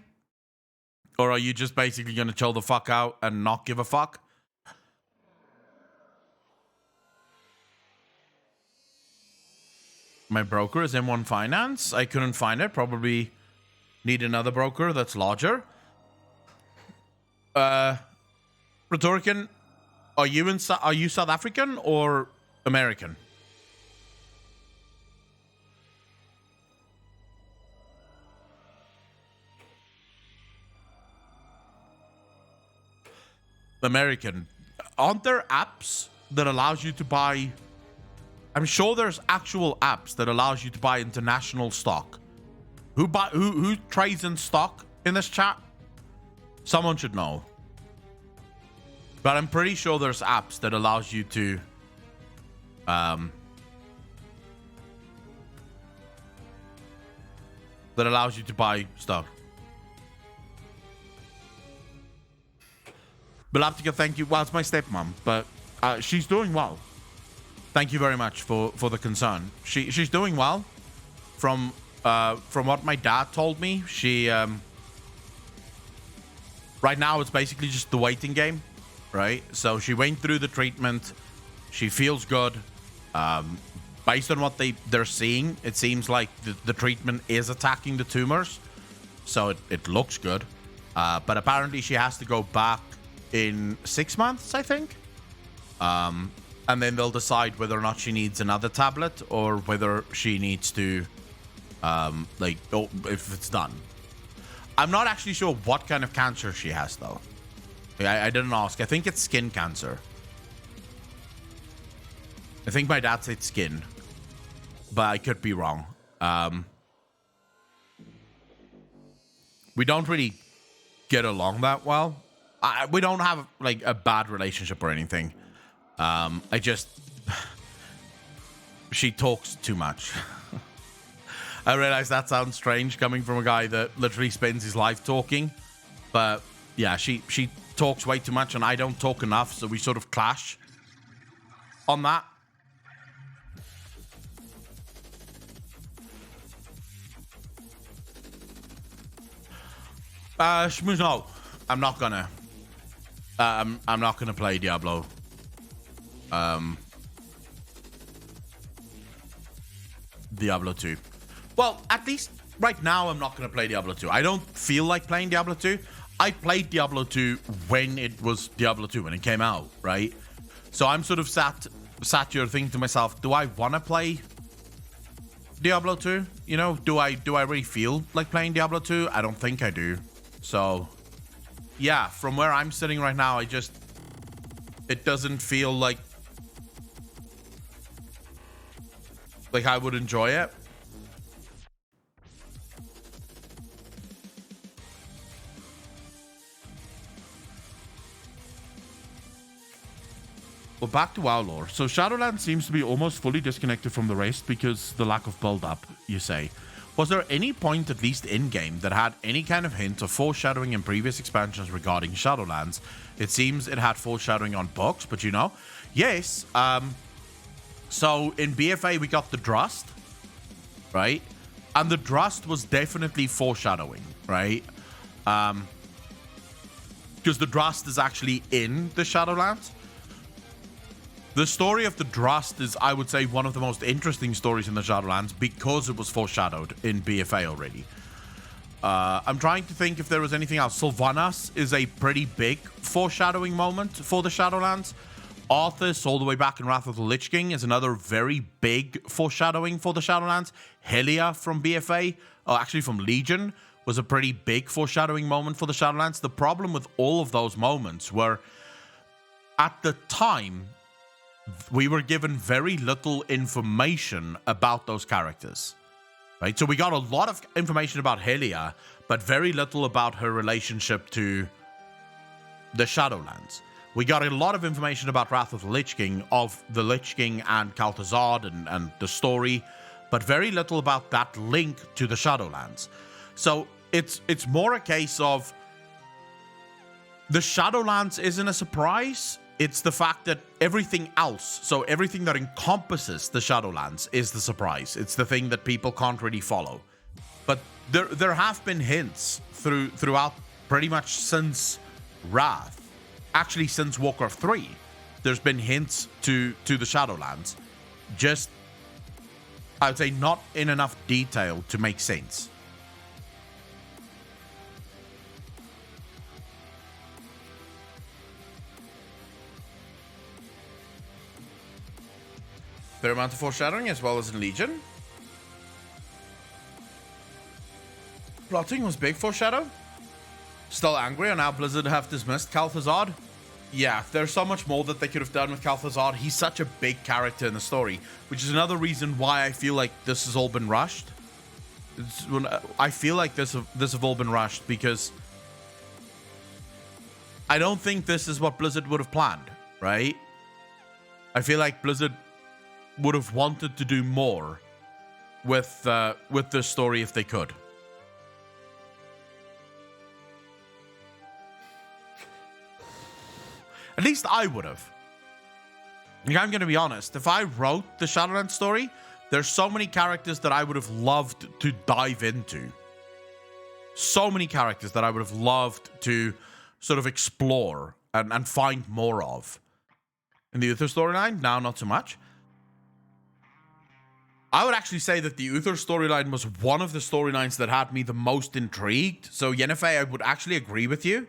Or are you just basically going to chill the fuck out and not give a fuck? My broker is M1 Finance. I couldn't find it. Probably need another broker that's larger. Rhetorician, are you South African or American? American. Aren't there apps that allows you to buy? I'm sure there's actual apps that allows you to buy international stock. Who trades in stock in this chat? Someone should know. But I'm pretty sure there's apps that allows you to buy stock. Belaptica, thank you. Well, it's my stepmom, but she's doing well. Thank you very much for the concern. She's doing well. From what my dad told me, she right now it's basically just the waiting game, right? So she went through the treatment. She feels good. Based on what they're seeing, it seems like the treatment is attacking the tumors. So it looks good. But apparently she has to go back in 6 months, I think. And then they'll decide whether or not she needs another tablet or whether she needs to, if it's done. I'm not actually sure what kind of cancer she has, though. I didn't ask. I think it's skin cancer. I think my dad said skin, but I could be wrong. We don't really get along that well. We don't have like a bad relationship or anything. I just she talks too much. I realize that sounds strange coming from a guy that literally spends his life talking, but yeah, she talks way too much and I don't talk enough, so we sort of clash on that. No, I'm not gonna. I'm not gonna play Diablo. Diablo 2. Well, at least right now, I'm not gonna play Diablo 2. I don't feel like playing Diablo 2. I played Diablo 2 when it was Diablo 2, when it came out, right? So I'm sort of sat here thinking to myself, do I want to play Diablo 2? You know, do I really feel like playing Diablo 2? I don't think I do. So, yeah, from where I'm sitting right now, it doesn't feel like I would enjoy it. Well, back to WoW lore. So Shadowlands seems to be almost fully disconnected from the rest because the lack of build-up, you say. Was there any point, at least in-game, that had any kind of hint of foreshadowing in previous expansions regarding Shadowlands? It seems it had foreshadowing on books, but you know. Yes. So in BFA, we got the Drust, right? And the Drust was definitely foreshadowing, right? Because the Drust is actually in the Shadowlands. The story of the Drust is, I would say, one of the most interesting stories in the Shadowlands because it was foreshadowed in BFA already. I'm trying to think if there was anything else. Sylvanas is a pretty big foreshadowing moment for the Shadowlands. Arthas, all the way back in Wrath of the Lich King, is another very big foreshadowing for the Shadowlands. Helia from BFA, actually from Legion, was a pretty big foreshadowing moment for the Shadowlands. The problem with all of those moments were, at the time, we were given very little information about those characters, right? So we got a lot of information about Helia, but very little about her relationship to the Shadowlands. We got a lot of information about Wrath of the Lich King, and Kalthazard and the story, but very little about that link to the Shadowlands. So it's more a case of the Shadowlands isn't a surprise. It's the fact that everything else, so everything that encompasses the Shadowlands, is the surprise. It's the thing that people can't really follow. But there have been hints throughout pretty much since Wrath. Actually, since Warcraft 3, there's been hints to the Shadowlands. Just, I would say, not in enough detail to make sense. Fair amount of foreshadowing as well as in Legion. Plotting was big foreshadow. Still angry on how Blizzard have dismissed Kalthazard. Yeah, there's so much more that they could have done with Kalthazard. He's such a big character in the story, which is another reason why I feel like this has all been rushed. I feel like this have all been rushed because I don't think this is what Blizzard would have planned, right? I feel like Blizzard would have wanted to do more with this story if they could. At least I would have. Like, I'm going to be honest. If I wrote the Shadowlands story, there's so many characters that I would have loved to dive into. So many characters that I would have loved to sort of explore and find more of. In the Uther storyline, now not so much. I would actually say that the Uther storyline was one of the storylines that had me the most intrigued. So Yennefer, I would actually agree with you.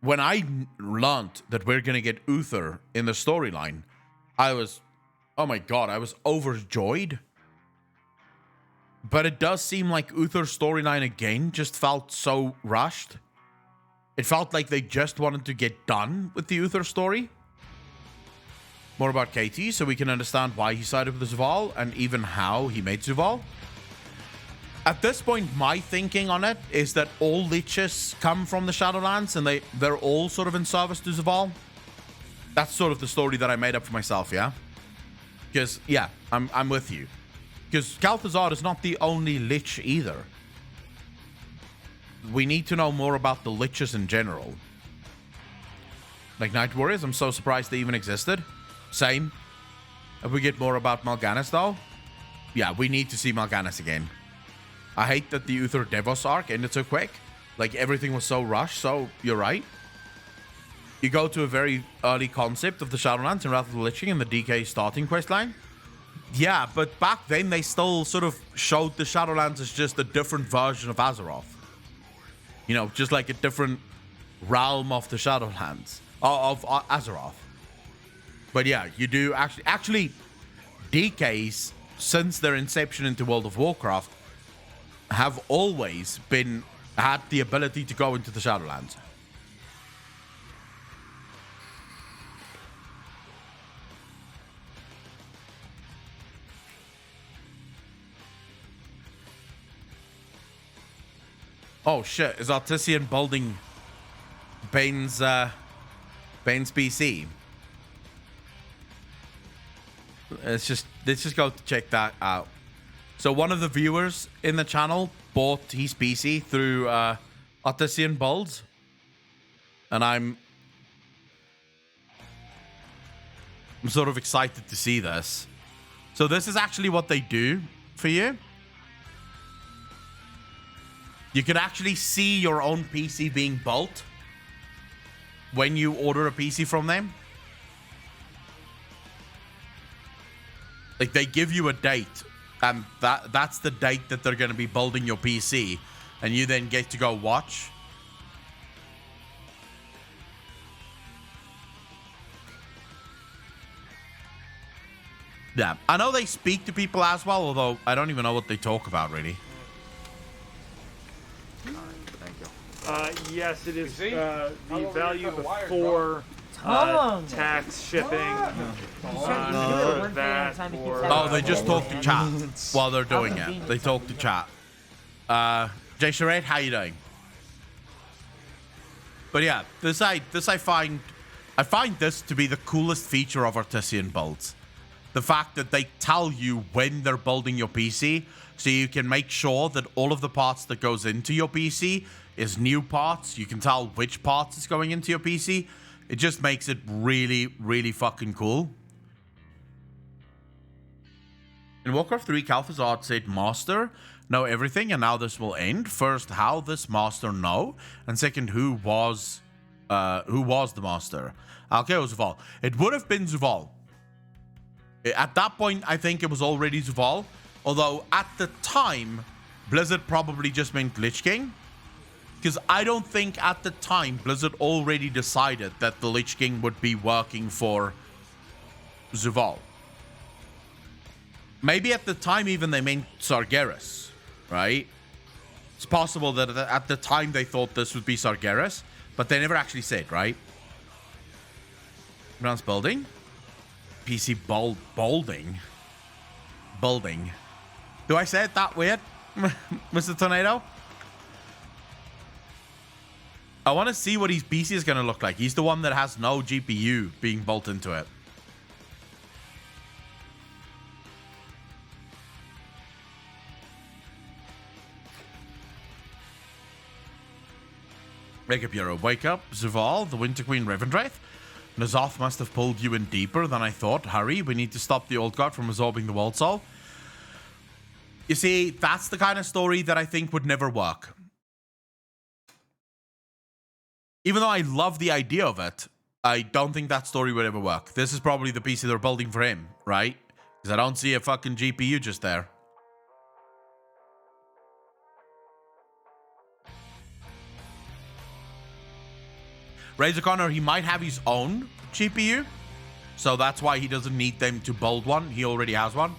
When I learned that we're going to get Uther in the storyline, I was, oh my god, I was overjoyed. But it does seem like Uther's storyline again just felt so rushed. It felt like they just wanted to get done with the Uther story. More about KT, so we can understand why he sided with Zuval and even how he made Zuval. At this point, my thinking on it is that all liches come from the Shadowlands and they're all sort of in service to Zuval. That's sort of the story that I made up for myself, yeah? Because, yeah, I'm with you. Because Kalthazar is not the only lich either. We need to know more about the liches in general. Like Night Warriors, I'm so surprised they even existed. Same. If we get more about Mal'Ganis, though, yeah, we need to see Mal'Ganis again. I hate that the Uther Devos arc ended so quick. Like, everything was so rushed, so you're right. You go to a very early concept of the Shadowlands and Wrath of the Lich King in the DK starting questline. Yeah, but back then they still sort of showed the Shadowlands as just a different version of Azeroth. You know, just like a different realm of the Shadowlands. Of Azeroth. But yeah, you do actually DKs, since their inception into World of Warcraft, have always had the ability to go into the Shadowlands. Oh shit, is Artisan building Bane's PC? Let's just go to check that out. So one of the viewers in the channel bought his PC through Artisan builds, and I'm sort of excited to see this. So this is actually what they do for you. You can actually see your own PC being built when you order a PC from them. Like, they give you a date, and that's the date that they're going to be building your PC, and you then get to go watch. Yeah, I know they speak to people as well, although I don't even know what they talk about, really. Yes, it is the value before tax, shipping, that, or... Oh, they just talk to chat while they're doing it. They talk to chat. Jay Charette, how you doing? But yeah, this I find this to be the coolest feature of Artisan builds. The fact that they tell you when they're building your PC, so you can make sure that all of the parts that goes into your PC is new parts. You can tell which parts is going into your PC. It just makes it really, really fucking cool. In Warcraft 3, Kalthazar said, Master, know everything, and now this will end. First, how this Master know? And second, who was the Master? Okay, it was Zuval. It would have been Zuval. At that point, I think it was already Zuval. Although, at the time, Blizzard probably just meant Lich King. Because I don't think at the time Blizzard already decided that the Lich King would be working for Zuval. Maybe at the time even they meant Sargeras, right? It's possible that at the time they thought this would be Sargeras, but they never actually said, right? Brown's building. PC building. Do I say it that weird, Mr. Tornado? I want to see what his PC is going to look like. He's the one that has no GPU being built into it. Wake up, Euro. Wake up, Zuval, the Winter Queen Revendreth. N'Zoth must have pulled you in deeper than I thought. Hurry, we need to stop the old god from absorbing the world soul. You see, that's the kind of story that I think would never work. Even though I love the idea of it, I don't think that story would ever work. This is probably the PC they're building for him, right? Because I don't see a fucking GPU just there. Razor Connor, he might have his own GPU, so that's why he doesn't need them to build one. He already has one.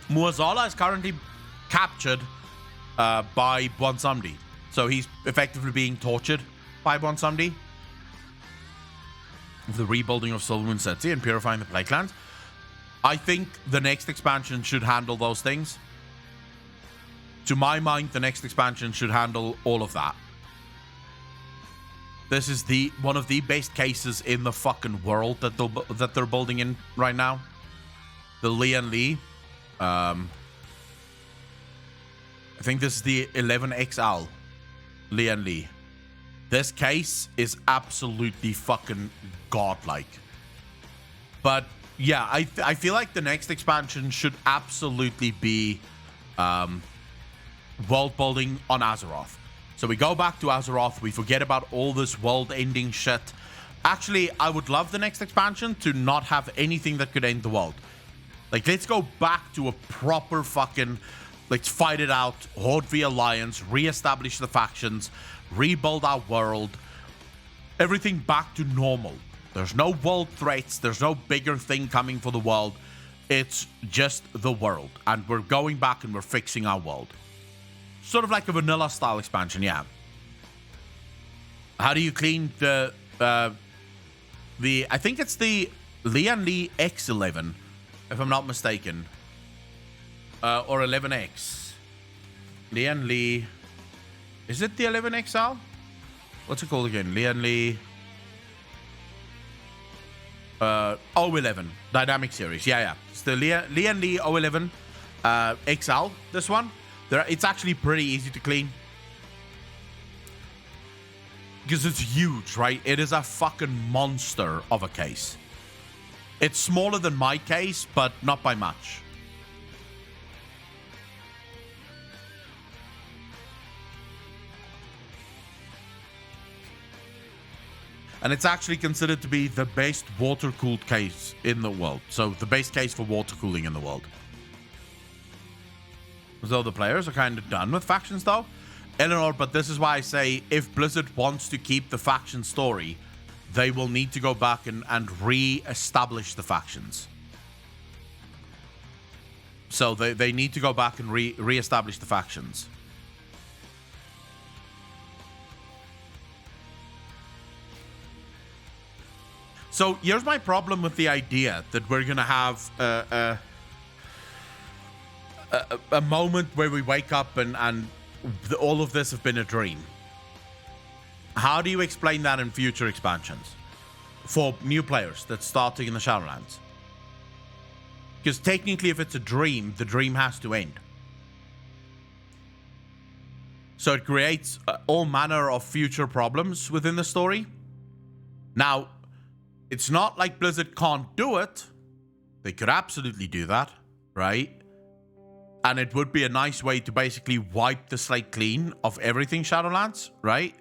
Muazala is currently captured by Bwansamdi. So he's effectively being tortured by Bwansamdi. The rebuilding of Silvermoon City and purifying the Plaguelands. I think the next expansion should handle those things. To my mind, the next expansion should handle all of that. This is one of the best cases in the fucking world that they're building in right now. The Lian Li. I think this is the 11XL Lian Li. This case is absolutely fucking godlike. But yeah, I feel like the next expansion should absolutely be world building on Azeroth. So we go back to Azeroth, we forget about all this world-ending shit. Actually, I would love the next expansion to not have anything that could end the world. Like, let's go back to a proper fucking, let's fight it out, Horde v Alliance, re-establish the factions, rebuild our world, everything back to normal. There's no world threats, there's no bigger thing coming for the world. It's just the world, and we're going back and we're fixing our world. Sort of like a vanilla style expansion, yeah. How do you clean the I think it's the Lian Li X11, if I'm not mistaken. Or 11X. Lian Li. Is it the 11XL? What's it called again? Lian Li 011 Dynamic Series. Yeah. It's the Lian Li 011 XL, this one. It's actually pretty easy to clean. Because it's huge, right? It is a fucking monster of a case. It's smaller than my case, but not by much. And it's actually considered to be the best water-cooled case in the world. So the best case for water cooling in the world. So the players are kind of done with factions though. Eleanor, but this is why I say if Blizzard wants to keep the faction story, they will need to go back and re-establish the factions. So they need to go back and re-establish the factions. So here's my problem with the idea that we're going to have a moment where we wake up and all of this have been a dream. How do you explain that in future expansions for new players that's starting in the Shadowlands? Because technically, if it's a dream, the dream has to end. So it creates all manner of future problems within the story. Now, it's not like Blizzard can't do it. They could absolutely do that, right? And it would be a nice way to basically wipe the slate clean of everything Shadowlands, right?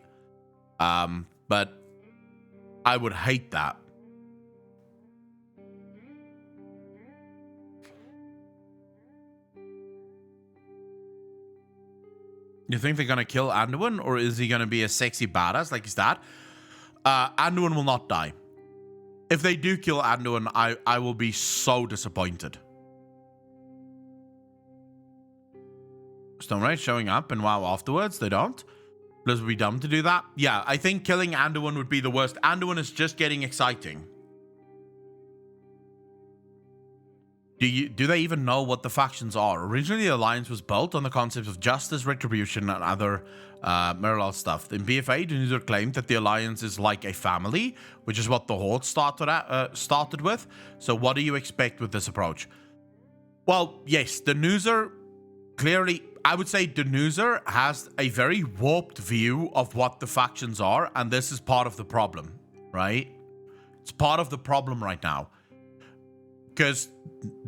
But I would hate that. You think they're going to kill Anduin, or is he going to be a sexy badass like his dad? Anduin will not die. If they do kill Anduin, I will be so disappointed. Stone Rage showing up and WoW afterwards. They don't. Blizzard would be dumb to do that. Yeah, I think killing Anduin would be the worst. Anduin is just getting exciting. Do they even know what the factions are? Originally, the Alliance was built on the concepts of justice, retribution, and other parallel stuff. In BFA, Denuser claimed that the Alliance is like a family, which is what the Horde started with. So what do you expect with this approach? Well, yes, Denuser clearly... I would say Denuser has a very warped view of what the factions are, and this is part of the problem, right? It's part of the problem right now. Because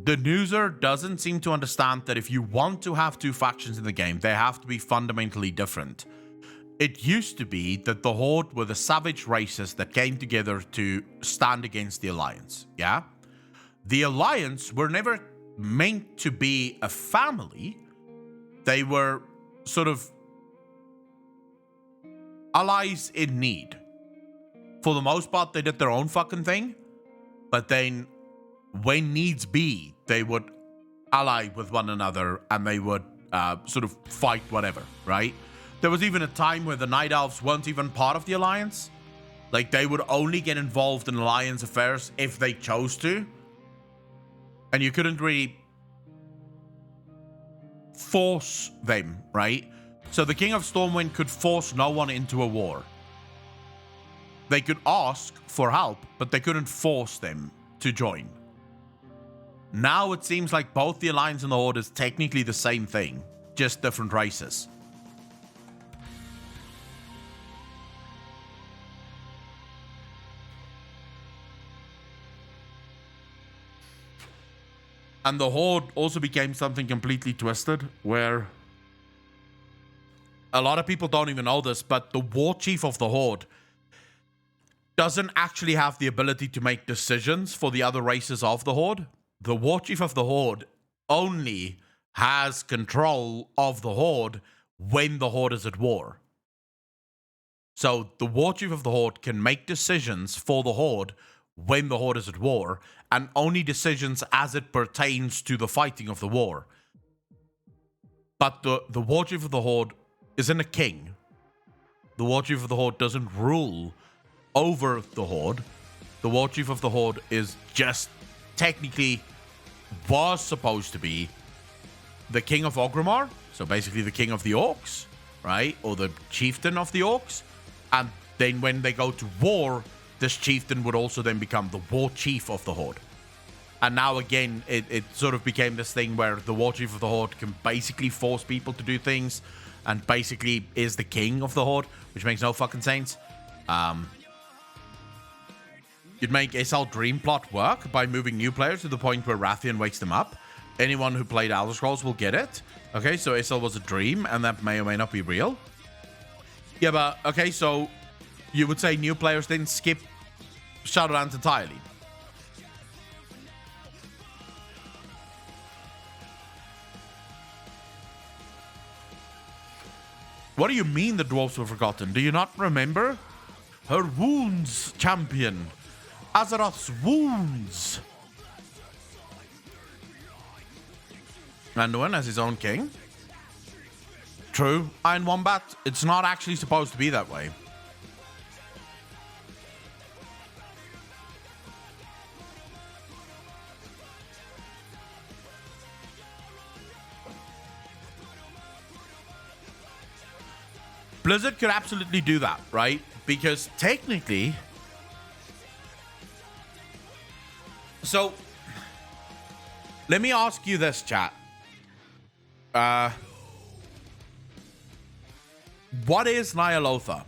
Denuser doesn't seem to understand that if you want to have two factions in the game, they have to be fundamentally different. It used to be that the Horde were the savage races that came together to stand against the Alliance, yeah? The Alliance were never meant to be a family. They were sort of allies in need. For the most part, they did their own fucking thing. But then, when needs be, they would ally with one another and they would sort of fight whatever, right? There was even a time where the Night Elves weren't even part of the Alliance. Like, they would only get involved in Alliance affairs if they chose to. And you couldn't really force them, right? So the King of Stormwind could force no one into a war. They could ask for help, but they couldn't force them to join. Now it seems like both the Alliance and the Horde is technically the same thing, just different races. And the Horde also became something completely twisted, where a lot of people don't even know this, but the War Chief of the Horde doesn't actually have the ability to make decisions for the other races of the Horde. The War Chief of the Horde only has control of the Horde when the Horde is at war. So the War Chief of the Horde can make decisions for the Horde when the Horde is at war, and only decisions as it pertains to the fighting of the war. But the War Chief of the Horde isn't a king. The War Chief of the Horde doesn't rule over the Horde. The War Chief of the Horde is just technically was supposed to be the King of Orgrimmar, so basically the King of the Orcs, right? Or the Chieftain of the Orcs. And then when they go to war, this chieftain would also then become the War Chief of the Horde. And now again, it sort of became this thing where the War Chief of the Horde can basically force people to do things and basically is the king of the Horde, which makes no fucking sense. You'd make SL Dream Plot work by moving new players to the point where Rathian wakes them up. Anyone who played Elder Scrolls will get it. Okay, so SL was a dream, and that may or may not be real. Yeah, but, okay, so you would say new players didn't skip Shadowlands entirely. What do you mean the dwarves were forgotten? Do you not remember? Her wounds, champion. Azeroth's wounds. Anduin has his own king. True, Iron Wombat. It's not actually supposed to be that way. Blizzard could absolutely do that, right? Because technically... So, let me ask you this, chat. What is Ny'alotha?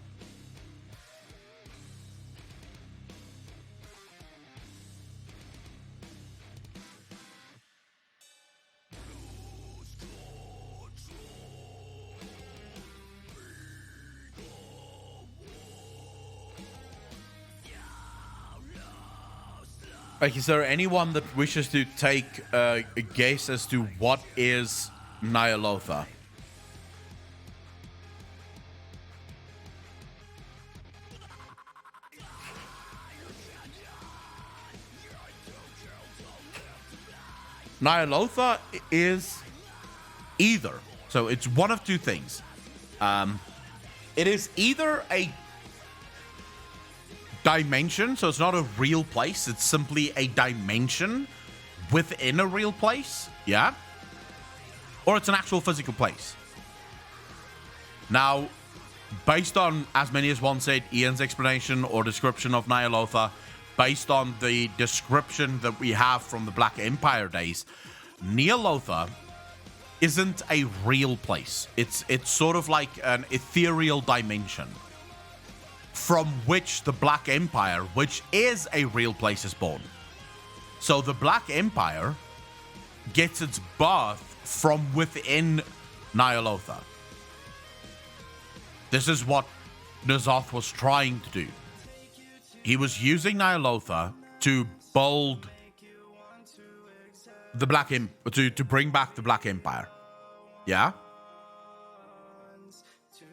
Like, is there anyone that wishes to take a guess as to what is Ny'alotha? Ny'alotha is either. So it's one of two things. It is either a dimension, so it's not a real place, it's simply a dimension within a real place, yeah? Or it's an actual physical place. Now, based on, as many as one said, Ian's explanation or description of Ny'alotha, based on the description that we have from the Black Empire days, Ny'alotha isn't a real place. It's sort of like an ethereal dimension from which the Black Empire, which is a real place, is born. So the Black Empire gets its birth from within Ny'alotha. This is what N'Zoth was trying to do. He was using Ny'alotha to build the Black to bring back the Black Empire. Yeah?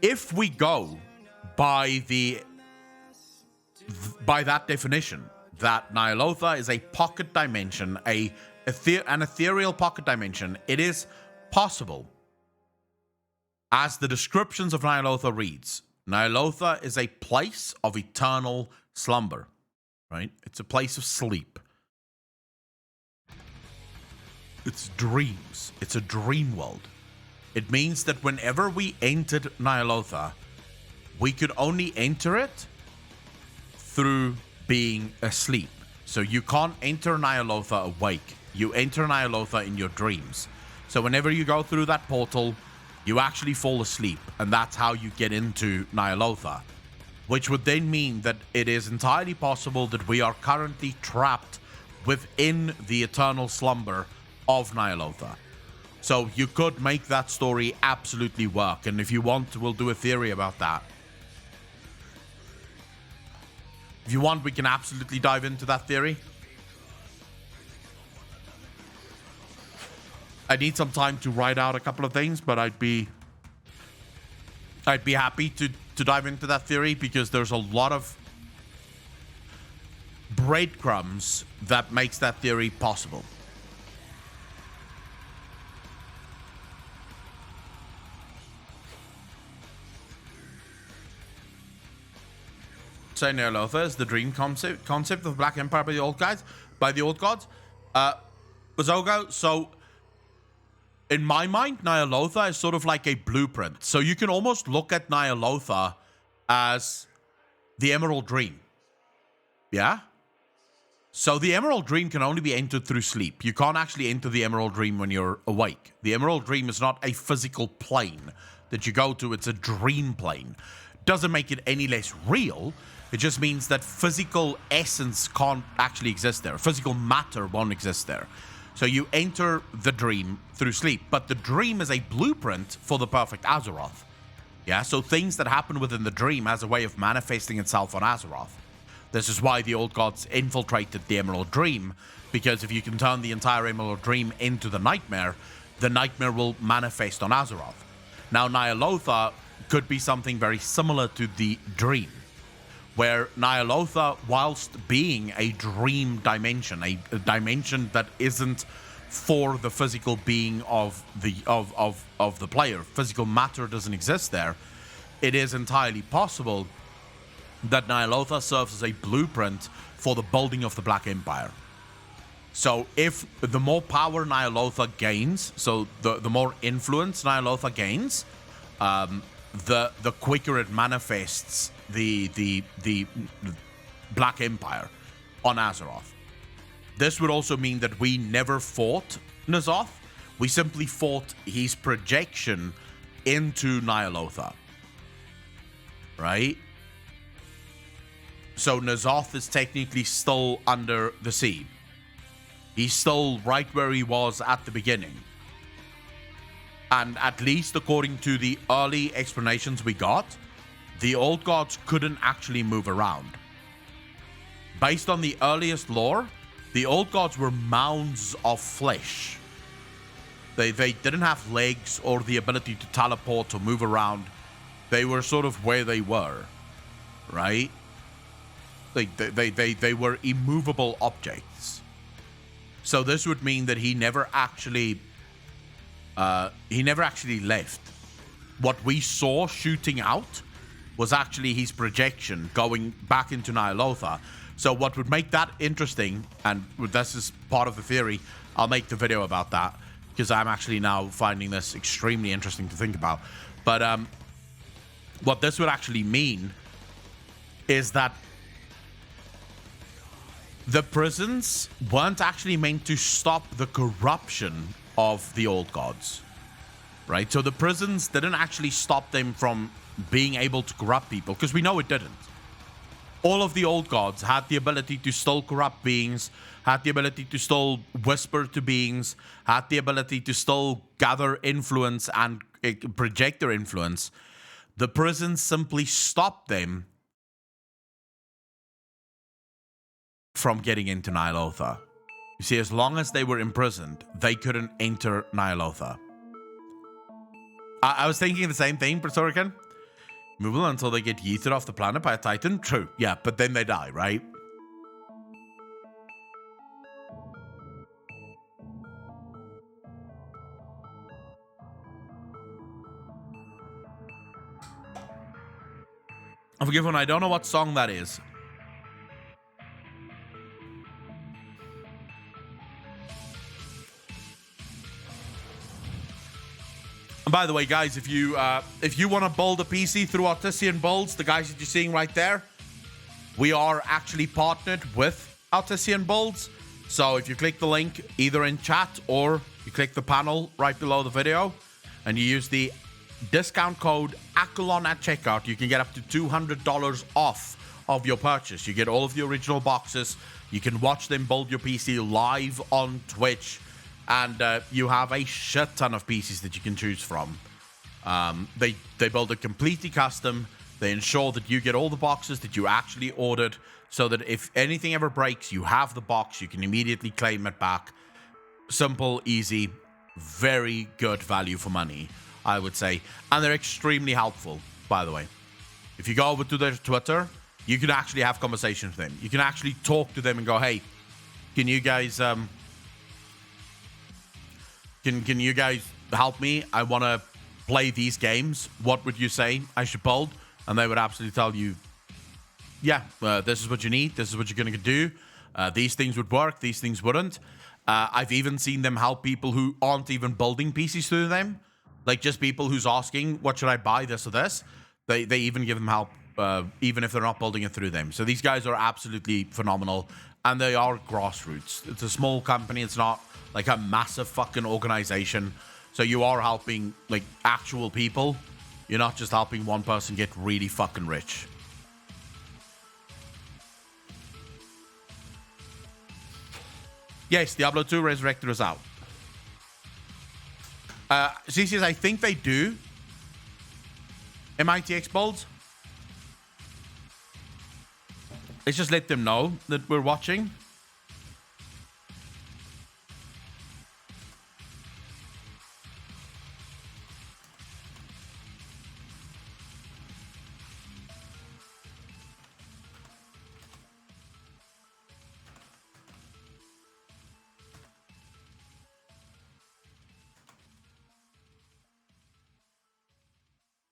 If we go by that definition, that Ny'alotha is a pocket dimension, an ethereal pocket dimension, it is possible As the descriptions of Nyalotha reads, Nyalotha is a place of eternal slumber, right? It's a place of sleep. It's dreams. It's a dream world. It means that whenever we entered Nyalotha, we could only enter it through being asleep. So you can't enter Nyalotha awake. You enter Nyalotha in your dreams. So whenever you go through that portal, you actually fall asleep, and that's how you get into Nyalotha. Which would then mean that it is entirely possible that we are currently trapped within the eternal slumber of Nyalotha. So you could make that story absolutely work, and if you want, we'll do a theory about that. If you want, we can absolutely dive into that theory. I need some time to write out a couple of things, but I'd be happy to dive into that theory, because there's a lot of breadcrumbs that makes that theory possible. So Nyalotha is the dream concept of the Black Empire by the old gods. Bazogo, so in my mind, Nyalotha is sort of like a blueprint. So you can almost look at Nyalotha as the Emerald Dream. Yeah? So the Emerald Dream can only be entered through sleep. You can't actually enter the Emerald Dream when you're awake. The Emerald Dream is not a physical plane that you go to. It's a dream plane. Doesn't make it any less real. It just means that physical essence can't actually exist there. Physical matter won't exist there. So you enter the dream through sleep. But the dream is a blueprint for the perfect Azeroth. Yeah, so things that happen within the dream has a way of manifesting itself on Azeroth. This is why the old gods infiltrated the Emerald Dream, because if you can turn the entire Emerald Dream into the nightmare will manifest on Azeroth. Now, Nyalotha could be something very similar to the dream, where Nyalotha, whilst being a dream dimension, a dimension that isn't for the physical being of the player, physical matter doesn't exist there, it is entirely possible that Nyalotha serves as a blueprint for the building of the Black Empire. So if the more power Nyalotha gains, so the more influence Nyalotha gains, the quicker it manifests the Black Empire on Azeroth. This would also mean that we never fought N'Zoth. We simply fought his projection into Nyalotha. Right? So N'Zoth is technically still under the sea. He's still right where he was at the beginning. And at least according to the early explanations we got, the old gods couldn't actually move around. Based on the earliest lore, the old gods were mounds of flesh. They didn't have legs or the ability to teleport or move around. They were sort of where they were, right? They were immovable objects. So this would mean that he never actually left. What we saw shooting out was actually his projection going back into Nyalotha. So what would make that interesting, and this is part of the theory, I'll make the video about that, because I'm actually now finding this extremely interesting to think about. But what this would actually mean is that the prisons weren't actually meant to stop the corruption of the old gods, right? So the prisons didn't actually stop them from being able to corrupt people, because we know it didn't. All of the old gods had the ability to still corrupt beings, had the ability to still whisper to beings, had the ability to still gather influence and project their influence. The prisons simply stopped them from getting into Nyalotha. You see, as long as they were imprisoned, they couldn't enter Nyalotha. I was thinking the same thing, Pretorican. Movable until they get yeeted off the planet by a Titan? True, yeah, but then they die, right? Forgive me, I don't know what song that is. And by the way, guys, if you want to build a PC through Artisan Builds, the guys that you're seeing right there, we are actually partnered with Artisan Builds. So if you click the link either in chat or you click the panel right below the video and you use the discount code ACOLON at checkout, you can get up to $200 off of your purchase. You get all of the original boxes. You can watch them build your PC live on Twitch. And you have a shit ton of PCs that you can choose from. They build it completely custom. They ensure that you get all the boxes that you actually ordered, so that if anything ever breaks, you have the box. You can immediately claim it back. Simple, easy, very good value for money, I would say. And they're extremely helpful, by the way. If you go over to their Twitter, you can actually have conversations with them. You can actually talk to them and go, hey, can you guys... Can you guys help me? I want to play these games. What would you say I should build? And they would absolutely tell you, yeah, this is what you need. This is what you're going to do. These things would work. These things wouldn't. I've even seen them help people who aren't even building PCs through them. Like just people who's asking, what should I buy, this or this? They even give them help, even if they're not building it through them. So these guys are absolutely phenomenal. And they are grassroots. It's a small company. It's not like a massive fucking organization. So you are helping like actual people. You're not just helping one person get really fucking rich. Yes, Diablo 2 Resurrected is out. She says, I think they do. MITX builds. Let's just let them know that we're watching.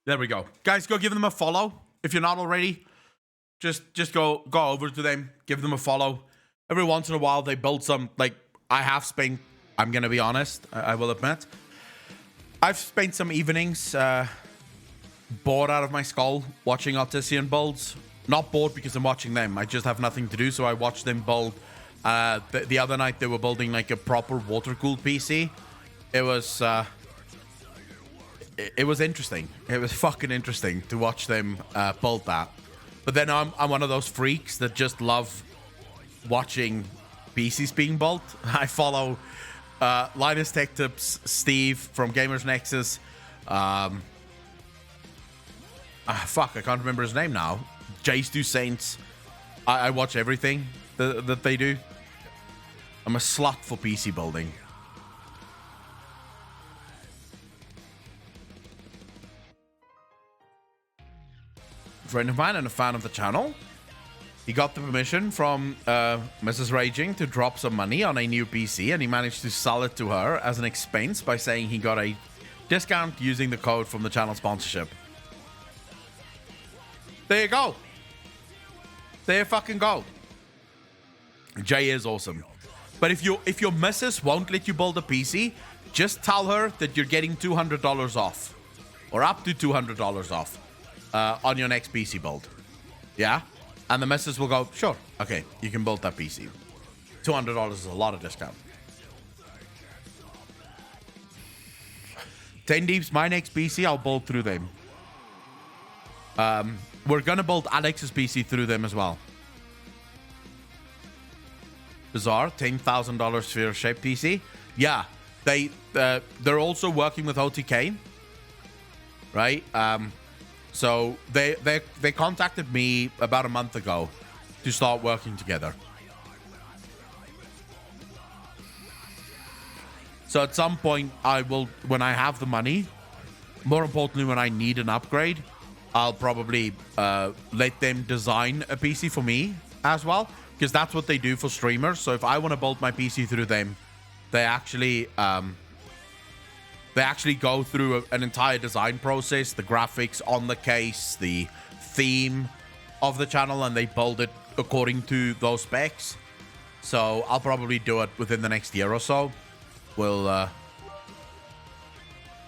There we go. Guys, go give them a follow if you're not already. Just go over to them, give them a follow. Every once in a while, they build some, like, I have spent, I'm going to be honest, I will admit. I've spent some evenings bored out of my skull watching Artisan builds. Not bored because I'm watching them. I just have nothing to do, so I watch them build. The other night, they were building, like, a proper water-cooled PC. It was... It was interesting. It was fucking interesting to watch them build that. But then I'm one of those freaks that just love watching PCs being built. I follow Linus Tech Tips, Steve from Gamers Nexus. Fuck, I can't remember his name now. Jace Do Saints. I watch everything that they do. I'm a slut for PC building. Friend of mine and a fan of the channel. He got the permission from Mrs. Raging to drop some money on a new PC, and he managed to sell it to her as an expense by saying he got a discount using the code from the channel sponsorship. There you go. There you fucking go. Jay is awesome. But if your missus won't let you build a PC, just tell her that you're getting $200 off. Or up to $200 off. On your next PC build. Yeah? And the missus will go, sure, okay, you can build that PC. $200 is a lot of discount. 10 Deeps, my next PC, I'll build through them. We're gonna build Alex's PC through them as well. Bizarre, $10,000 sphere shaped PC. Yeah, they're also working with OTK. Right? So they contacted me about a month ago to start working together. So at some point, I will, when I have the money, more importantly, when I need an upgrade, I'll probably let them design a PC for me as well, because that's what they do for streamers. So if I want to build my PC through them, they actually go through an entire design process, the graphics on the case, the theme, of the channel and they build it according to those specs. So I'll probably do it within the next year or so. We'll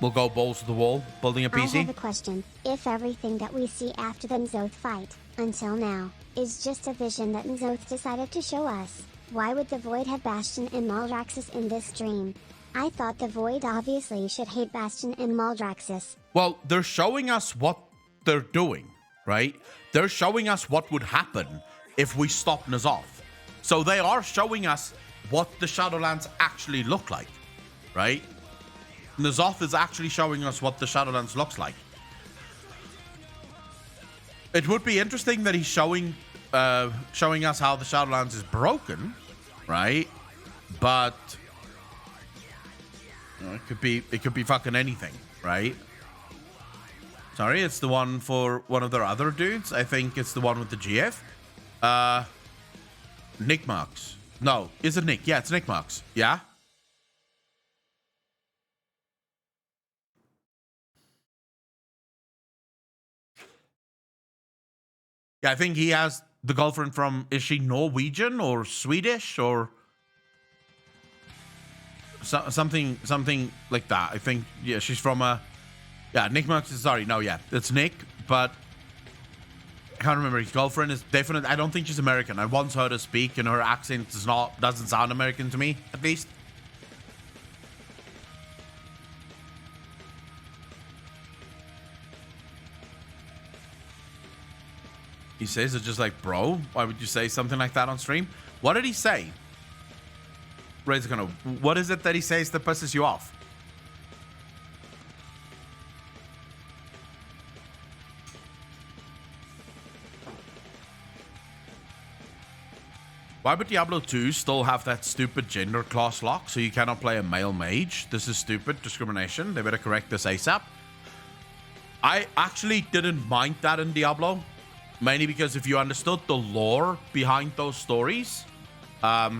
go balls to the wall building a PC. I have a question. If everything that we see after the N'Zoth fight, until now, is just a vision that N'Zoth decided to show us, why would the Void have Bastion and Maldraxxus in this dream? I thought the Void obviously should hate Bastion and Maldraxxus. Well, they're showing us what they're doing, right? They're showing us what would happen if we stop N'Zoth. So they are showing us what the Shadowlands actually look like, right? N'Zoth is actually showing us what the Shadowlands looks like. It would be interesting that he's showing us how the Shadowlands is broken, right? But you know, it could be fucking anything, right? Sorry, it's the one for one of their other dudes. I think it's the one with the GF. Nick Marks. No, is it Nick? Yeah, it's Nick Marks. Yeah? Yeah, I think he has the girlfriend from, is she Norwegian or Swedish or something like that. I think, yeah, she's from yeah, Nick Marks is, sorry, no, yeah, it's Nick, but I can't remember. His girlfriend is definitely, I don't think she's American. I once heard her speak and her accent doesn't sound American to me, at least. He says it's just like, bro, why would you say something like that on stream? What did he say? Ray's gonna, what is it that he says that pisses you off? Why would Diablo 2 still have that stupid gender class lock so you cannot play a male mage? This is stupid discrimination. They better correct this ASAP. I actually didn't mind that in Diablo. Mainly because if you understood the lore behind those stories, there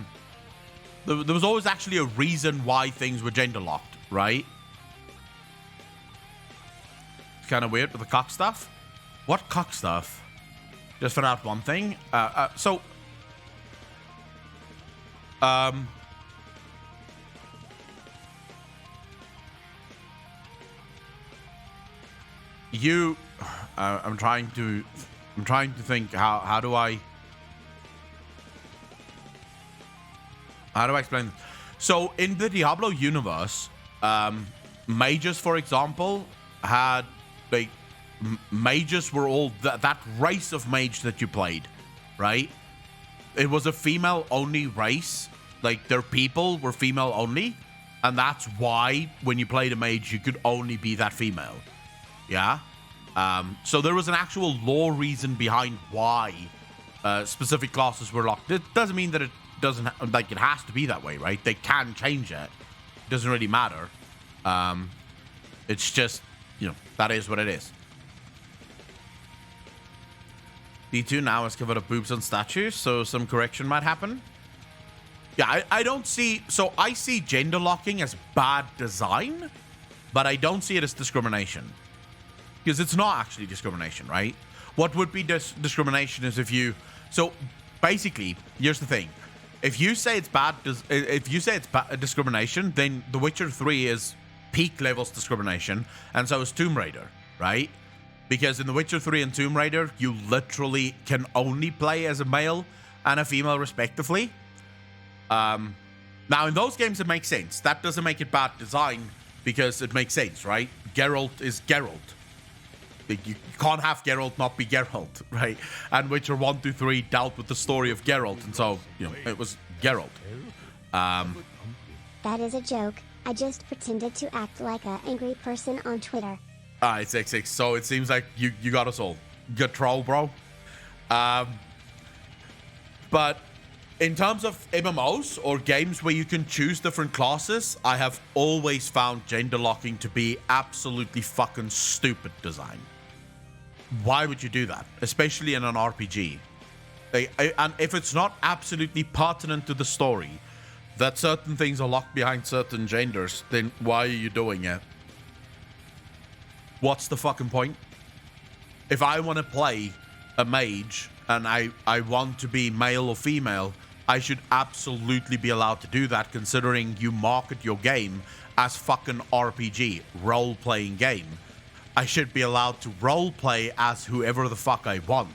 was always actually a reason why things were gender locked, right? It's kind of weird with the cock stuff. What cock stuff? Just for that one thing. I'm trying to think how do I explain this? So in the Diablo universe, mages, for example, had like mages were all that race of mage that you played, right? It was a female only race. Like their people were female only, and that's why when you played a mage you could only be that female. Yeah. So there was an actual lore reason behind why specific classes were locked. It doesn't mean that it doesn't like it has to be that way, right? They can change it. It doesn't really matter. It's just, you know, that is what it is. D2 now has covered up boobs on statues, so some correction might happen. Yeah, I don't see... So I see gender locking as bad design, but I don't see it as discrimination. Because it's not actually discrimination, right? What would be discrimination is if you... So basically, here's the thing. If you say it's bad... If you say it's discrimination, then The Witcher 3 is peak levels discrimination, and so is Tomb Raider, right? Because in The Witcher 3 and Tomb Raider, you literally can only play as a male and a female respectively. Now, in those games, it makes sense. That doesn't make it bad design because it makes sense, right? Geralt is Geralt. You can't have Geralt not be Geralt, right? And Witcher 1 through 3 dealt with the story of Geralt, and so, you know, it was Geralt. That is a joke. I just pretended to act like an angry person on Twitter. It's XX, so it seems like you got us all. Good troll, bro. But in terms of MMOs or games where you can choose different classes, I have always found gender locking to be absolutely fucking stupid design. Why would you do that? Especially in an RPG. And if it's not absolutely pertinent to the story, that certain things are locked behind certain genders, then why are you doing it? What's the fucking point? If I want to play a mage and I want to be male or female, I should absolutely be allowed to do that, considering you market your game as fucking RPG, role-playing game. I should be allowed to role-play as whoever the fuck I want.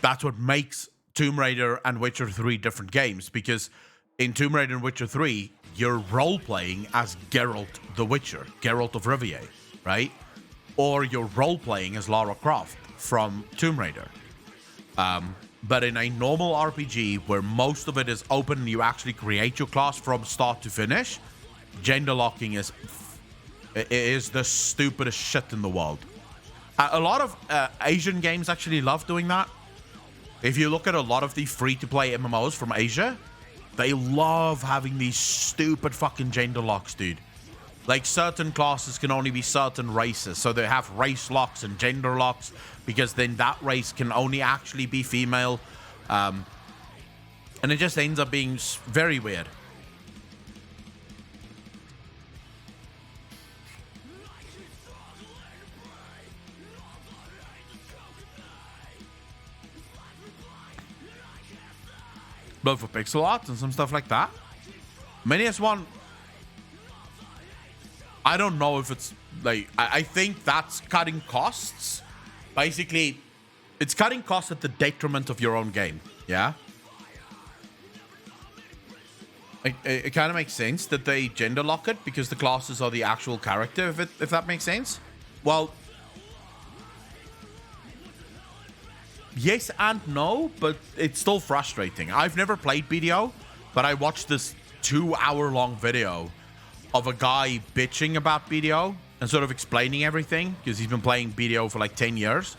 That's what makes Tomb Raider and Witcher 3 different games, because in Tomb Raider and Witcher 3, you're role-playing as Geralt the Witcher, Geralt of Rivia, right? Or you're role-playing as Lara Croft from Tomb Raider. But in a normal RPG, where most of it is open and you actually create your class from start to finish, gender locking is the stupidest shit in the world. A lot of Asian games actually love doing that. If you look at a lot of the free-to-play MMOs from Asia, they love having these stupid fucking gender locks, dude. Like, certain classes can only be certain races, so they have race locks and gender locks, because then that race can only actually be female. And it just ends up being very weird. But for pixel art and some stuff like that, Minius One, I don't know if it's like, I think that's cutting costs. Basically, it's cutting costs at the detriment of your own game. Yeah. It kind of makes sense that they gender lock it, because the classes are the actual character, if that makes sense. Well, yes and no, but it's still frustrating. I've never played BDO, but I watched this 2-hour-long video of a guy bitching about BDO and sort of explaining everything, because he's been playing BDO for like 10 years.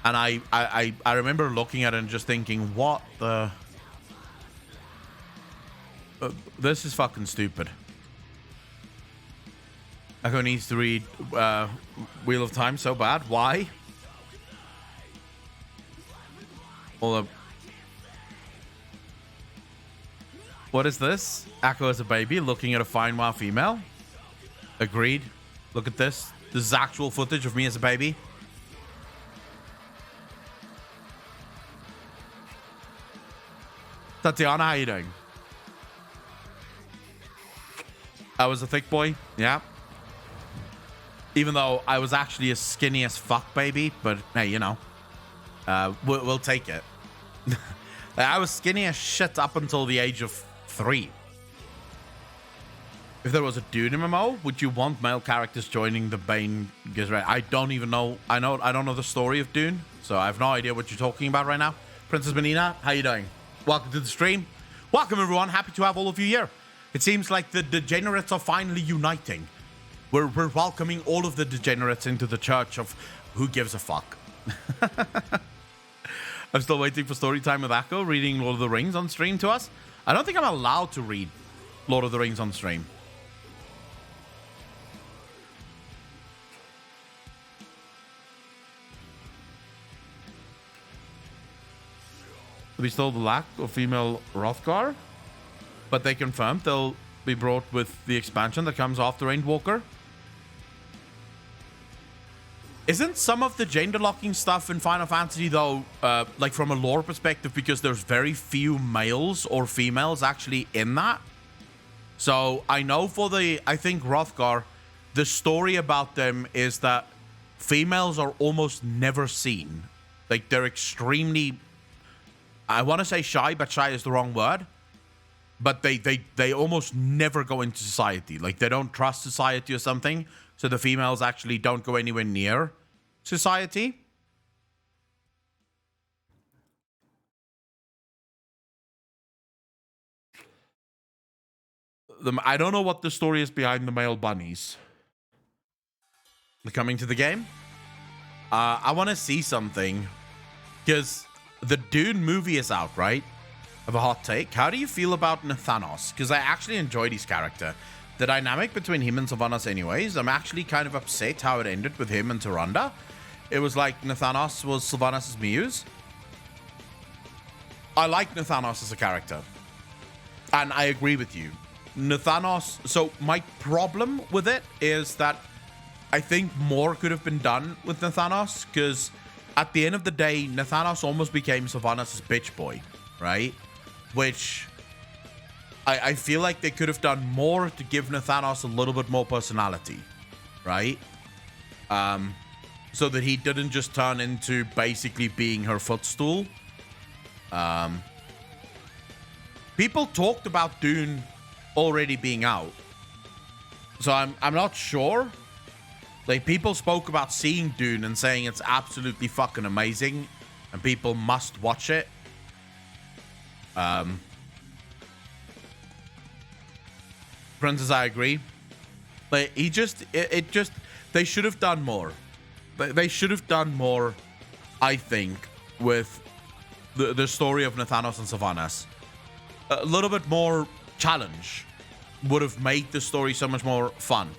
And I remember looking at it and just thinking, what the... this is fucking stupid. Echo needs to read Wheel of Time so bad. Why? Hold up. What is this? Echo as a baby looking at a fine wild female. Agreed. Look at this. This is actual footage of me as a baby. Tatiana, how you doing? I was a thick boy, yeah. Even though I was actually as skinny as fuck, baby. But hey, you know, we'll take it. I was skinny as shit up until the age of 3. If there was a Dune MMO, would you want male characters joining the Bane Gizret? I don't even know. I don't know the story of Dune, so I have no idea what you're talking about right now. Princess Benina, how you doing? Welcome to the stream. Welcome, everyone. Happy to have all of you here. It seems like the degenerates are finally uniting. We're welcoming all of the degenerates into the church of who gives a fuck. I'm still waiting for story time with Akko reading Lord of the Rings on stream to us. I don't think I'm allowed to read Lord of the Rings on stream. We stole the lack of female Hrothgar, but they confirmed they'll be brought with the expansion that comes after Endwalker. Isn't some of the gender locking stuff in Final Fantasy, though, like from a lore perspective, because there's very few males or females actually in that? So I know for I think Hrothgar, the story about them is that females are almost never seen. Like, they're extremely, I want to say shy, but shy is the wrong word. But they almost never go into society. Like, they don't trust society or something. So the females actually don't go anywhere near society. I don't know what the story is behind the male bunnies coming to the game. I want to see something, because the Dune movie is out, right? I have a hot take. How do you feel about Nathanos? Because I actually enjoyed his character. The dynamic between him and Sylvanas anyways, I'm actually kind of upset how it ended with him and Tyrande. It was like Nathanos was Sylvanas' muse. I like Nathanos as a character. And I agree with you. Nathanos, so my problem with it is that I think more could have been done with Nathanos, because at the end of the day, Nathanos almost became Sylvanas' bitch boy, right? Which I feel like they could have done more to give Nathanos a little bit more personality, right? So that he didn't just turn into basically being her footstool. People talked about Dune already being out, so I'm not sure. Like, people spoke about seeing Dune and saying it's absolutely fucking amazing and people must watch it. Princess, I agree. Like, they should have done more. They should have done more, I think, with the story of Nathanos and Sylvanas. A little bit more challenge would have made the story so much more fun.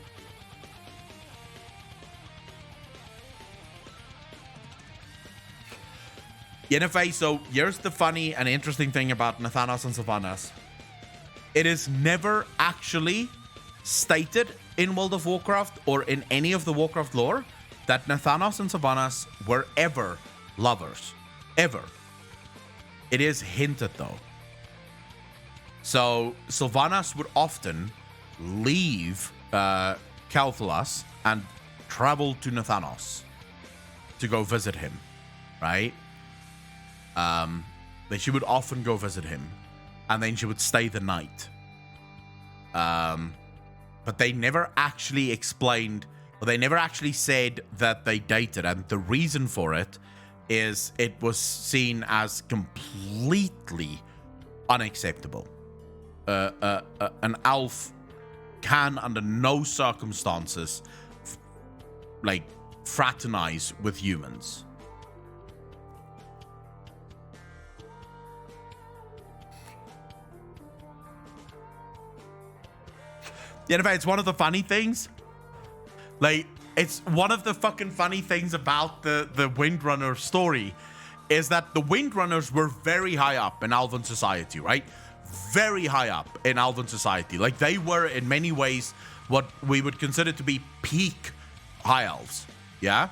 Anyway, so here's the funny and interesting thing about Nathanos and Sylvanas. It is never actually stated in World of Warcraft or in any of the Warcraft lore that Nathanos and Sylvanas were ever lovers. Ever. It is hinted though. So Sylvanas would often leave Calthalas and travel to Nathanos to go visit him, right? But she would often go visit him, and then she would stay the night. But they never actually explained, or they never actually said that they dated, and the reason for it is it was seen as completely unacceptable. An elf can, under no circumstances, fraternize with humans. Yeah, in fact, it's one of the funny things. Like, it's one of the fucking funny things about the Windrunner story is that the Windrunners were very high up in Elven society, right? Very high up in Elven society. Like, they were, in many ways, what we would consider to be peak high elves. Yeah?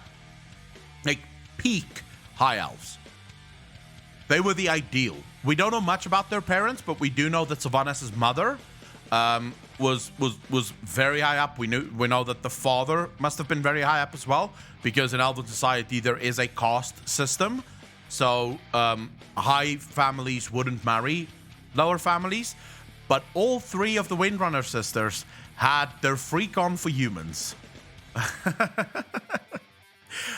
Like, peak high elves. They were the ideal. We don't know much about their parents, but we do know that Sylvanas' mother was very high up. We know that the father must have been very high up as well, because in Elven society there is a caste system. So high families wouldn't marry lower families, but all three of the Windrunner sisters had their freak on for humans.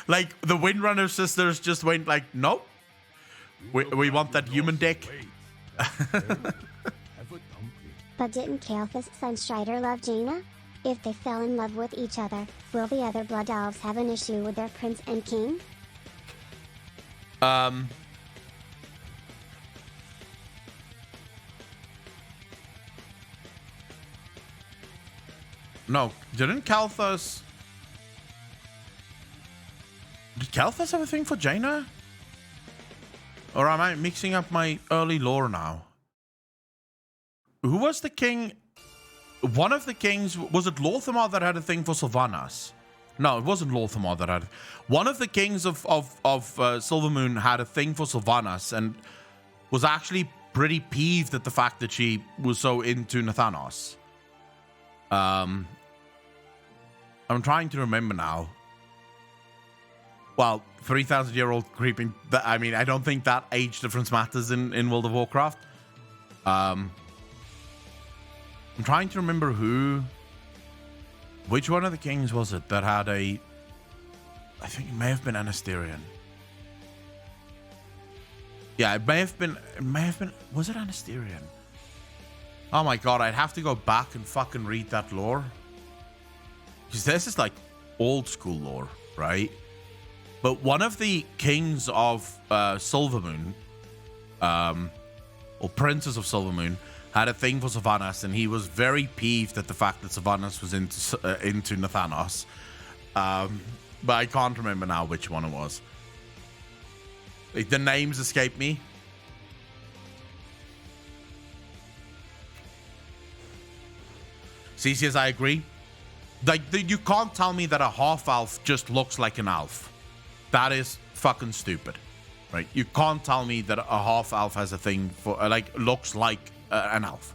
Like, the Windrunner sisters just went like, nope, we want that human dick. But didn't Kael'thas' son Strider love Jaina? If they fell in love with each other, will the other Blood Elves have an issue with their prince and king? No, didn't Kael'thas... Did Kael'thas have a thing for Jaina? Or am I mixing up my early lore now? Who was the king? One of the kings, was it Lor'themar that had a thing for Sylvanas? No, it wasn't Lor'themar that had. One of the kings of Silvermoon had a thing for Sylvanas and was actually pretty peeved at the fact that she was so into Nathanos. I'm trying to remember now. Well, 3,000-year-old creeping. I mean, I don't think that age difference matters in World of Warcraft. I'm trying to remember which one of the kings was it that had I think it may have been Anasterian. Yeah, it may have been, was it Anasterian? Oh my god, I'd have to go back and fucking read that lore. Because this is like old school lore, right? But one of the kings of Silvermoon, or princes of Silvermoon, had a thing for Sylvanas, and he was very peeved at the fact that Sylvanas was into Nathanos. But I can't remember now which one it was. Like, the names escape me. CCS, I agree. Like, you can't tell me that a half-elf just looks like an elf. That is fucking stupid, right? You can't tell me that a half elf has a thing for looks like an elf.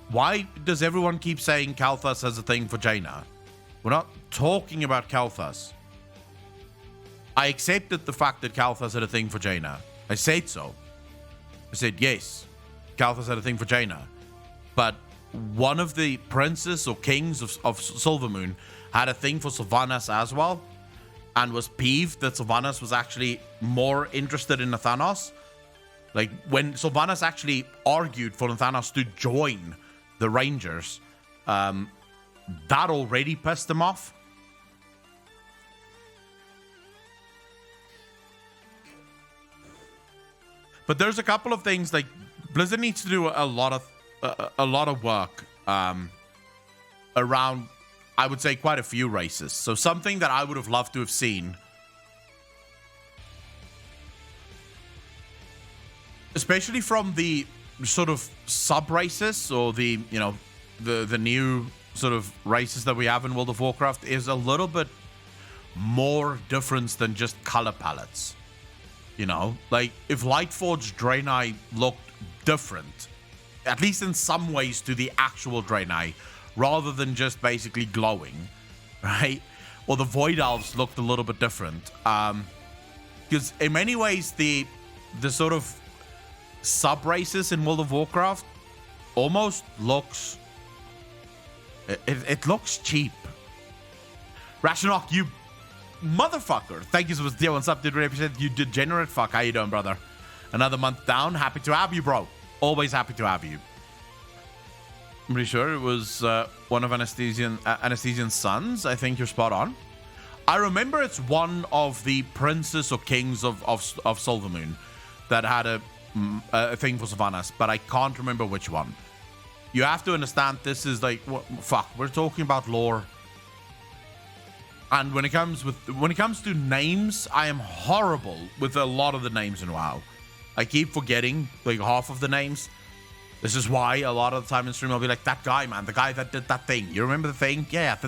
Why does everyone keep saying Kalthus has a thing for Jaina? We're not talking about Kalthus. I accepted the fact that Kalthus had a thing for Jaina. I said so. I said yes, Kalthus had a thing for Jaina, but one of the princes or kings of Silvermoon had a thing for Sylvanas as well, and was peeved that Sylvanas was actually more interested in Nathanos. Like, when Sylvanas actually argued for Nathanos to join the Rangers, that already pissed him off. But there's a couple of things, like, Blizzard needs to do a lot of work around, I would say, quite a few races. So something that I would have loved to have seen, especially from the sort of sub races or the, you know, the new sort of races that we have in World of Warcraft, is a little bit more difference than just color palettes. You know, like, if Lightforged Draenei looked different, at least in some ways, to the actual Draenei, rather than just basically glowing, right? Or the Void Elves looked a little bit different. Because in many ways, the sort of sub-races in World of Warcraft almost looks... It looks cheap. Rashnok, you motherfucker. Thank you so much, dear. What's up, dude? Really appreciate you, degenerate fuck. How you doing, brother? Another month down. Happy to have you, bro. Always happy to have you. I'm pretty sure it was one of Anesthesian's sons. I think you're spot on. I remember it's one of the princes or kings of Silvermoon that had a thing for Sylvanas, but I can't remember which one. You have to understand, this is like, fuck, we're talking about lore. And when it comes to names, I am horrible with a lot of the names in WoW. I keep forgetting like half of the names. This is why a lot of the time in stream I'll be like, that guy, man, the guy that did that thing. You remember the thing? Yeah, the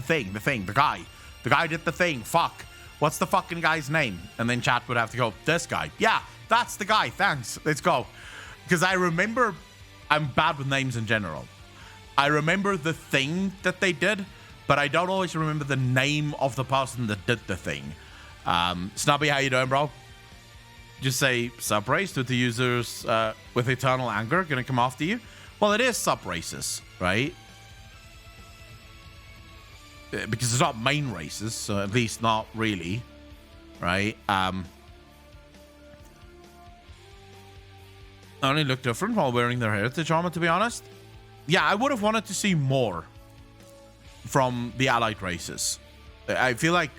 guy. The guy did the thing. Fuck. What's the fucking guy's name? And then chat would have to go, this guy. Yeah, that's the guy. Thanks. Let's go. Because I remember, I'm bad with names in general. I remember the thing that they did, but I don't always remember the name of the person that did the thing. Snubby, how you doing, bro? Just say sub-race with the users with eternal anger gonna come after you. Well, it is sub-races, right? Because it's not main races, so at least not really, right? Only look different while wearing their heritage armor, to be honest. Yeah, I would have wanted to see more from the allied races. I feel like,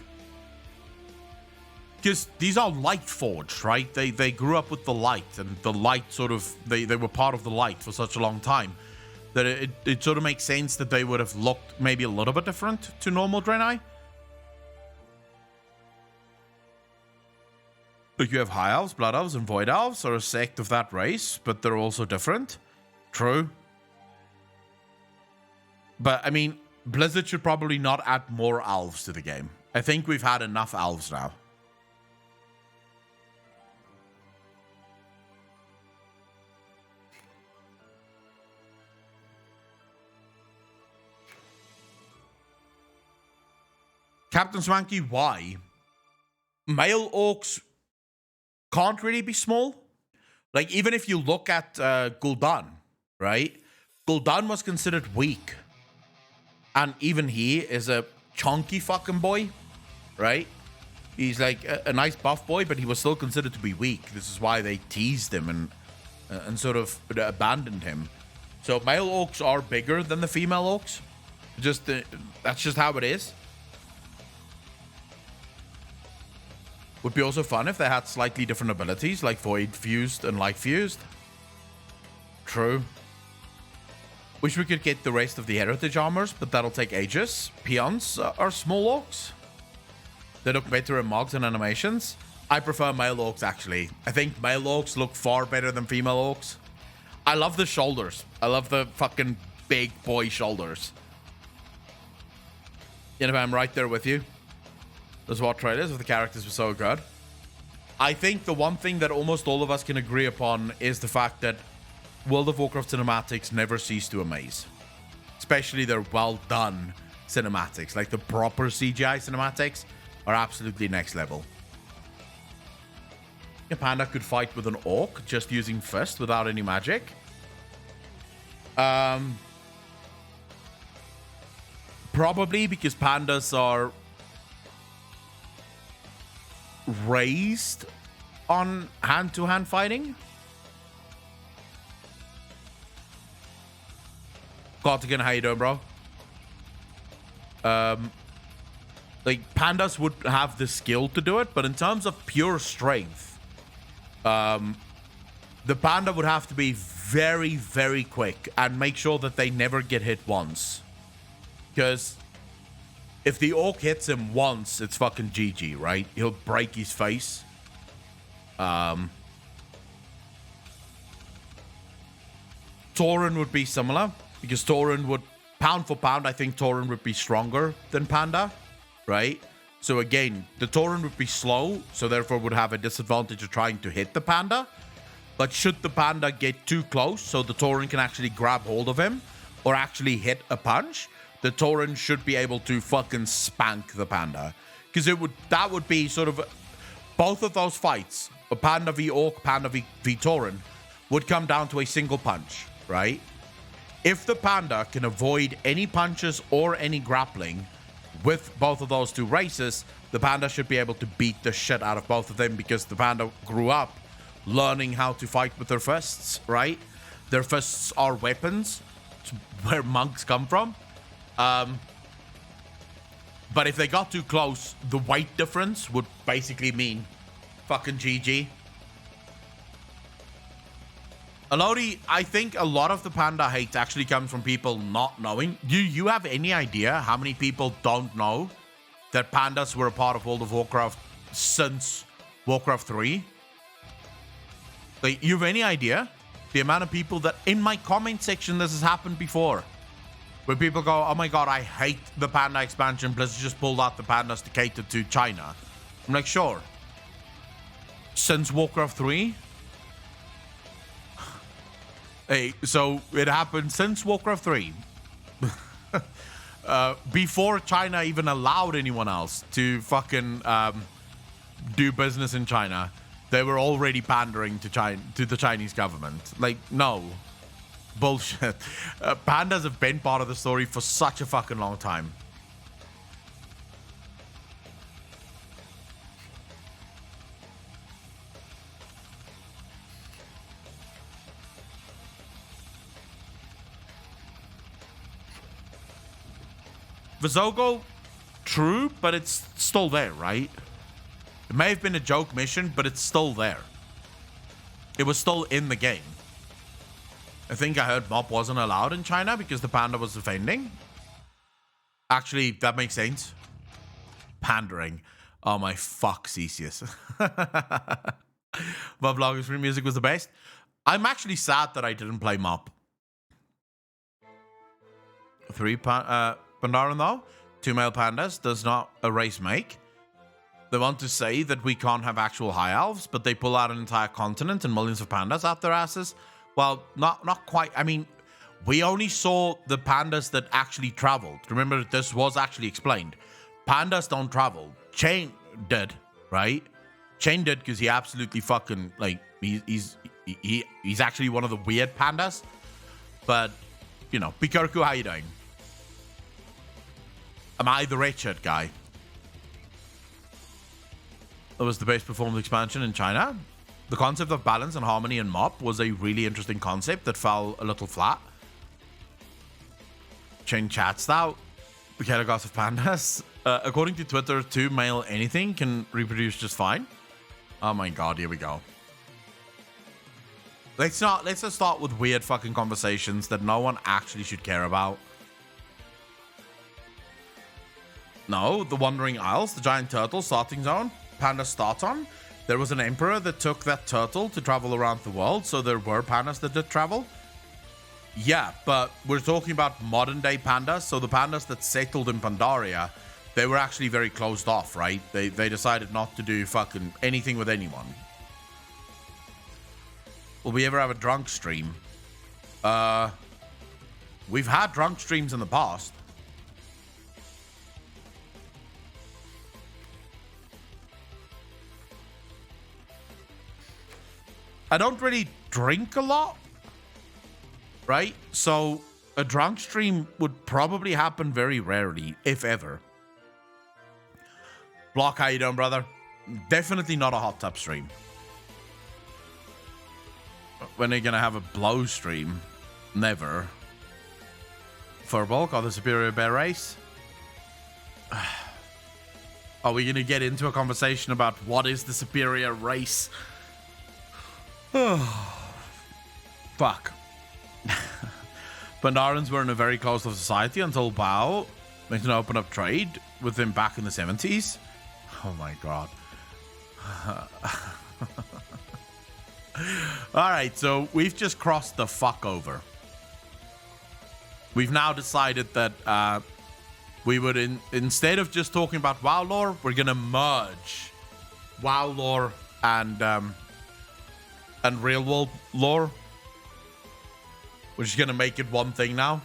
because these are light forged, right? They grew up with the light, and the light sort of, they were part of the light for such a long time that it sort of makes sense that they would have looked maybe a little bit different to normal Draenei. Like, you have High Elves, Blood Elves, and Void Elves are a sect of that race, but they're also different. True. But, I mean, Blizzard should probably not add more elves to the game. I think we've had enough elves now. Captain Swanky, why? Male orcs can't really be small. Like, even if you look at Gul'dan, right? Gul'dan was considered weak. And even he is a chunky fucking boy, right? He's like a nice buff boy, but he was still considered to be weak. This is why they teased him and sort of abandoned him. So male orcs are bigger than the female orcs. Just that's just how it is. Would be also fun if they had slightly different abilities, like Void Fused and Light Fused. True. Wish we could get the rest of the heritage armors, but that'll take ages. Peons are small orcs. They look better in mods and animations. I prefer male orcs, actually. I think male orcs look far better than female orcs. I love the shoulders. I love the fucking big boy shoulders. You know, I'm right there with you. the SWAT trailers of the characters were so good. I think the one thing that almost all of us can agree upon is the fact that World of Warcraft cinematics never cease to amaze. Especially their well done cinematics. Like the proper CGI cinematics are absolutely next level. A panda could fight with an orc just using fist without any magic. Probably because pandas are raised on hand-to-hand fighting. Cartigan, how you doing, bro? Like, pandas would have the skill to do it, but in terms of pure strength, the panda would have to be very, very quick and make sure that they never get hit once. Because if the orc hits him once, it's fucking GG, right? He'll break his face. Tauren would be similar, because Tauren would, pound for pound, I think Tauren would be stronger than Panda, right? So again, the Tauren would be slow, so therefore would have a disadvantage of trying to hit the Panda. But should the Panda get too close, so the Tauren can actually grab hold of him, or actually hit a punch, the Tauren should be able to fucking spank the Panda. Because that would be sort of, both of those fights, a Panda v Orc, Panda v Tauren, would come down to a single punch, right? If the Panda can avoid any punches or any grappling with both of those two races, the Panda should be able to beat the shit out of both of them, because the Panda grew up learning how to fight with their fists, right? Their fists are weapons. It's where monks come from. But if they got too close, the weight difference would basically mean fucking GG. Elodie, I think a lot of the panda hate actually comes from people not knowing. Do you have any idea how many people don't know that pandas were a part of World of Warcraft since Warcraft 3? Like, you have any idea? The amount of people that, in my comment section, this has happened before. Where people go, oh my god, I hate the panda expansion. Blizzard just pulled out the pandas to cater to China. I'm like, sure. Since Warcraft 3? Hey, so it happened since Warcraft 3. Before China even allowed anyone else to fucking do business in China, they were already pandering to the Chinese government. Like, no. Bullshit. Pandas have been part of the story for such a fucking long time. Vizogo, true, but it's still there, right? It may have been a joke mission, but it's still there. It was still in the game. I think I heard Mop wasn't allowed in China because the panda was offending. Actually, that makes sense. Pandering. Oh my fuck, Cesius. But Vloggers Free Music was the best. I'm actually sad that I didn't play Mop. 3 Pandaren though. 2 male pandas does not a race make. They want to say that we can't have actual high elves, but they pull out an entire continent and millions of pandas out their asses. Well, not quite. I mean, we only saw the pandas that actually traveled. Remember, this was actually explained. Pandas don't travel. Chain did, right? Chain did because he absolutely fucking, like, he's actually one of the weird pandas. But, you know, Pikarku, how you doing? Am I the wretched guy? That was the best performed expansion in China. The concept of balance and harmony in Mop was a really interesting concept that fell a little flat. Chain chats now. The categories of pandas. According to Twitter, 2 male anything can reproduce just fine. Oh my god, here we go. Let's just start with weird fucking conversations that no one actually should care about. No, the Wandering Isles, the giant turtle starting zone, panda start on. There was an emperor that took that turtle to travel around the world, so there were pandas that did travel. Yeah, but we're talking about modern day pandas, so the pandas that settled in Pandaria, they were actually very closed off, right? They decided not to do fucking anything with anyone. Will we ever have a drunk stream? We've had drunk streams in the past. I don't really drink a lot, right? So a drunk stream would probably happen very rarely, if ever. Block, how you doing, brother? Definitely not a hot tub stream. When are you gonna have a blow stream? Never. Furbulk or the superior bear race? Are we gonna get into a conversation about what is the superior race? Fuck. Pandarans were in a very close society until Bao made an open up trade with them back in the 70s. Oh my god. Alright, so we've just crossed the fuck over. We've now decided that we would, instead of just talking about WoW lore, we're gonna merge WoW lore and real world lore. We're just gonna make it one thing now.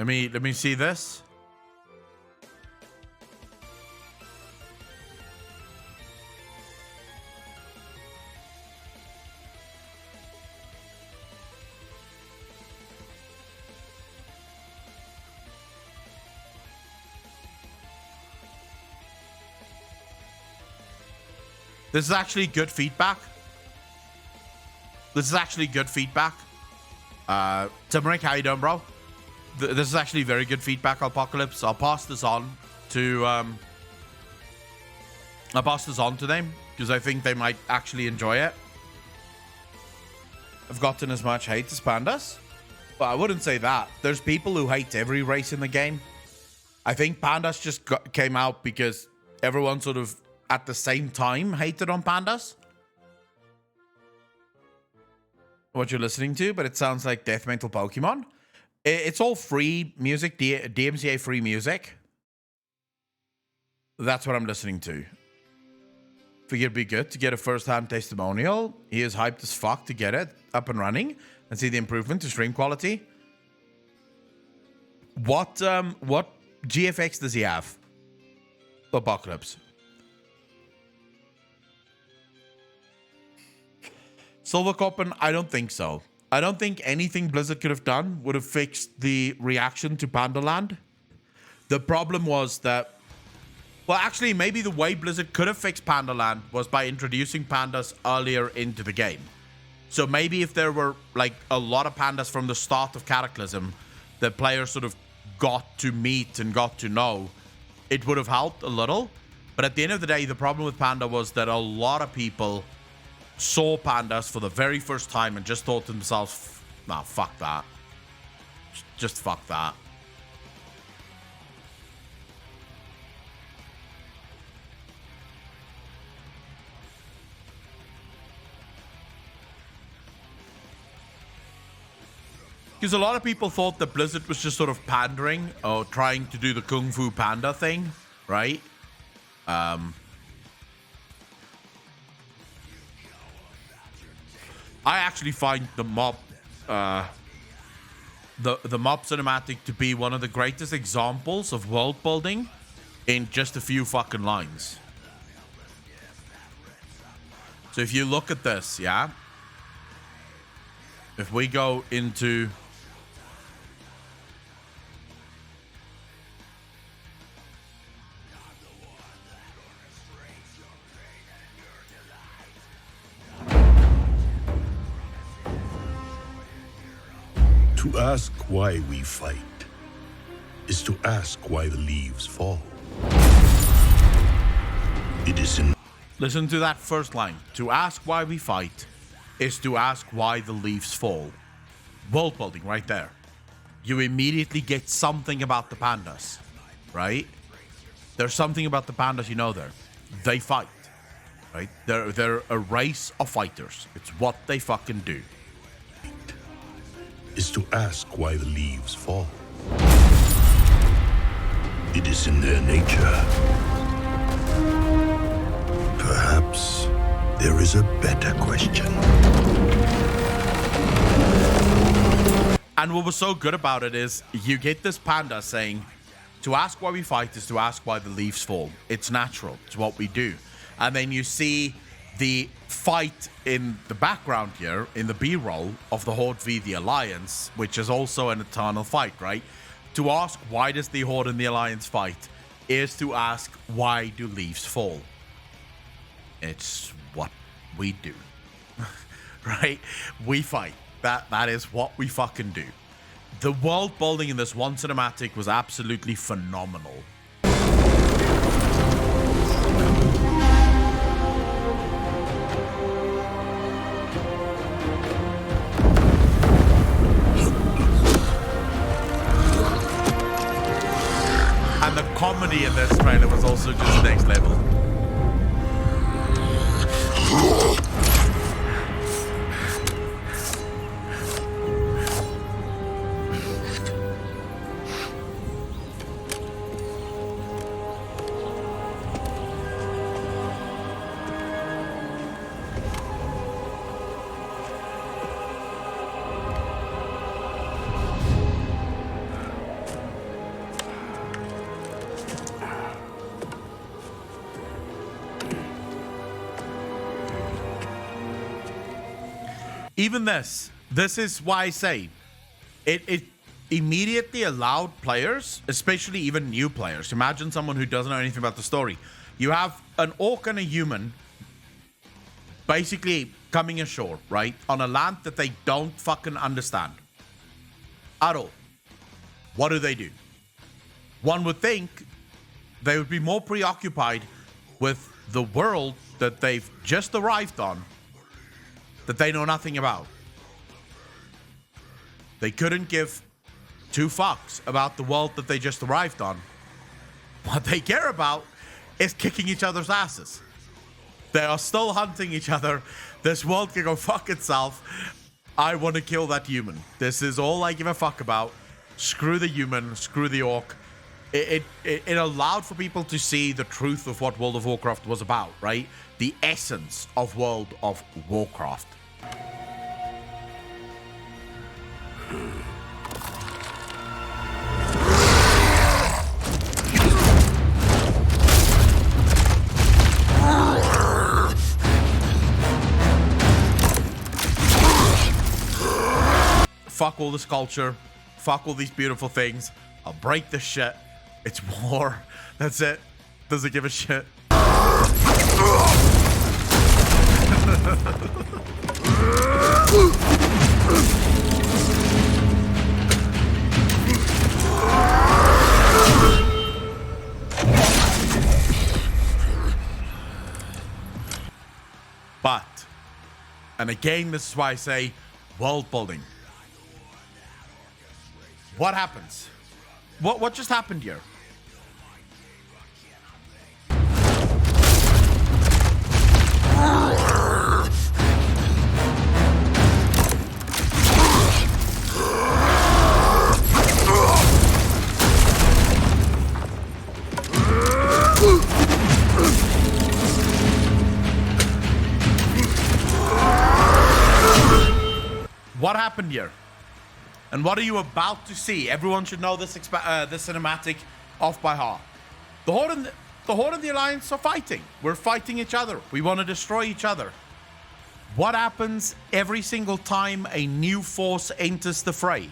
Let me see this. This is actually good feedback. This is actually good feedback. Timuric, how you doing, bro? This is actually very good feedback, Apocalypse. I'll pass this on to them because I think they might actually enjoy it. I've gotten as much hate as pandas, but I wouldn't say that. There's people who hate every race in the game. I think pandas just came out because everyone sort of at the same time hated on pandas. What you're listening to, but it sounds like death metal Pokemon. It's all free music, DMCA free music. That's what I'm listening to. Figured it'd be good to get a first-hand testimonial. He is hyped as fuck to get it up and running and see the improvement to stream quality. What GFX does he have? Apocalypse. Silver Coppen, I don't think so. I don't think anything Blizzard could have done would have fixed the reaction to Pandaland. The problem was that, well, actually, maybe the way Blizzard could have fixed Pandaland was by introducing pandas earlier into the game. So maybe if there were like a lot of pandas from the start of Cataclysm that players sort of got to meet and got to know, it would have helped a little. But at the end of the day, the problem with Panda was that a lot of people saw pandas for the very first time and just thought to themselves, nah, fuck that. Just fuck that. Because a lot of people thought that Blizzard was just sort of pandering or trying to do the Kung Fu Panda thing, right? I actually find the mob, the mob cinematic to be one of the greatest examples of world building in just a few fucking lines. So if you look at this, yeah, if we go into To ask why we fight is to ask why the leaves fall. It is in Listen to that first line. To ask why we fight is to ask why the leaves fall. World building right there. You immediately get something about the pandas, right? There's something about the pandas you know there. They fight, right? They're a race of fighters. It's what they fucking do. Is to ask why the leaves fall. It is in their nature. Perhaps there is a better question. And what was so good about it is you get this panda saying, to ask why we fight is to ask why the leaves fall. It's natural. It's what we do. And then you see the fight in the background here, in the B-roll of the Horde v the Alliance, which is also an eternal fight, right? To ask why does the Horde and the Alliance fight is to ask why do leaves fall. It's what we do, right? We fight. That is what we fucking do. The world building in this one cinematic was absolutely phenomenal. And the comedy in this trailer was also just next level. Even this is why I say it immediately allowed players, especially even new players. Imagine someone who doesn't know anything about the story. You have an orc and a human basically coming ashore, right? On a land that they don't fucking understand at all. What do? One would think they would be more preoccupied with the world that they've just arrived on that they know nothing about. They couldn't give two fucks about the world that they just arrived on. What they care about is kicking each other's asses. They are still hunting each other. This world can go fuck itself. I want to kill that human. This is all I give a fuck about. Screw the human, screw the orc. It allowed for people to see the truth of what World of Warcraft was about, right? The essence of World of Warcraft. Fuck all this culture. Fuck all these beautiful things. I'll break this shit. It's war. That's it. Doesn't give a shit. But, and again, this is why I say world building. What happens? What just happened here? What happened here? And what are you about to see? Everyone should know this cinematic off by heart. The Horde and the Alliance are fighting. We're fighting each other. We want to destroy each other. What happens every single time a new force enters the fray?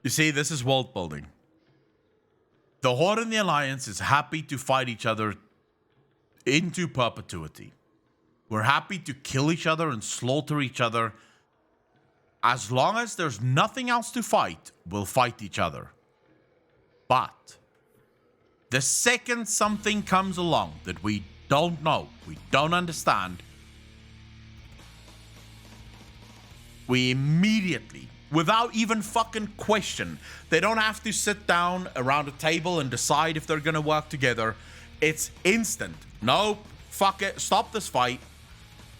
You see, this is world building. The Horde and the Alliance is happy to fight each other into perpetuity. We're happy to kill each other and slaughter each other. As long as there's nothing else to fight, we'll fight each other. But the second something comes along that we don't know, we don't understand, we immediately, without even fucking question, they don't have to sit down around a table and decide if they're gonna work together. It's instant. Nope, fuck it, stop this fight.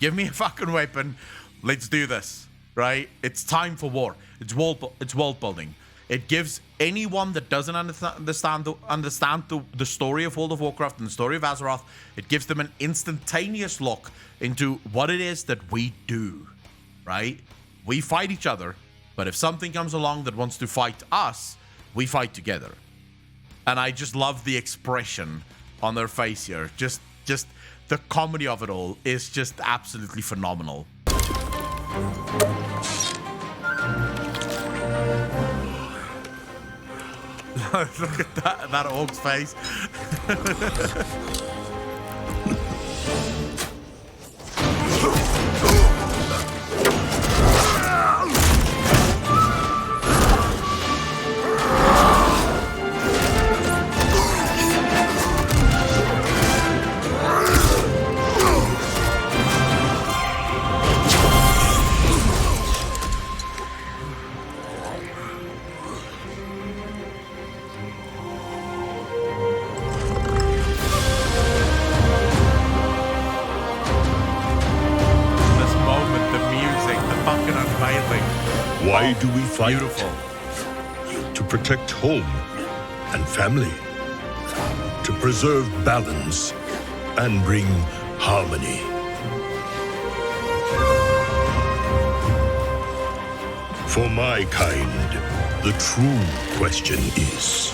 Give me a fucking weapon. Let's do this, right? It's time for war. It's world building. It gives anyone that doesn't understand the story of World of Warcraft and the story of Azeroth, it gives them an instantaneous look into what it is that we do, right? We fight each other, but if something comes along that wants to fight us, we fight together. And I just love the expression on their face here. Just the comedy of it all is just absolutely phenomenal. Look at that orc's face. Why do we fight? Beautiful. To protect home and family. To preserve balance and bring harmony. For my kind, the true question is,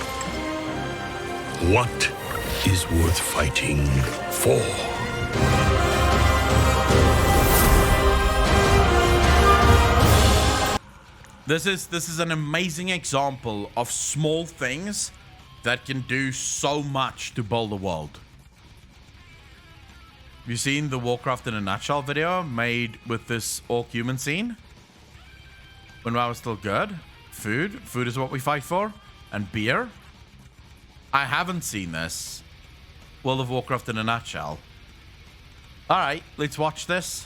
what is worth fighting for? This is an amazing example of small things that can do so much to build a world. Have you seen the Warcraft in a Nutshell video made with this orc human scene? When I was still good? Food is what we fight for, and beer. I haven't seen this. World of Warcraft in a Nutshell. All right, let's watch this.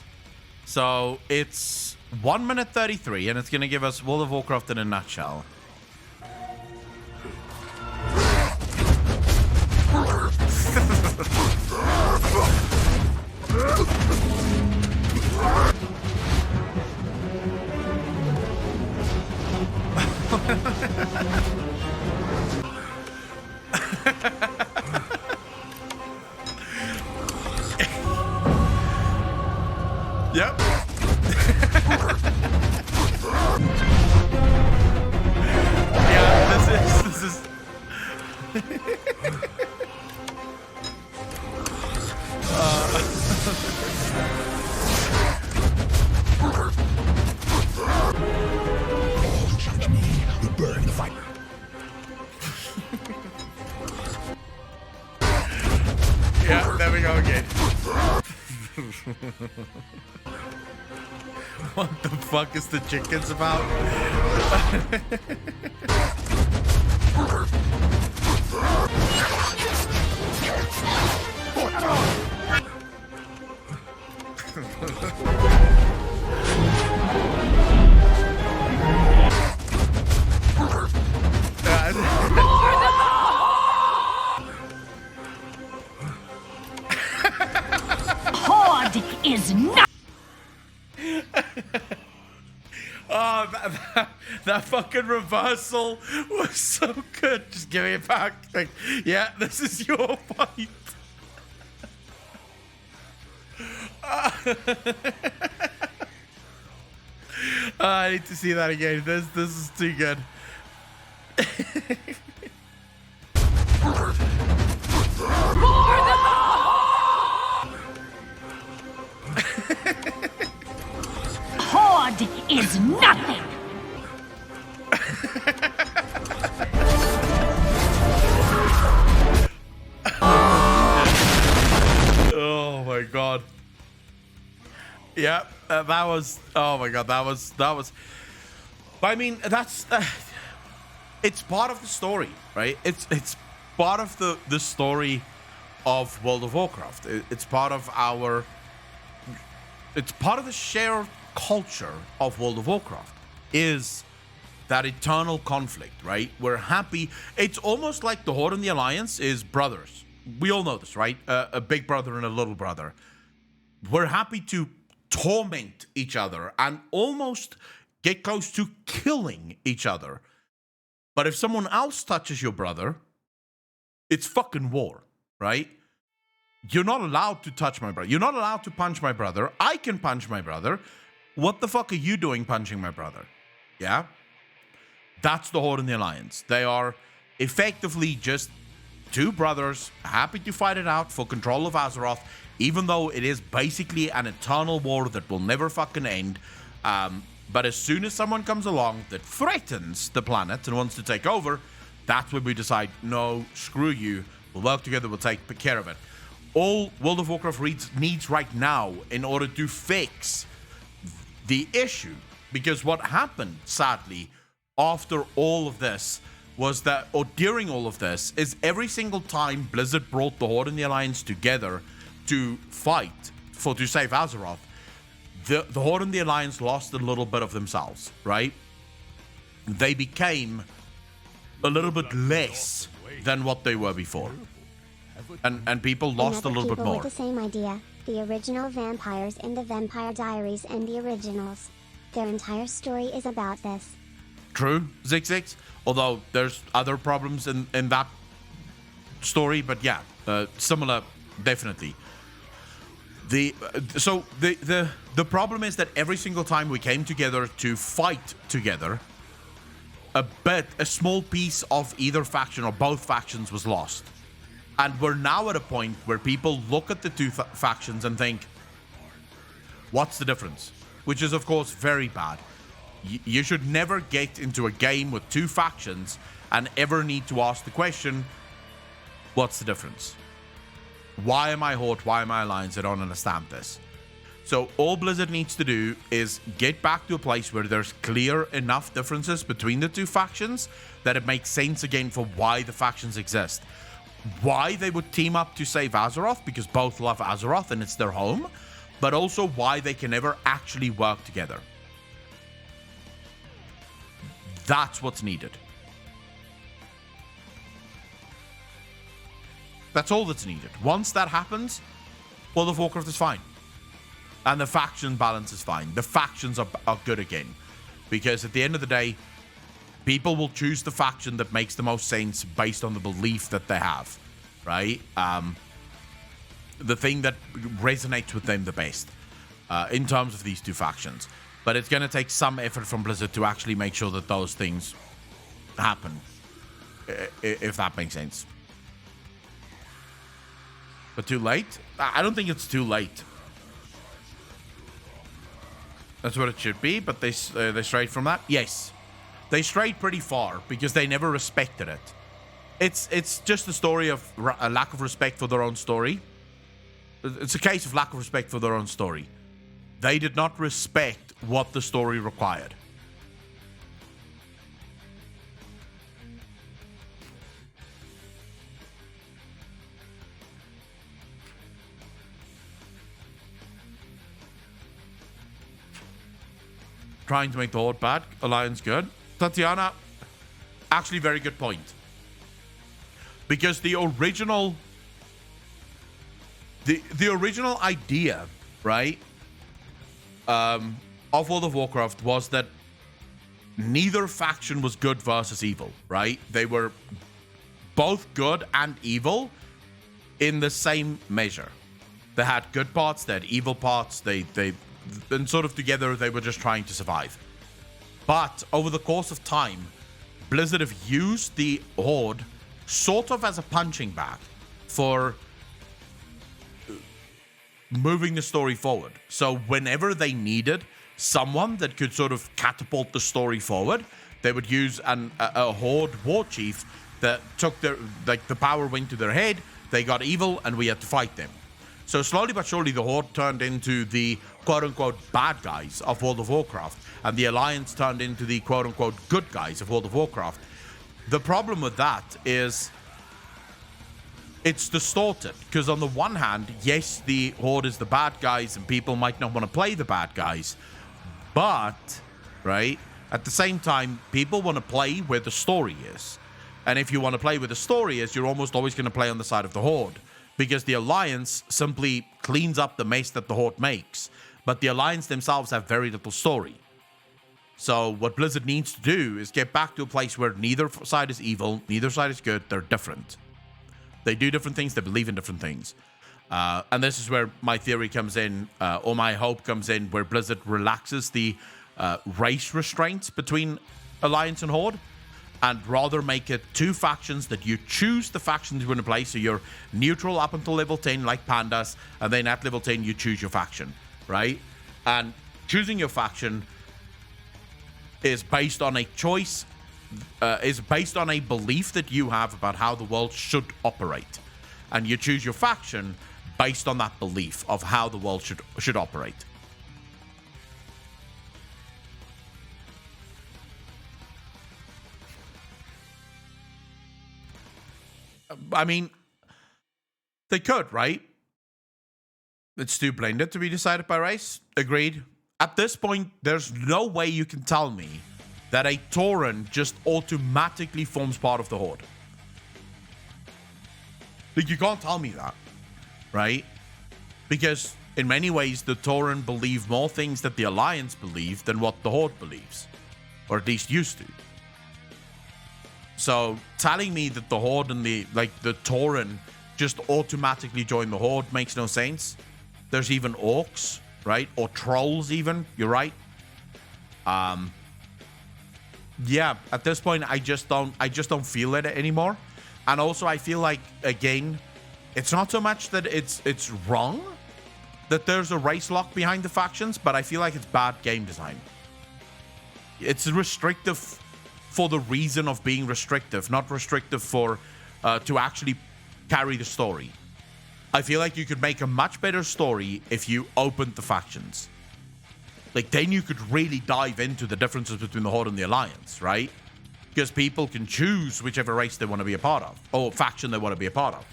So it's 1 minute 33, and it's going to give us World of Warcraft in a nutshell. Yep. Yeah, this is We burn the fire. Yeah, there we go again. What the fuck is the chickens about? Horde is not. Oh, that fucking reversal was so good. Just give me it back. Like, yeah, this is your fight. I need to see that again. This is too good. Horde is nothing. Yeah, that was. Oh my god, that was. I mean, that's. It's part of the story, right? It's part of the story of World of Warcraft. It's part of our. It's part of the shared culture of World of Warcraft. Is that eternal conflict, right? We're happy. It's almost like the Horde and the Alliance is brothers. We all know this, right? A big brother and a little brother. We're happy to torment each other and almost get close to killing each other. But if someone else touches your brother, it's fucking war, right? You're not allowed to touch my brother. You're not allowed to punch my brother. I can punch my brother. What the fuck are you doing punching my brother? Yeah? That's the Horde and the Alliance. They are effectively just two brothers happy to fight it out for control of Azeroth, even though it is basically an eternal war that will never fucking end. But as soon as someone comes along that threatens the planet and wants to take over, that's when we decide, no, screw you. We'll work together. We'll take care of it. All World of Warcraft needs right now in order to fix the issue, because what happened, sadly, after all of this was that, or during all of this, is every single time Blizzard brought the Horde and the Alliance together to fight to save Azeroth, the Horde and the Alliance lost a little bit of themselves, right? They became a little bit less than what they were before. And people lost a little bit more. With the same idea, the original vampires in the Vampire Diaries and the originals. Their entire story is about this. True, Zig. Although there's other problems in that story, but yeah, similar, definitely. The problem is that every single time we came together to fight together, a small piece of either faction or both factions was lost. And we're now at a point where people look at the two factions and think, what's the difference? Which is, of course, very bad. You should never get into a game with two factions and ever need to ask the question, what's the difference? Why am I Horde? Why am I Alliance? I don't understand this. So all Blizzard needs to do is get back to a place where there's clear enough differences between the two factions that it makes sense again for why the factions exist. Why they would team up to save Azeroth, because both love Azeroth and it's their home, but also why they can never actually work together. That's what's needed. That's all that's needed. Once that happens, World of Warcraft is fine. And the faction balance is fine. The factions are good again. Because at the end of the day, people will choose the faction that makes the most sense based on the belief that they have. Right? The thing that resonates with them the best. In terms of these two factions. But it's going to take some effort from Blizzard to actually make sure that those things happen. If that makes sense. But too late? I don't think it's too late. That's what it should be, but they strayed from that? Yes. They strayed pretty far because they never respected it. It's just a story of a lack of respect for their own story. It's a case of lack of respect for their own story. They did not respect what the story required. Trying to make the Horde bad, Alliance good. Tatiana, actually very good point. Because the original idea, right, of World of Warcraft was that neither faction was good versus evil, right? They were both good and evil in the same measure. They had good parts, they had evil parts, and sort of together they were just trying to survive. But over the course of time, Blizzard have used the Horde sort of as a punching bag for moving the story forward. So whenever they needed someone that could sort of catapult the story forward, they would use a Horde war chief that took the power went to their head, they got evil, and we had to fight them. So slowly but surely, the Horde turned into the quote-unquote bad guys of World of Warcraft, and the Alliance turned into the quote-unquote good guys of World of Warcraft. The problem with that is it's distorted, because on the one hand, yes, the Horde is the bad guys, and people might not want to play the bad guys, but, right, at the same time, people want to play where the story is. And if you want to play where the story is, you're almost always going to play on the side of the Horde, because the Alliance simply cleans up the mess that the Horde makes. But the Alliance themselves have very little story. So what Blizzard needs to do is get back to a place where neither side is evil, neither side is good, they're different. They do different things, they believe in different things. And this is where my theory comes in, or my hope comes in, where Blizzard relaxes the race restraints between Alliance and Horde, and rather make it two factions that you choose the factions you want to play. So you're neutral up until level 10, like Pandas, and then at level 10 you choose your faction, right? And choosing your faction is based on a choice, is based on a belief that you have about how the world should operate. And you choose your faction based on that belief of how the world should operate. I mean, they could, right? It's too blended to be decided by race. Agreed. At this point, there's no way you can tell me that a Tauren just automatically forms part of the Horde. Like, you can't tell me that, right? Because in many ways, the Tauren believe more things that the Alliance believe than what the Horde believes, or at least used to. So telling me that the Horde and the Tauren just automatically join the Horde makes no sense. There's even orcs, right? Or trolls even. You're right. Yeah, at this point I just don't feel it anymore. And also I feel like, again, it's not so much that it's wrong that there's a race lock behind the factions, but I feel like it's bad game design. It's restrictive for the reason of being restrictive, not restrictive for to actually carry the story. I feel like you could make a much better story if you opened the factions. Like, then you could really dive into the differences between the Horde and the Alliance, right? Because people can choose whichever race they want to be a part of, or faction they want to be a part of.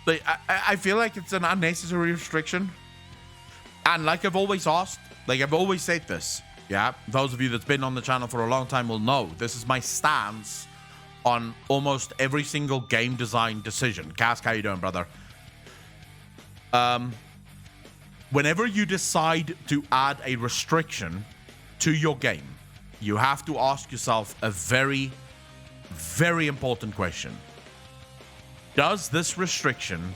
Like, I feel like it's an unnecessary restriction. And like I've always asked, like I've always said this, yeah, those of you that's been on the channel for a long time will know this is my stance on almost every single game design decision. Cask, how you doing, brother? Whenever you decide to add a restriction to your game, you have to ask yourself a very, very important question. Does this restriction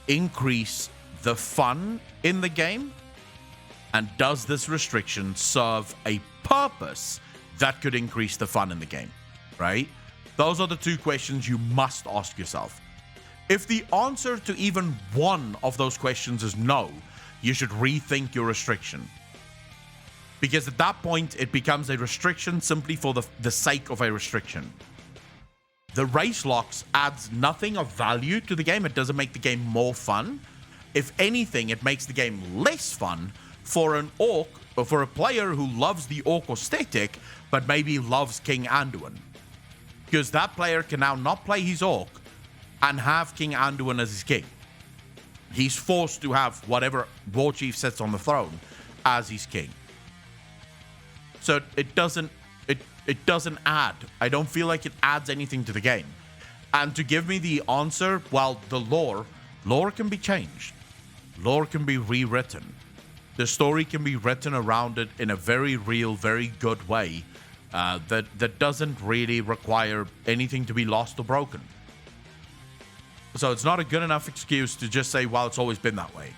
increase the fun in the game? And does this restriction serve a purpose that could increase the fun in the game, right? Those are the two questions you must ask yourself. If the answer to even one of those questions is no, you should rethink your restriction. Because at that point, it becomes a restriction simply for the sake of a restriction. The race locks adds nothing of value to the game. It doesn't make the game more fun. If anything, it makes the game less fun for an orc, or for a player who loves the orc aesthetic, but maybe loves King Anduin. Because that player can now not play his orc and have King Anduin as his king. He's forced to have whatever war chief sits on the throne as his king. So it doesn't add. I don't feel like it adds anything to the game. And to give me the answer, well, the lore can be changed. Lore can be rewritten. The story can be written around it in a very real, very good way that doesn't really require anything to be lost or broken. So it's not a good enough excuse to just say, well, it's always been that way.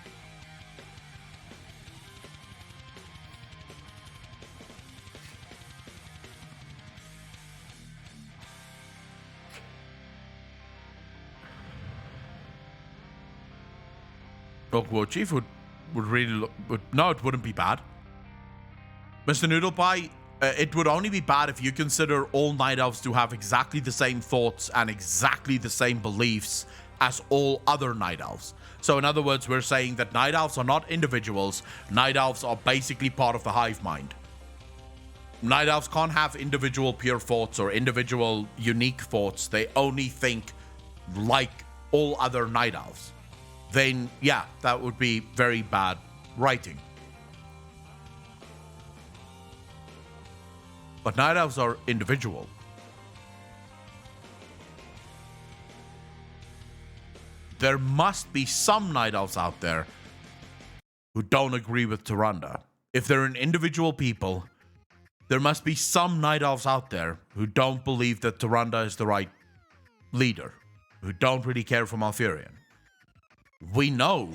Orc War Chief would really look... No, it wouldn't be bad. Mr. Noodle Pie, it would only be bad if you consider all Night Elves to have exactly the same thoughts and exactly the same beliefs as all other Night Elves. So in other words, we're saying that Night Elves are not individuals. Night Elves are basically part of the hive mind. Night Elves can't have individual pure thoughts or individual unique thoughts. They only think like all other Night Elves. Then, yeah, that would be very bad writing. But Night Elves are individual. There must be some Night Elves out there who don't agree with Tyrande. If they're an individual people, there must be some Night Elves out there who don't believe that Tyrande is the right leader, who don't really care for Malfurion. We know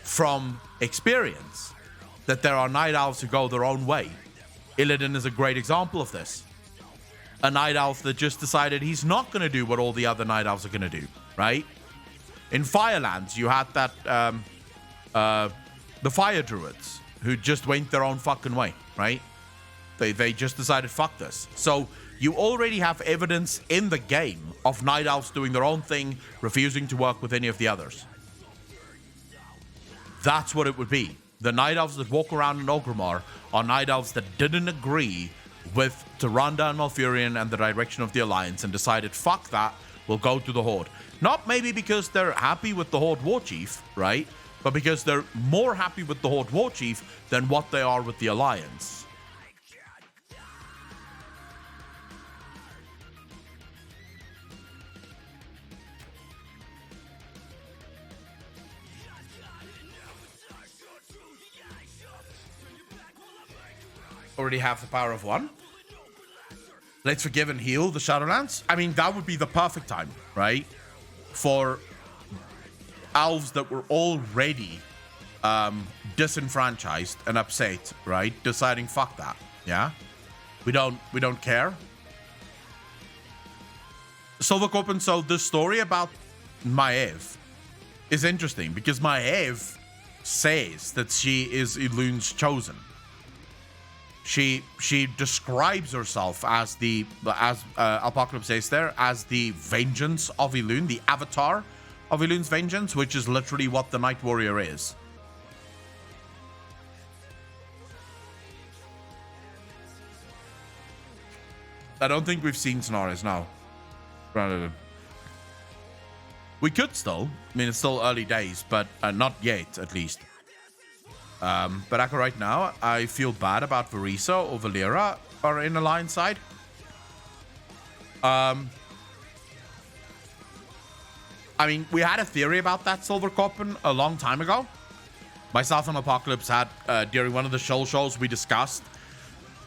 from experience that there are Night Elves who go their own way. Illidan is a great example of this. A Night Elf that just decided he's not going to do what all the other Night Elves are going to do, right? In Firelands, you had that, the Fire Druids, who just went their own fucking way, right? They just decided, fuck this. So you already have evidence in the game of Night Elves doing their own thing, refusing to work with any of the others. That's what it would be. The Night Elves that walk around in Orgrimmar are Night Elves that didn't agree with Tyrande and Malfurion and the direction of the Alliance and decided, fuck that, we'll go to the Horde. Not maybe because they're happy with the Horde War Chief, right? But because they're more happy with the Horde War Chief than what they are with the Alliance. Already have the power of one. Let's forgive and heal the Shadowlands. I mean, that would be the perfect time, right? For elves that were already disenfranchised and upset, right? Deciding, fuck that, yeah? We don't care. Silvercorp, so the story about Maiev is interesting because Maiev says that she is Elun's chosen. She describes herself as Apocalypse says there, as the vengeance of Elun, the avatar of Elun's vengeance, which is literally what the Night Warrior is. I don't think we've seen Sonaris now. We could still. I mean, it's still early days, but not yet, at least. But Aka right now, I feel bad about Verisa or Valera are in Alliance side. I mean, we had a theory about that, Silvercorp, a long time ago. Myself and Apocalypse had, during one of the shows we discussed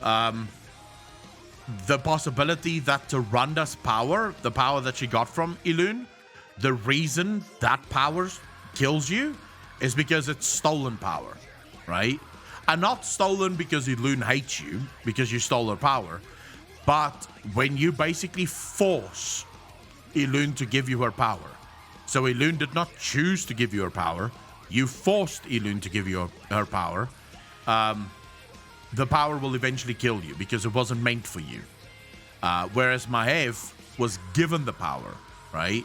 the possibility that Tyranda's power, the power that she got from Elun, the reason that power kills you is because it's stolen power. Right? And not stolen because Elun hates you, because you stole her power, but when you basically force Elun to give you her power. So Elun did not choose to give you her power, you forced Elun to give you her power. The power will eventually kill you because it wasn't meant for you. Whereas Maiev was given the power, right?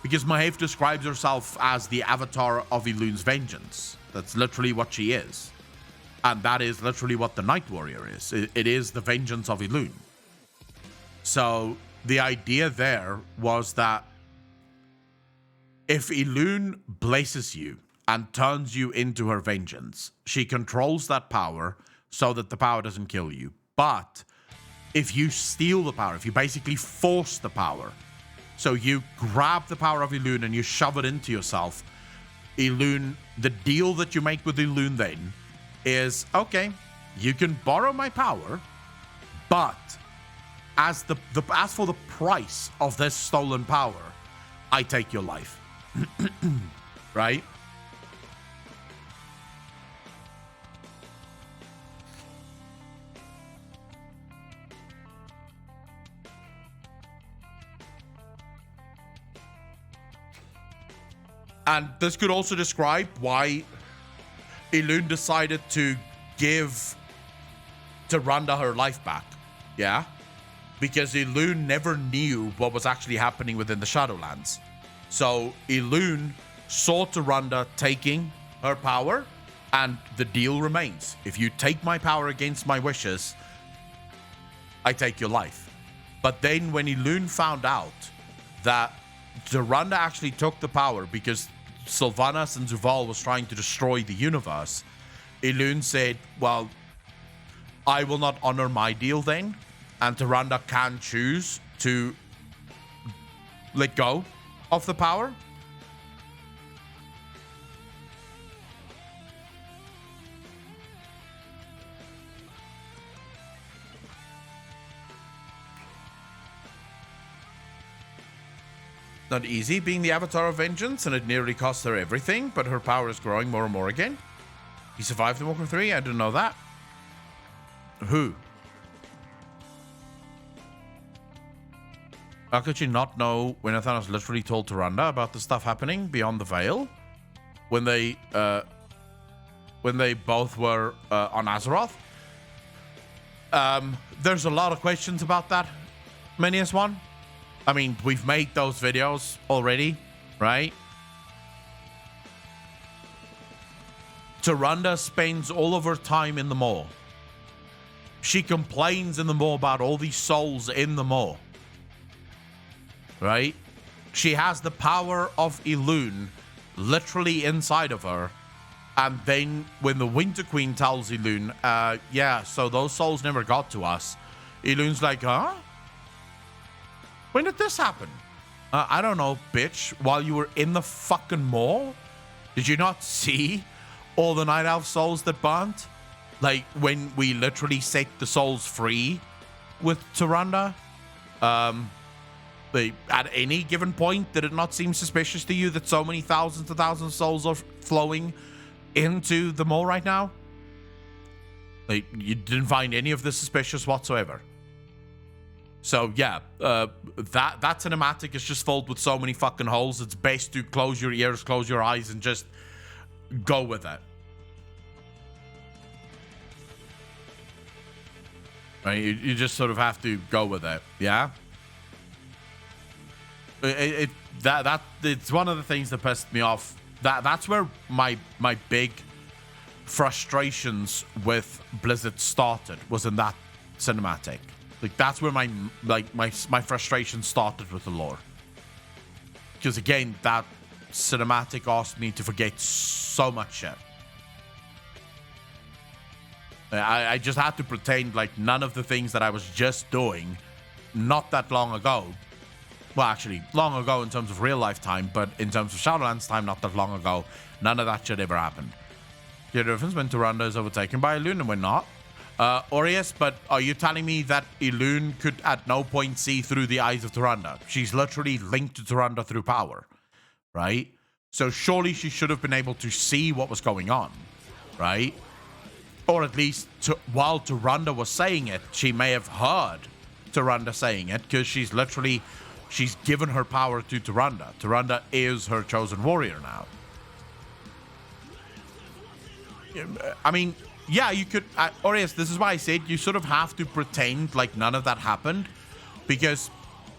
Because Maiev describes herself as the avatar of Elun's vengeance. That's literally what she is. And that is literally what the Night Warrior is. It is the vengeance of Elun. So the idea there was that if Elun blesses you and turns you into her vengeance, she controls that power so that the power doesn't kill you. But if you steal the power, if you basically force the power, so you grab the power of Elun and you shove it into yourself, Elun, the deal that you make with Elun then is, okay, you can borrow my power, but as for the price of this stolen power, I take your life. Right? And this could also describe why Elune decided to give Tyrande her life back. Yeah? Because Elune never knew what was actually happening within the Shadowlands. So Elune saw Tyrande taking her power, and the deal remains. If you take my power against my wishes, I take your life. But then when Elune found out that Tyrande actually took the power because Sylvanas and Zuval was trying to destroy the universe, Elune said, well, I will not honor my deal then, and Tyrande can choose to let go of the power. Not easy being the Avatar of Vengeance, and it nearly cost her everything, but her power is growing more and more again. He survived the Walker 3? I didn't know that. Who? How could you not know when Athanos literally told Tyrande about the stuff happening beyond the veil? When they both were on Azeroth? There's a lot of questions about that, Minius One. I mean, we've made those videos already, right? Tyrande spends all of her time in the Maw. She complains in the Maw about all these souls in the Maw. Right? She has the power of Elune literally inside of her. And then when the Winter Queen tells Elune, yeah, so those souls never got to us. Elune's like, huh? When did this happen? I don't know, bitch. While you were in the fucking Maw? Did you not see all the Night Elf souls that burnt? Like, when we literally set the souls free with Tyrande? At any given point, did it not seem suspicious to you that so many thousands and thousands of souls are flowing into the Maw right now? Like, you didn't find any of this suspicious whatsoever. So yeah, that cinematic is just filled with so many fucking holes. It's best to close your ears, close your eyes, and just go with it. Right? You just sort of have to go with it. Yeah. It's one of the things that pissed me off. That's where my big frustrations with Blizzard started, was in that cinematic. Like, that's where my frustration started with the lore. Because again, that cinematic asked me to forget so much shit. I just had to pretend like none of the things that I was just doing not that long ago. Well, actually, long ago in terms of real life time, but in terms of Shadowlands time, not that long ago, none of that shit ever happened. The difference when Tyrande is overtaken by Elune and we're not. Aureus, but are you telling me that Elune could at no point see through the eyes of Tyrande? She's literally linked to Tyrande through power, right? So surely she should have been able to see what was going on, right? Or at least while Tyrande was saying it, she may have heard Tyrande saying it, because she's given her power to Tyrande. Tyrande is her chosen warrior now. I mean, yeah, you could, Aureus, this is why I said you sort of have to pretend like none of that happened, because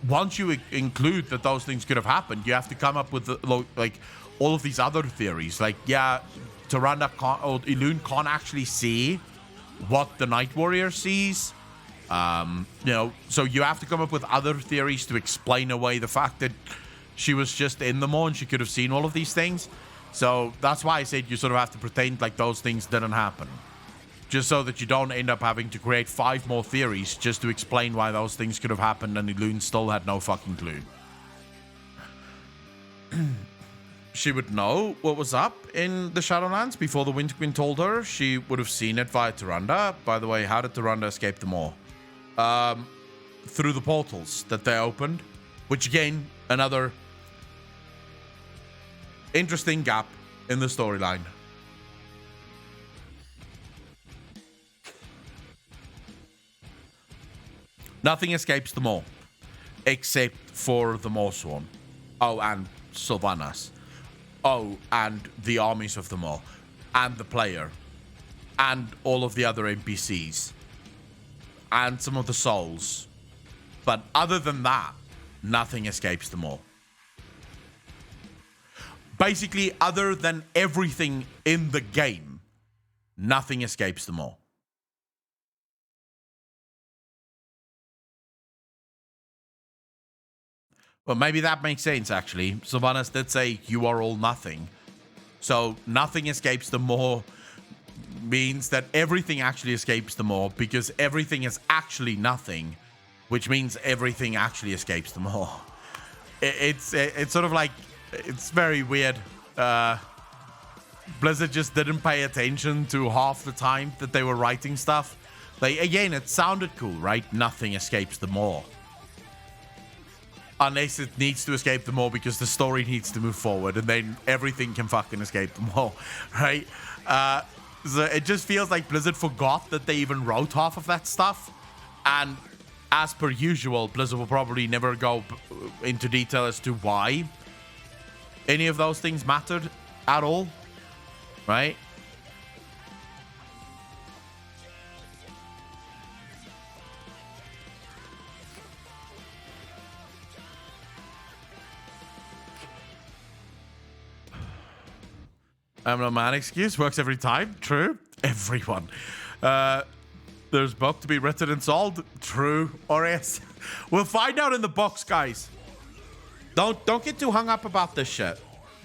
once you include that those things could have happened, you have to come up with like all of these other theories. Like, yeah, Tyrande or Elune can't actually see what the Night Warrior sees. So you have to come up with other theories to explain away the fact that she was just in the Maw and she could have seen all of these things. So that's why I said you sort of have to pretend like those things didn't happen. Just so that you don't end up having to create 5 more theories just to explain why those things could have happened and Elune still had no fucking clue. She would know what was up in the Shadowlands before the Winter Queen told her. She would have seen it via Tyrande. By the way, how did Tyrande escape the Maw? Through the portals that they opened, which again, another interesting gap in the storyline. Nothing escapes the Maw except for the Maw Swarm. Oh, and Sylvanas. Oh, and the armies of them all, and the player, and all of the other NPCs, and some of the souls. But other than that, nothing escapes them all. Basically, other than everything in the game, nothing escapes them all. Well, maybe that makes sense, actually. Sylvanas did say you are all nothing. So nothing escapes them all means that everything actually escapes them all, because everything is actually nothing, which means everything actually escapes them all. It's sort of like, it's very weird. Blizzard just didn't pay attention to half the time that they were writing stuff. Like, again, it sounded cool, right? Nothing escapes them all. Unless it needs to escape them all because the story needs to move forward, and then everything can fucking escape them all, right? So it just feels like Blizzard forgot that they even wrote half of that stuff. And as per usual, Blizzard will probably never go into detail as to why any of those things mattered at all, right? I'm no man excuse. Works every time. True. Everyone. There's book to be written and sold. True. Or yes. We'll find out in the box, guys. Don't get too hung up about this shit.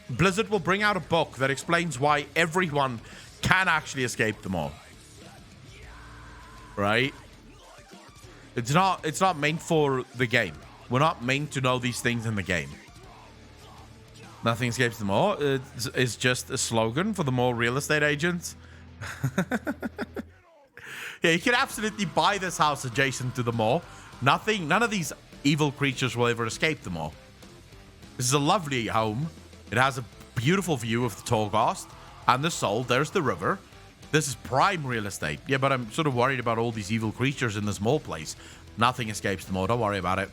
Blizzard will bring out a book that explains why everyone can actually escape them all. Right? It's not meant for the game. We're not meant to know these things in the game. Nothing escapes them all. It's just a slogan for the more real estate agents. Yeah, you can absolutely buy this house adjacent to the mall. None of these evil creatures will ever escape the mall. This is a lovely home. It has a beautiful view of the Torghast and the Soul. There's the river. This is prime real estate. Yeah, but I'm sort of worried about all these evil creatures in this mall place. Nothing escapes them all. Don't worry about it.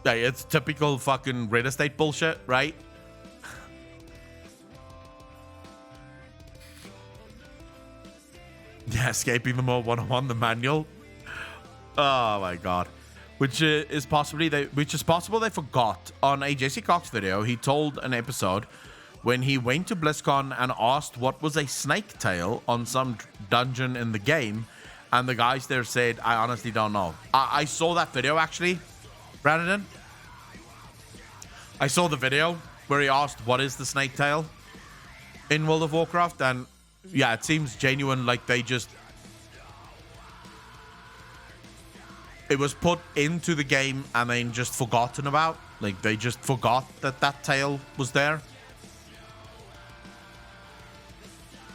Yeah, it's typical fucking real estate bullshit, right? Yeah, escaping them all 101, the manual. Oh my god. Which is possible they forgot. On a Jesse Cox video, he told an episode when he went to BlizzCon and asked what was a snake tail on some dungeon in the game, and the guys there said, I honestly don't know. I saw that video, actually, Brandon. I saw the video where he asked what is the snake tail in World of Warcraft, and yeah, it seems genuine, like they just... It was put into the game and then just forgotten about. Like, they just forgot that that tail was there.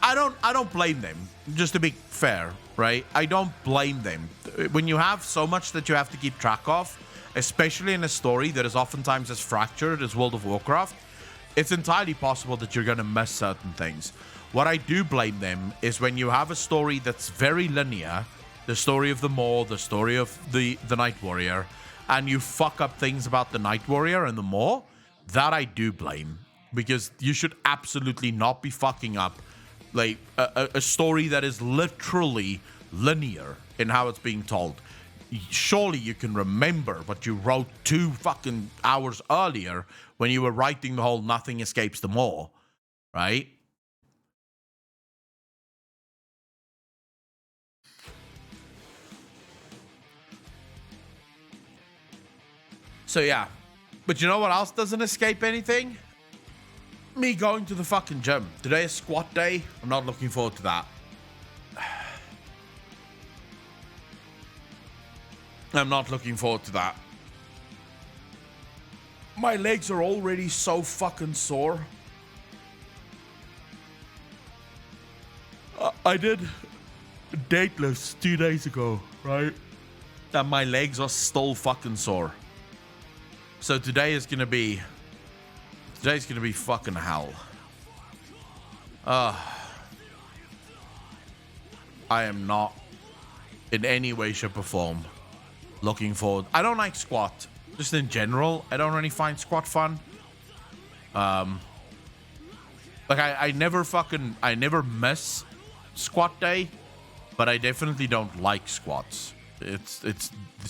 I don't blame them, just to be fair, right? I don't blame them. When you have so much that you have to keep track of, especially in a story that is oftentimes as fractured as World of Warcraft, it's entirely possible that you're going to miss certain things. What I do blame them is when you have a story that's very linear, the story of the Maw, the story of the Night Warrior, and you fuck up things about the Night Warrior and the Maw, that I do blame. Because you should absolutely not be fucking up like a story that is literally linear in how it's being told. Surely you can remember what you wrote 2 fucking hours earlier when you were writing the whole nothing escapes the Maw, right? So yeah, but you know what else doesn't escape anything? Me going to the fucking gym. Today is squat day. I'm not looking forward to that. I'm not looking forward to that. My legs are already so fucking sore. I did datelifts 2 days ago, right? And my legs are still fucking sore. So today's gonna be fucking hell. I am not in any way, shape, or form looking forward. I don't like squat. Just in general, I don't really find squat fun. Like I never miss squat day, but I definitely don't like squats. It's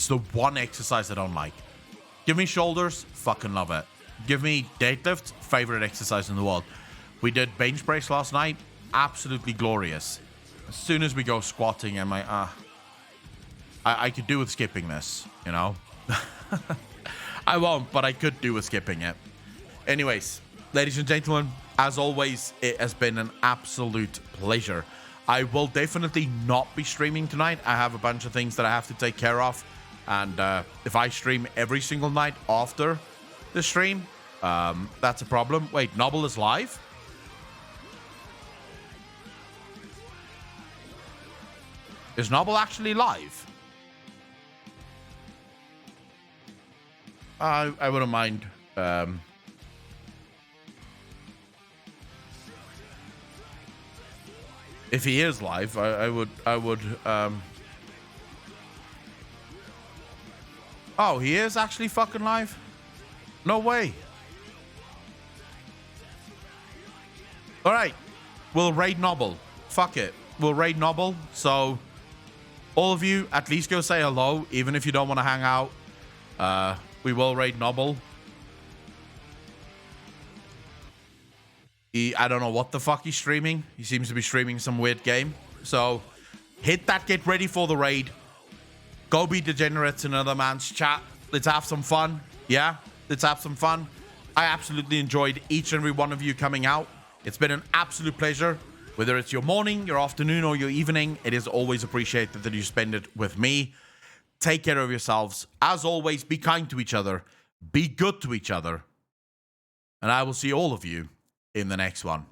the one exercise I don't like. Give me shoulders, fucking love it. Give me deadlift, favorite exercise in the world. We did bench press last night, absolutely glorious. As soon as we go squatting, I'm like, I could do with skipping this, you know? I won't, but I could do with skipping it. Anyways, ladies and gentlemen, as always, it has been an absolute pleasure. I will definitely not be streaming tonight. I have a bunch of things that I have to take care of. And if I stream every single night after the stream, that's a problem. Wait, Noble is live? Is Noble actually live? I wouldn't mind. If he is live, I would. Oh, he is actually fucking live? No way. All right, we'll raid Noble. Fuck it, we'll raid Noble. So, all of you, at least go say hello, even if you don't want to hang out. We will raid Noble. I don't know what the fuck he's streaming. He seems to be streaming some weird game. So, hit that get ready for the raid. Go be degenerates in another man's chat. Let's have some fun. Yeah, let's have some fun. I absolutely enjoyed each and every one of you coming out. It's been an absolute pleasure. Whether it's your morning, your afternoon, or your evening, it is always appreciated that you spend it with me. Take care of yourselves. As always, be kind to each other. Be good to each other. And I will see all of you in the next one.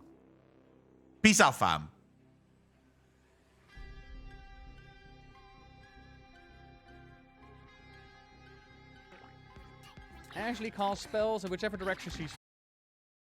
Peace out, fam. Ashley casts spells in whichever direction she's